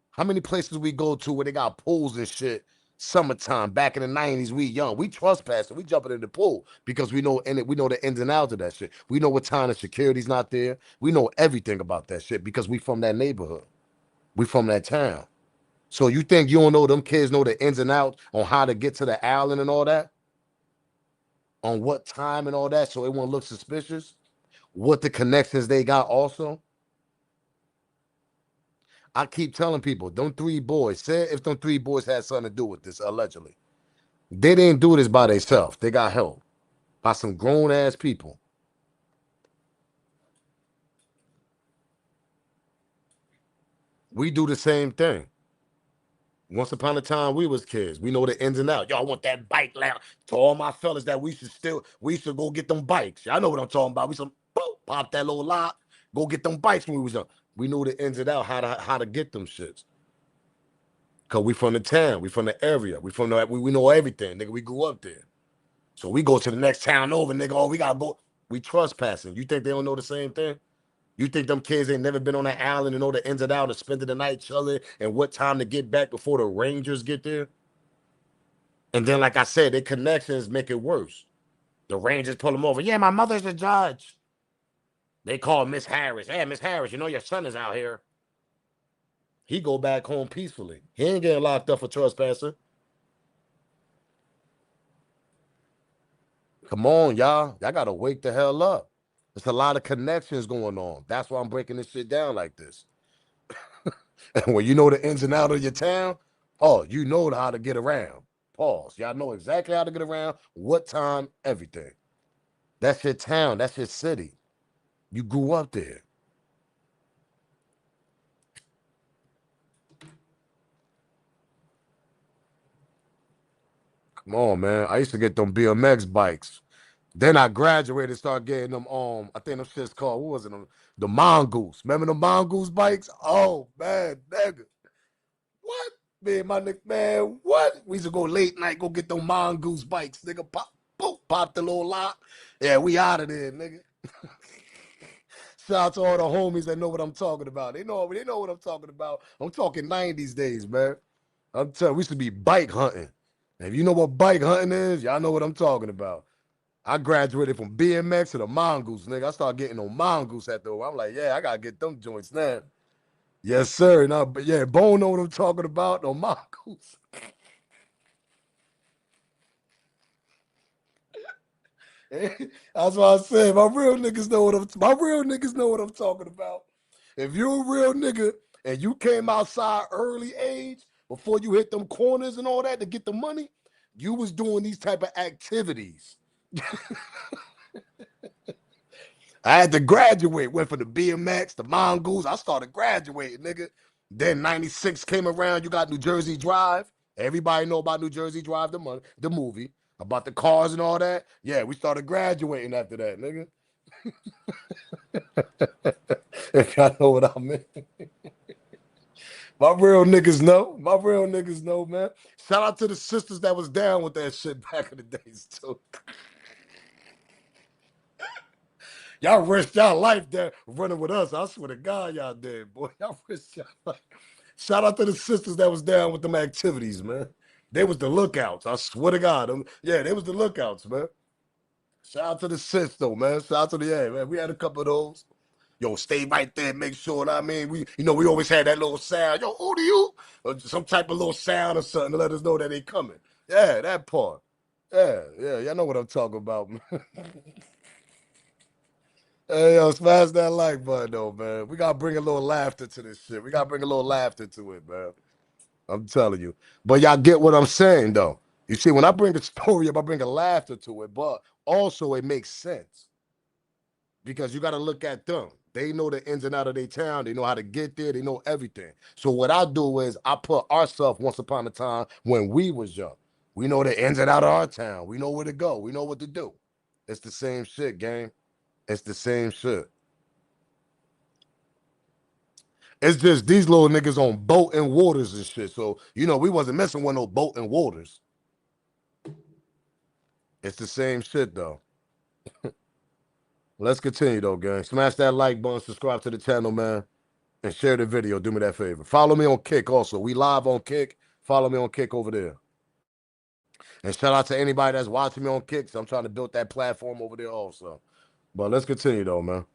How many places we go to where they got pools and shit? Summertime, back in the 90s, we young. We trespassing. We jumping in the pool because we know we know the ins and outs of that shit. We know what time the security's not there. We know everything about that shit because we from that neighborhood. We from that town. So you think you don't know them kids know the ins and outs on how to get to the island and all that? On what time and all that so it won't look suspicious? What the connections they got also? I keep telling people, them three boys, say if them three boys had something to do with this, allegedly. They didn't do this by themselves. They got help. by some grown ass people. We do the same thing. Once upon a time, we was kids. We know the ins and outs. Y'all want that bike loud. To all my fellas that we should go get them bikes. Y'all know what I'm talking about. We some boop, pop that little lock, go get them bikes when we was young. We knew the ins and outs, how to get them shits. Cause we from the town, we from the area, we know everything, nigga. We grew up there. So we go to the next town over, nigga. Oh, we gotta go. We trespassing. You think they don't know the same thing? You think them kids ain't never been on that island and know the ins and outs and spending the night chilling and what time to get back before the Rangers get there? And then, like I said, their connections make it worse. The Rangers pull them over. Yeah, my mother's a judge. They call Miss Harris. Hey, Miss Harris, you know your son is out here. He go back home peacefully. He ain't getting locked up for trespassing. Come on, y'all. Y'all gotta wake the hell up. There's a lot of connections going on. That's why I'm breaking this shit down like this. And when you know the ins and outs of your town, oh, you know how to get around. Pause. Y'all know exactly how to get around, what time, everything. That's your town. That's your city. You grew up there. Come on, man. I used to get them BMX bikes. Then I graduated, started getting them. I think them shit's called, what was it? The Mongoose. Remember the Mongoose bikes? Oh man, nigga. What? Man, my nigga, man, what? We used to go late night, go get them Mongoose bikes, nigga. Pop, boop, pop the little lock. Yeah, we out of there, nigga. Shout out to all the homies that know what I'm talking about. They know what I'm talking about. I'm talking 90s days, man. I'm telling you, we used to be bike hunting. And if you know what bike hunting is, y'all know what I'm talking about. I graduated from BMX to the Mongoose, nigga. I started getting on Mongoose at the. I'm like, yeah, I gotta get them joints now. Yes, sir. No, but yeah, Bone know what I'm talking about. No Mongoose. That's why I said my real niggas know what I'm talking about. If you're a real nigga and you came outside early age before you hit them corners and all that to get the money, you was doing these type of activities. I had to graduate. Went for the BMX, the Mongoose. I started graduating, nigga. Then 96 came around. You got New Jersey Drive. Everybody know about New Jersey Drive, the movie. About the cars and all that. Yeah, we started graduating after that, nigga. If y'all know what I mean. My real niggas know. My real niggas know, man. Shout out to the sisters that was down with that shit back in the days, too. Y'all risked y'all life there running with us. I swear to God, y'all did, boy. Y'all risked y'all life. Shout out to the sisters that was down with them activities, man. They was the lookouts. I swear to God. Yeah, they was the lookouts, man. Shout out to the sis, though, man. Shout out to the, yeah, man. We had a couple of those. Yo, stay right there. Make sure, what I mean, we always had that little sound. Yo, who do you? Or some type of little sound or something to let us know that they coming. Yeah, that part. Yeah, y'all know what I'm talking about, man. Hey, yo, smash that like button, though, man. We gotta bring a little laughter to this shit. We gotta bring a little laughter to it, man. I'm telling you. But y'all get what I'm saying, though. You see, when I bring a story up, I bring a laughter to it, but also it makes sense because you got to look at them. They know the ins and out of their town. They know how to get there. They know everything. So what I do is I put ourselves once upon a time when we was young. We know the ins and out of our town. We know where to go. We know what to do. It's the same shit, gang. It's the same shit. It's just these little niggas on boat and waters and shit. So, we wasn't messing with no boat and waters. It's the same shit, though. Let's continue, though, gang. Smash that like button, subscribe to the channel, man, and share the video. Do me that favor. Follow me on Kick also. We live on Kick. Follow me on Kick over there. And shout out to anybody that's watching me on Kick. So I'm trying to build that platform over there also. But let's continue, though, man.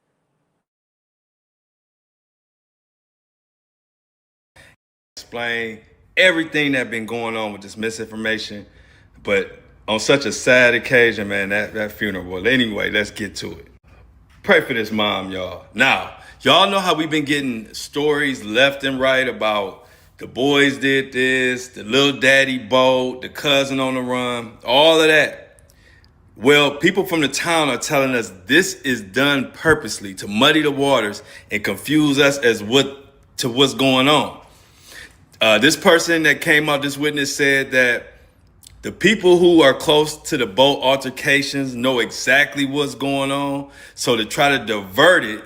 Explain everything that been going on with this misinformation, but on such a sad occasion, man, that funeral. Well, anyway, let's get to it. Pray for this mom, y'all. Now, y'all know how we've been getting stories left and right about the boys did this, the little daddy boat, the cousin on the run, all of that. Well, people from the town are telling us this is done purposely to muddy the waters and confuse us as to what's going on. This person that came out, this witness said that the people who are close to the boat altercations know exactly what's going on. So to try to divert it,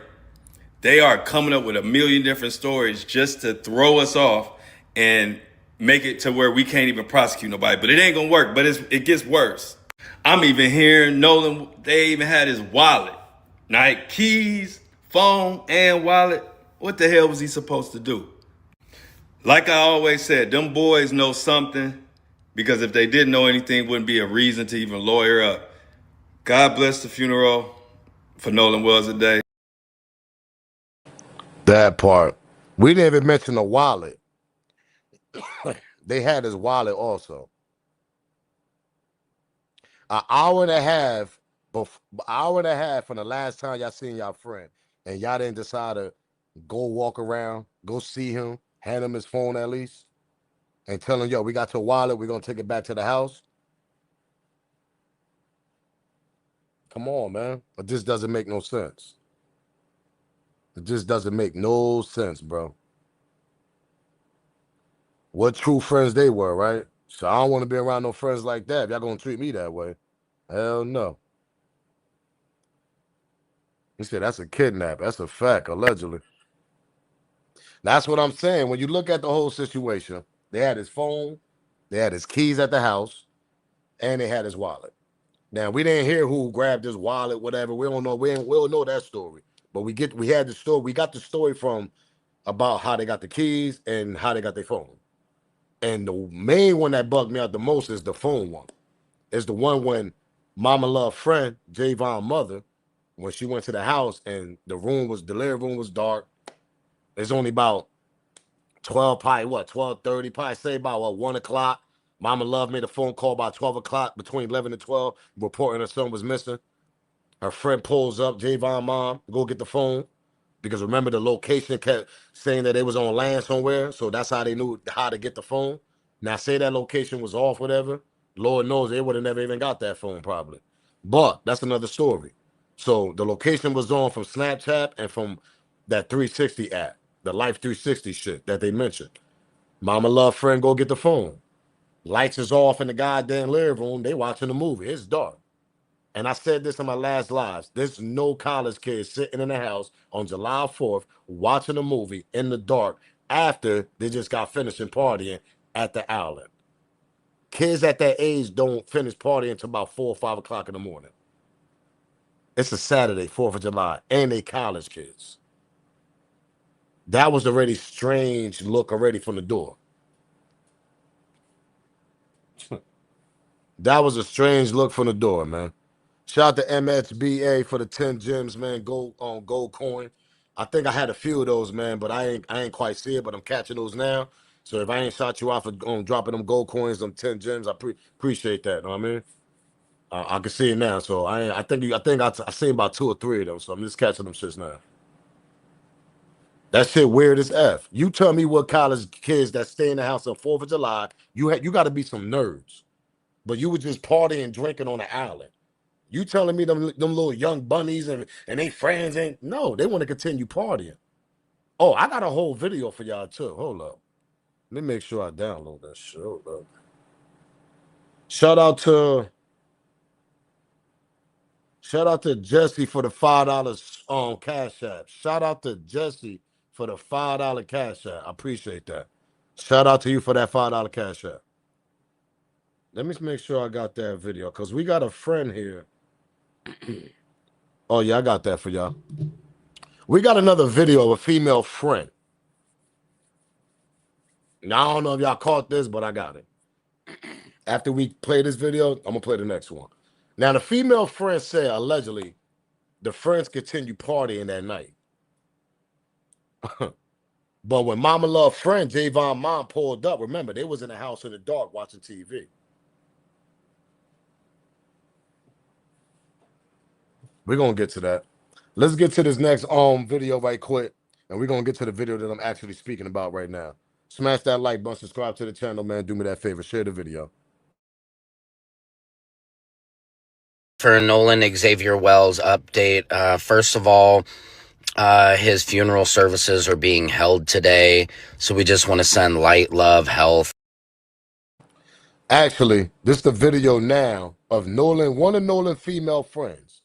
they are coming up with a million different stories just to throw us off and make it to where we can't even prosecute nobody. But it ain't gonna work. But it gets worse. I'm even hearing Nolan, they even had his wallet. Like keys, phone, and wallet. What the hell was he supposed to do? Like I always said, them boys know something, because if they didn't know anything, wouldn't be a reason to even lawyer up. God bless the funeral for Nolan Wells today. That part. We didn't even mention the wallet. They had his wallet also. An hour and a half, hour and a half from the last time y'all seen y'all friend, and y'all didn't decide to go walk around, go see him, hand him his phone at least, and tell him, yo, we got your wallet, we're gonna take it back to the house. Come on, man. It just doesn't make no sense. It just doesn't make no sense, bro. What true friends they were, right? So I don't want to be around no friends like that if y'all gonna treat me that way. Hell no. He said that's a kidnap. That's a fact, allegedly. That's what I'm saying. When you look at the whole situation, they had his phone, they had his keys at the house, and they had his wallet. Now we didn't hear who grabbed his wallet, whatever. We don't know. We don't know that story. But we had the story. We got the story from about how they got the keys and how they got their phone. And the main one that bugged me out the most is the phone one. It's the one when Mama Love friend, Javon mother, when she went to the house and the living room was dark. There's only about 12, probably what, 12:30, probably say about what, 1 o'clock. Mama Love made a phone call about 12 o'clock, between 11 and 12, reporting her son was missing. Her friend pulls up, Javon mom, to go get the phone. Because remember, the location kept saying that they was on land somewhere, so that's how they knew how to get the phone. Now, say that location was off, whatever. Lord knows they would have never even got that phone, probably. But that's another story. So the location was on from Snapchat and from that 360 app, the Life 360 shit that they mentioned. Mama Love friend go get the phone. Lights is off in the goddamn living room. They watching the movie. It's dark. And I said this in my last lives. There's no college kids sitting in the house on July 4th watching a movie in the dark after they just got finished partying at the outlet. Kids at that age don't finish partying until about 4 or 5 o'clock in the morning. It's a Saturday, 4th of July, and they college kids. That was already strange look already from the door. That was a strange look from the door, man. Shout out to MXBA for the 10 gems, man. Gold coin. I think I had a few of those, man, but I ain't quite see it, but I'm catching those now. So if I ain't shot you off for dropping them gold coins, them 10 gems, I appreciate that. Know what I mean? I can see it now. So I seen about 2 or 3 of them. So I'm just catching them shits now. That shit weird as F. You tell me what college kids that stay in the house on 4th of July, you got to be some nerds. But you were just partying, drinking on the island. You telling me them little young bunnies and they friends ain't, no, they want to continue partying. Oh, I got a whole video for y'all too. Hold up. Let me make sure I download that shit. Hold up. Shout out to Jesse for the $5 cash app. Shout out to Jesse for the $5 cash app. I appreciate that. Shout out to you for that $5 cash app. Let me make sure I got that video because we got a friend here. Oh yeah, I got that for y'all. We got another video of a female friend. Now I don't know if y'all caught this, but I got it. After we play this video, I'm gonna play the next one. Now the female friend said allegedly the friends continued partying that night. But when Mama Love friend Javon mom pulled up, remember they was in the house in the dark watching TV. We're gonna get to that. Let's get to this next video right quick, and we're gonna get to the video that I'm actually speaking about right now. Smash that like button, subscribe to the channel, man. Do me that favor, share the video. For Nolan Xavier Wells update, first of all, his funeral services are being held today, so we just want to send light, love, health. Actually, this is the video now of Nolan, one of Nolan's female friends.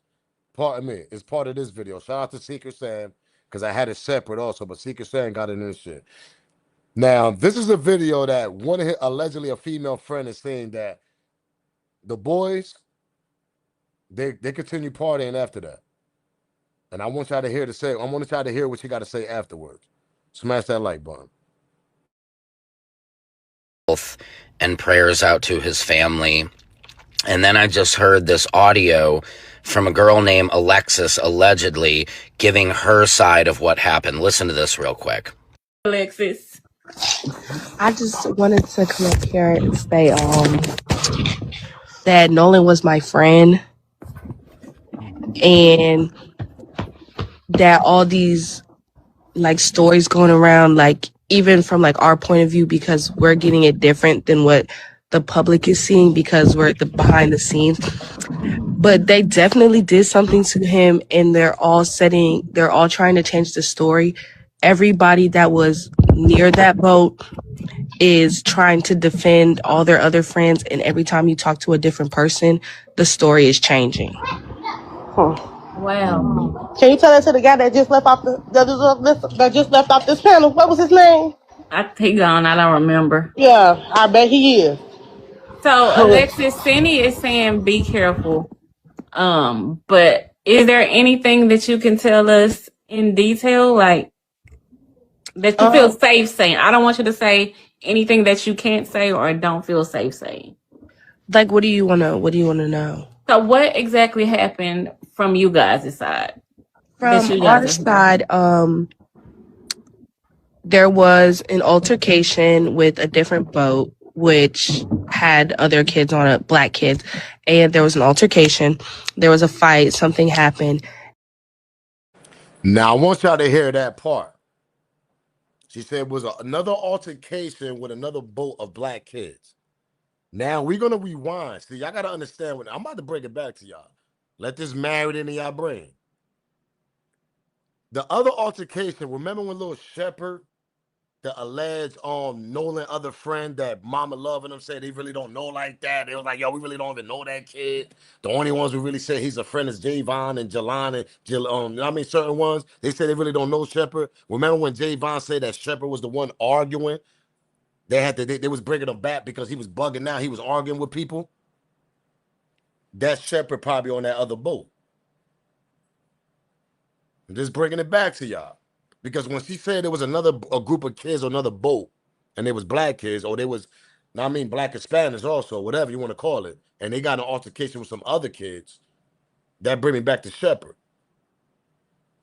Pardon me, it's part of this video. Shout out to Secret Sam, because I had it separate also, but Secret Sam got it in this shit. Now, this is a video that one of his, allegedly a female friend is saying that the boys, they continue partying after that. And I want y'all to hear what she got to say afterwards. Smash that like button. And prayers out to his family. And then I just heard this audio from a girl named Alexis allegedly giving her side of what happened. Listen to this real quick. Alexis, I just wanted to come up here and say that Nolan was my friend and that all these like stories going around, like even from like our point of view, because we're getting it different than what the public is seeing because we're at the behind the scenes. But they definitely did something to him and they're all trying to change the story. Everybody that was near that boat is trying to defend all their other friends, and every time you talk to a different person, the story is changing. Wow. Can you tell that to the guy that just left off that just left off this panel? What was his name? He gone. I don't remember. Yeah, I bet he is. So Alexis, Cindy is saying be careful. But is there anything that you can tell us in detail, like that you feel safe saying? I don't want you to say anything that you can't say or don't feel safe saying. Like, what do you wanna know? So what exactly happened from you guys' side? From our side, there was an altercation with a different boat, which had other kids on it, black kids, and there was an altercation. There was a fight. Something happened. Now, I want y'all to hear that part. She said it was another altercation with another boat of black kids. Now, we're going to rewind. See, y'all got to understand. I'm about to bring it back to y'all. Let this marry into y'all brain. The other altercation, remember when little Shepherd, the alleged Nolan other friend that Mama Love and them said they really don't know like that. They was like, yo, we really don't even know that kid. The only ones who really said he's a friend is Javon and Jelon and Jill. I mean, certain ones, they said they really don't know Shepherd. Remember when Javon said that Shepherd was the one arguing? They was bringing him back because he was bugging out. He was arguing with people. That Shepherd probably on that other boat. I'm just bringing it back to y'all. Because when she said there was a group of kids on another boat, and they was black kids, or they was, I mean, black and Spanish also, whatever you want to call it, and they got an altercation with some other kids, that bring me back to Shepherd.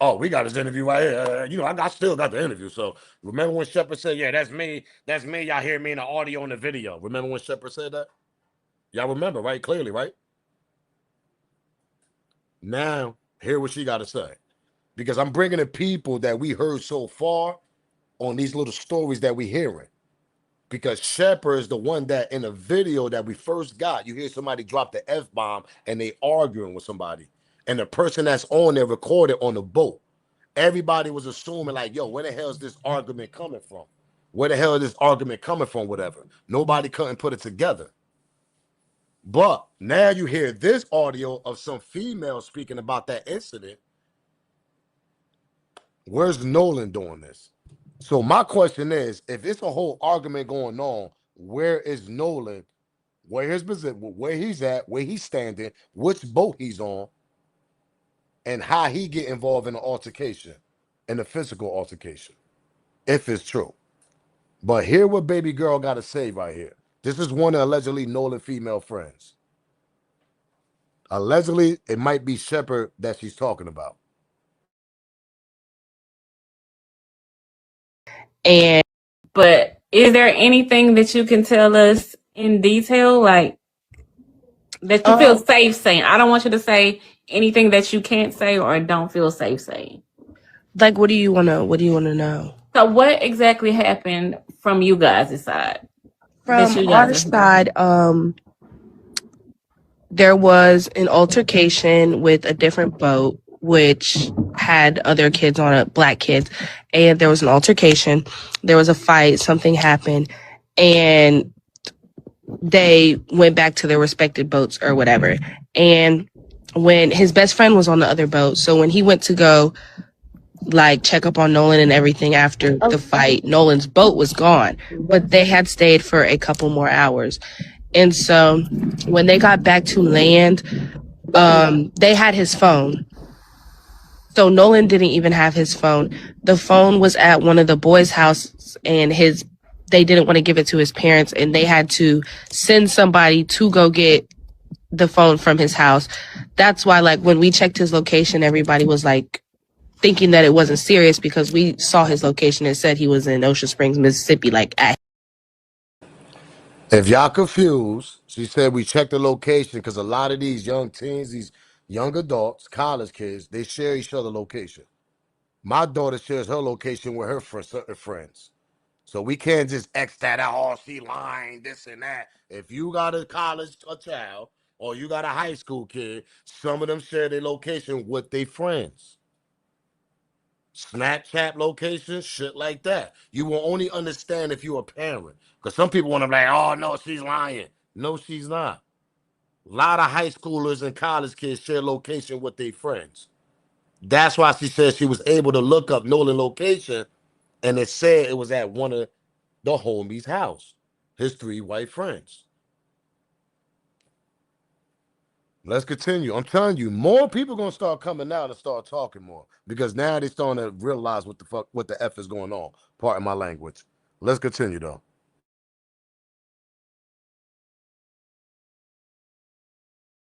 Oh, we got his interview right here. I still got the interview. So remember when Shepherd said, yeah, that's me. Y'all hear me in the audio and the video. Remember when Shepherd said that? Y'all remember, right? Clearly, right? Now, hear what she got to say. Because I'm bringing the people that we heard so far on these little stories that we hearing. Because Shepherd is the one that in the video that we first got, you hear somebody drop the F-bomb and they arguing with somebody. And the person that's on there recorded on the boat. Everybody was assuming like, yo, where the hell is this argument coming from? Where the hell is this argument coming from, whatever? Nobody couldn't put it together. But now you hear this audio of some female speaking about that incident. Where's Nolan doing this? So my question is, if it's a whole argument going on, where is Nolan? Where his position, where he's at, where he's standing, which boat he's on, and how he get involved in the altercation, in the physical altercation, if it's true. But hear what baby girl got to say right here. This is one of allegedly Nolan female friends. Allegedly, it might be Shepherd that she's talking about. But is there anything that you can tell us in detail, like that you feel safe saying? I don't want you to say anything that you can't say or don't feel safe saying. Like, what do you wanna know? So what exactly happened from you guys' side? From our side, there was an altercation with a different boat, which had other kids on it, black kids, and there was an altercation. There was a fight, something happened, and they went back to their respective boats or whatever. And when his best friend was on the other boat, so when he went to go like check up on Nolan and everything after the fight, Nolan's boat was gone, but they had stayed for a couple more hours. And so when they got back to land, they had his phone. So Nolan didn't even have his phone. The phone was at one of the boys' houses, and they didn't want to give it to his parents, and they had to send somebody to go get the phone from his house. That's why, like, when we checked his location, everybody was like thinking that it wasn't serious because we saw his location and said he was in Ocean Springs, Mississippi, like at. If y'all confused, she said we checked the location because a lot of these young teens, these young adults, college kids, they share each other location. My daughter shares her location with her certain friends. So we can't just X that out, oh, she lying, this and that. If you got a college a child or you got a high school kid, some of them share their location with their friends. Snapchat location, shit like that. You will only understand if you're a parent. Because some people want to be like, oh, no, she's lying. No, she's not. A lot of high schoolers and college kids share location with their friends. That's why she said she was able to look up Nolan location, and it said it was at one of the homie's house, his 3 white friends. Let's continue. I'm telling you, more people gonna start coming out and start talking more because now they're starting to realize what the F is going on. Pardon my language. Let's continue though.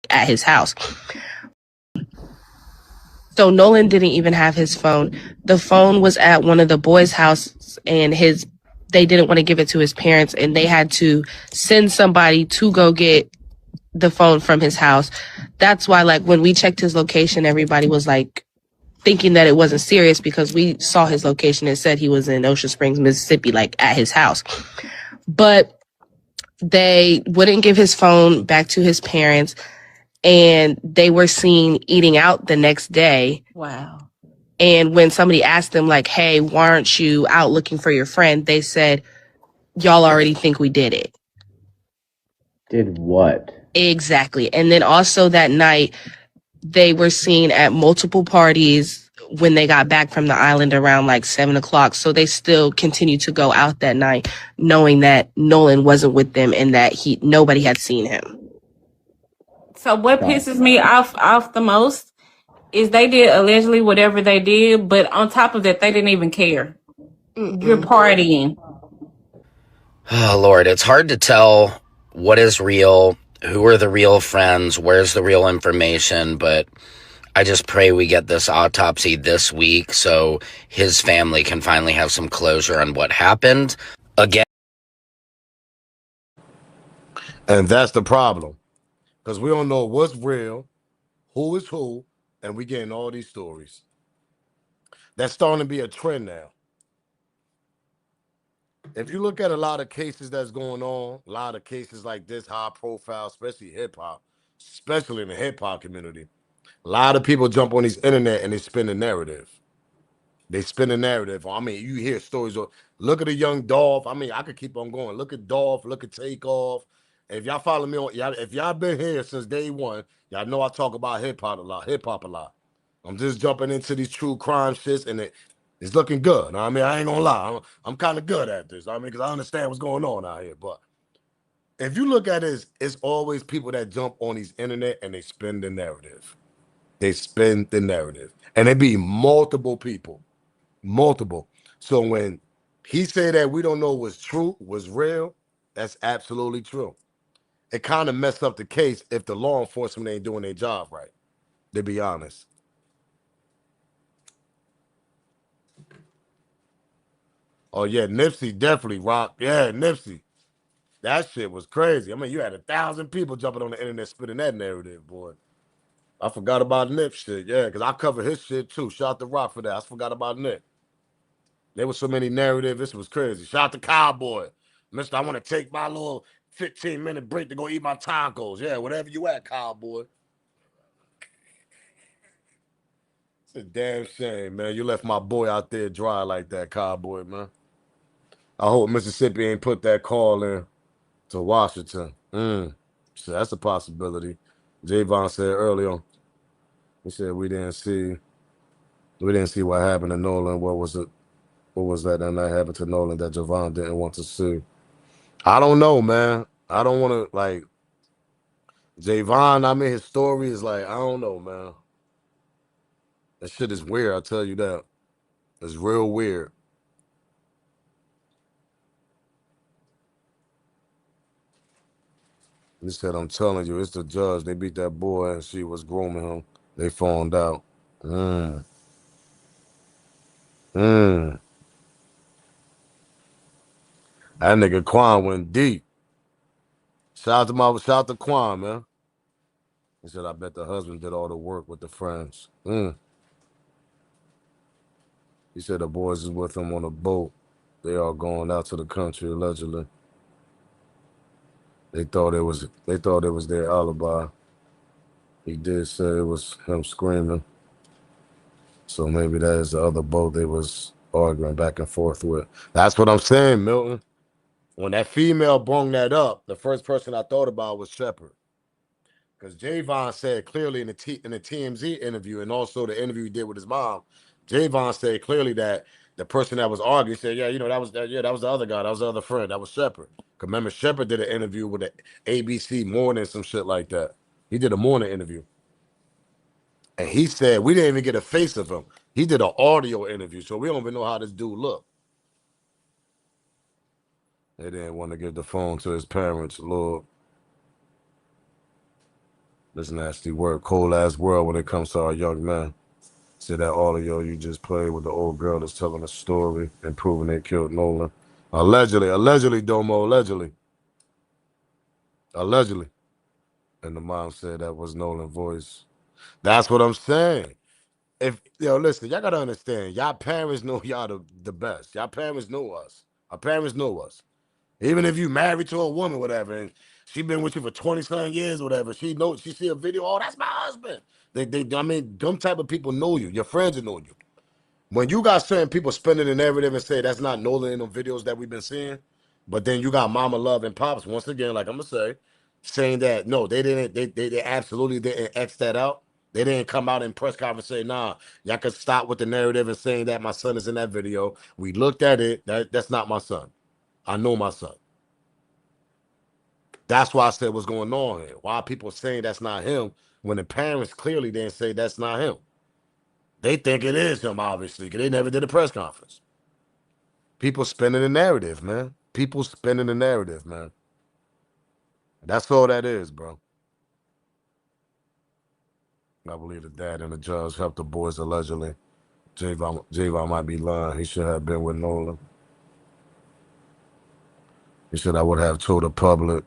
At his house. So Nolan didn't even have his phone. The phone was at one of the boys' houses, and they didn't want to give it to his parents, and they had to send somebody to go get the phone from his house. That's why, like, when we checked his location, everybody was like thinking that it wasn't serious because we saw his location and said he was in Ocean Springs, Mississippi, like at his house. But they wouldn't give his phone back to his parents, and they were seen eating out the next day. Wow. And when somebody asked them, like, hey, why aren't you out looking for your friend? They said, y'all already think we did it. Did what? Exactly. And then also that night, they were seen at multiple parties when they got back from the island around like 7:00. So they still continued to go out that night, knowing that Nolan wasn't with them and that nobody had seen him. So what pisses me off the most is they did allegedly whatever they did, but on top of that, they didn't even care. You're partying. Oh, Lord, it's hard to tell what is real, who are the real friends, where's the real information, but I just pray we get this autopsy this week so his family can finally have some closure on what happened. Again. And that's the problem. Because we don't know what's real, who is who, and we getting all these stories. That's starting to be a trend now. If you look at a lot of cases that's going on, a lot of cases like this, high profile, especially hip hop, especially in the hip hop community, a lot of people jump on these internet and they spin the narrative. They spin the narrative. I mean, you hear stories of look at a young Dolph. I mean, I could keep on going. Look at Dolph, look at Takeoff. If y'all follow me on if y'all been here since day one, y'all know I talk about hip hop a lot. I'm just jumping into these true crime shits and it's looking good. I mean, I ain't gonna lie. I'm kind of good at this. I mean, because I understand what's going on out here. But if you look at it, it's always people that jump on these internet and they spin the narrative. They spin the narrative. And it be multiple people. Multiple. So when he said that we don't know what's true, what's real, that's absolutely true. It kind of messed up the case if the law enforcement ain't doing their job right, to be honest. Oh yeah, Nipsey definitely rocked. Yeah, Nipsey. That shit was crazy. I mean, you had 1,000 people jumping on the internet spitting that narrative, boy. I forgot about Nip shit, yeah, because I covered his shit too. Shout out to Rock for that. I forgot about Nip. There was so many narratives. This was crazy. Shout out to Cowboy. Mister, I want to take my little 15-minute break to go eat my tacos. Yeah, whatever you at, cowboy. It's a damn shame, man. You left my boy out there dry like that, cowboy, man. I hope Mississippi ain't put that call in to Washington. So that's a possibility. Javon said earlier, he said we didn't see what happened to Nolan. What was it? What was that happened to Nolan that Javon didn't want to see? I don't know, man. I don't want to like Javon. I mean, his story is like I don't know, man. That shit is weird. I tell you that. It's real weird. He said, I'm telling you, it's the judge. They beat that boy and she was grooming him. They found out. Mm. Mm. That nigga Quan went deep. Shout out to Quan, man. He said, I bet the husband did all the work with the friends. He said the boys is with him on a boat. They are going out to the country, allegedly. They thought it was their alibi. He did say it was him screaming. So maybe that is the other boat they was arguing back and forth with. That's what I'm saying, Milton. When that female brung that up, the first person I thought about was Shepard. Because Javon said clearly in the TMZ interview and also the interview he did with his mom, Javon said clearly that the person that was arguing said, yeah, that was the other guy, that was the other friend, that was Shepard. Because remember, Shepard did an interview with the ABC Morning, some shit like that. He did a morning interview. And he said, we didn't even get a face of him. He did an audio interview, so we don't even know how this dude looked. They didn't want to give the phone to his parents, Lord. This nasty word, cold ass world when it comes to our young men. Say that all of you just played with the old girl that's telling a story and proving they killed Nolan. Allegedly, Domo, allegedly. And the mom said that was Nolan's voice. That's what I'm saying. Listen, y'all gotta understand, y'all parents know y'all the best. Y'all parents know us. Our parents know us. Even if you married to a woman, whatever, and she been with you for 20-something years, whatever, she see a video, oh, that's my husband. Them type of people know you. Your friends will know you. When you got certain people spinning the narrative and say that's not Nolan in them videos that we've been seeing, but then you got Mama Love and Pops, once again, like I'm gonna say, saying that no, they didn't, they absolutely didn't X that out. They didn't come out in press conference and say, nah, y'all can stop with the narrative and saying that my son is in that video. We looked at it, that's not my son. I know my son. That's why I said what's going on here. Why are people saying that's not him when the parents clearly didn't say that's not him? They think it is him, obviously, because they never did a press conference. People spinning the narrative, man. People spinning the narrative, man. That's all that is, bro. I believe the dad and the judge helped the boys allegedly. Javon might be lying. He should have been with Nolan. He said I would have told the public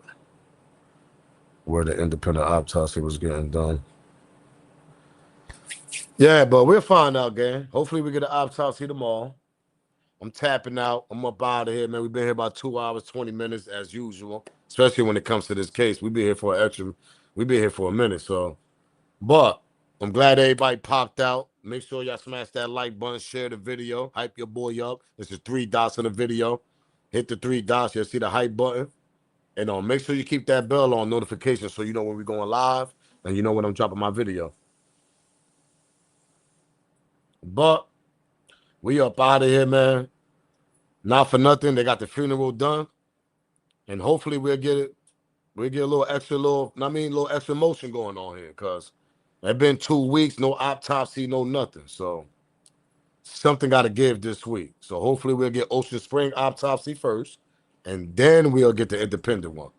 where the independent autopsy was getting done. Yeah, but we'll find out, gang. Hopefully we get an autopsy tomorrow. I'm tapping out. I'm up out of here, man. We've been here about 2 hours, 20 minutes as usual, especially when it comes to this case. We've been here for a minute, so. But I'm glad everybody popped out. Make sure y'all smash that like button, share the video, hype your boy up. There's the 3 dots on the video. Hit the 3 dots. You'll see the hype button. And make sure you keep that bell on notifications so you know when we're going live and you know when I'm dropping my video. But we up out of here, man. Not for nothing. They got the funeral done. And hopefully we'll get a little extra motion going on here, because it's been 2 weeks, no autopsy, no nothing. So something got to give this week. So hopefully we'll get Ocean Spring autopsy first, and then we'll get the independent one.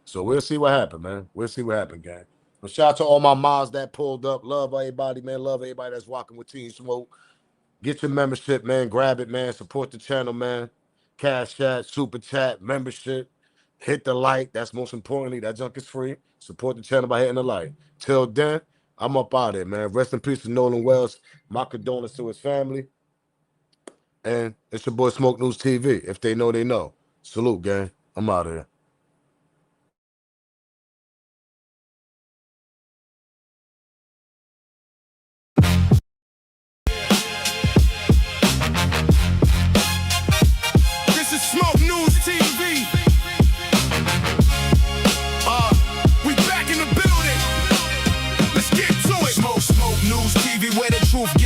So we'll see what happens, man. We'll see what happens, gang. But shout out to all my moms that pulled up. Love everybody, man. Love everybody that's walking with Team Smoke. Get your membership, man. Grab it, man. Support the channel, man. Cash Chat, Super Chat, membership. Hit the like. That's most importantly. That junk is free. Support the channel by hitting the like. Till then, I'm up out of here, man. Rest in peace to Nolan Wells. My condolences to his family. And it's your boy Smoke News TV. If they know, they know. Salute, gang. I'm out of here.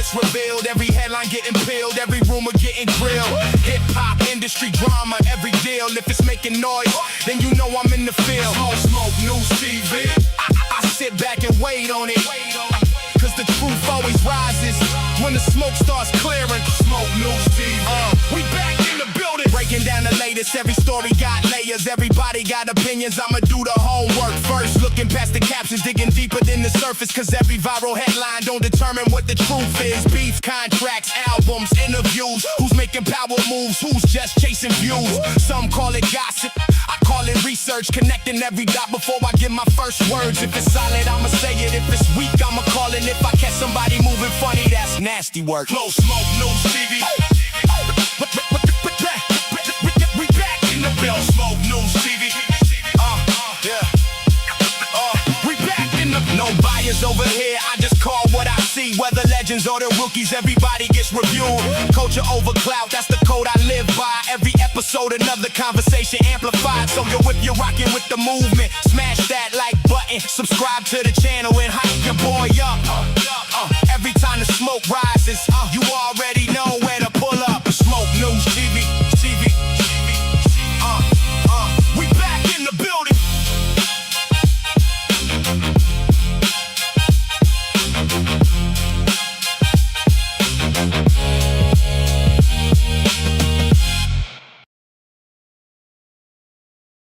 gets revealed, every headline getting peeled, every rumor getting grilled. Hip hop industry drama, every deal. If it's making noise, then you know I'm in the field. Smoke News TV. I sit back and wait on it, cause the truth always rises when the smoke starts clearing. Smoke News TV. We back in the building, breaking down the latest. Every story got layers, everybody got opinions. I'ma do the homework first, looking past the captions, digging deeper than the surface. Cause every viral headline don't determine what the truth is. Beef, contracts, albums, interviews. Who's making power moves, who's just chasing views. Some call it gossip, I call it research. Connecting every dot before I give my first words. If it's solid, I'ma say it. If it's weak, I'ma call it. If I catch somebody moving funny, that's nasty work. Close Smoke News TV. We back in the bill. Smoke News TV. We back in the. No bias over here. I just call what I see. Whether legends or the rookies, everybody gets reviewed. Culture over clout, that's the code I live by. Every episode, another conversation amplified. So yo, if you're rocking with the movement, smash that like button, subscribe to the channel and hype your boy up. Every time the smoke rises, you already know where to pull up. Smoke News TV. We back in the building.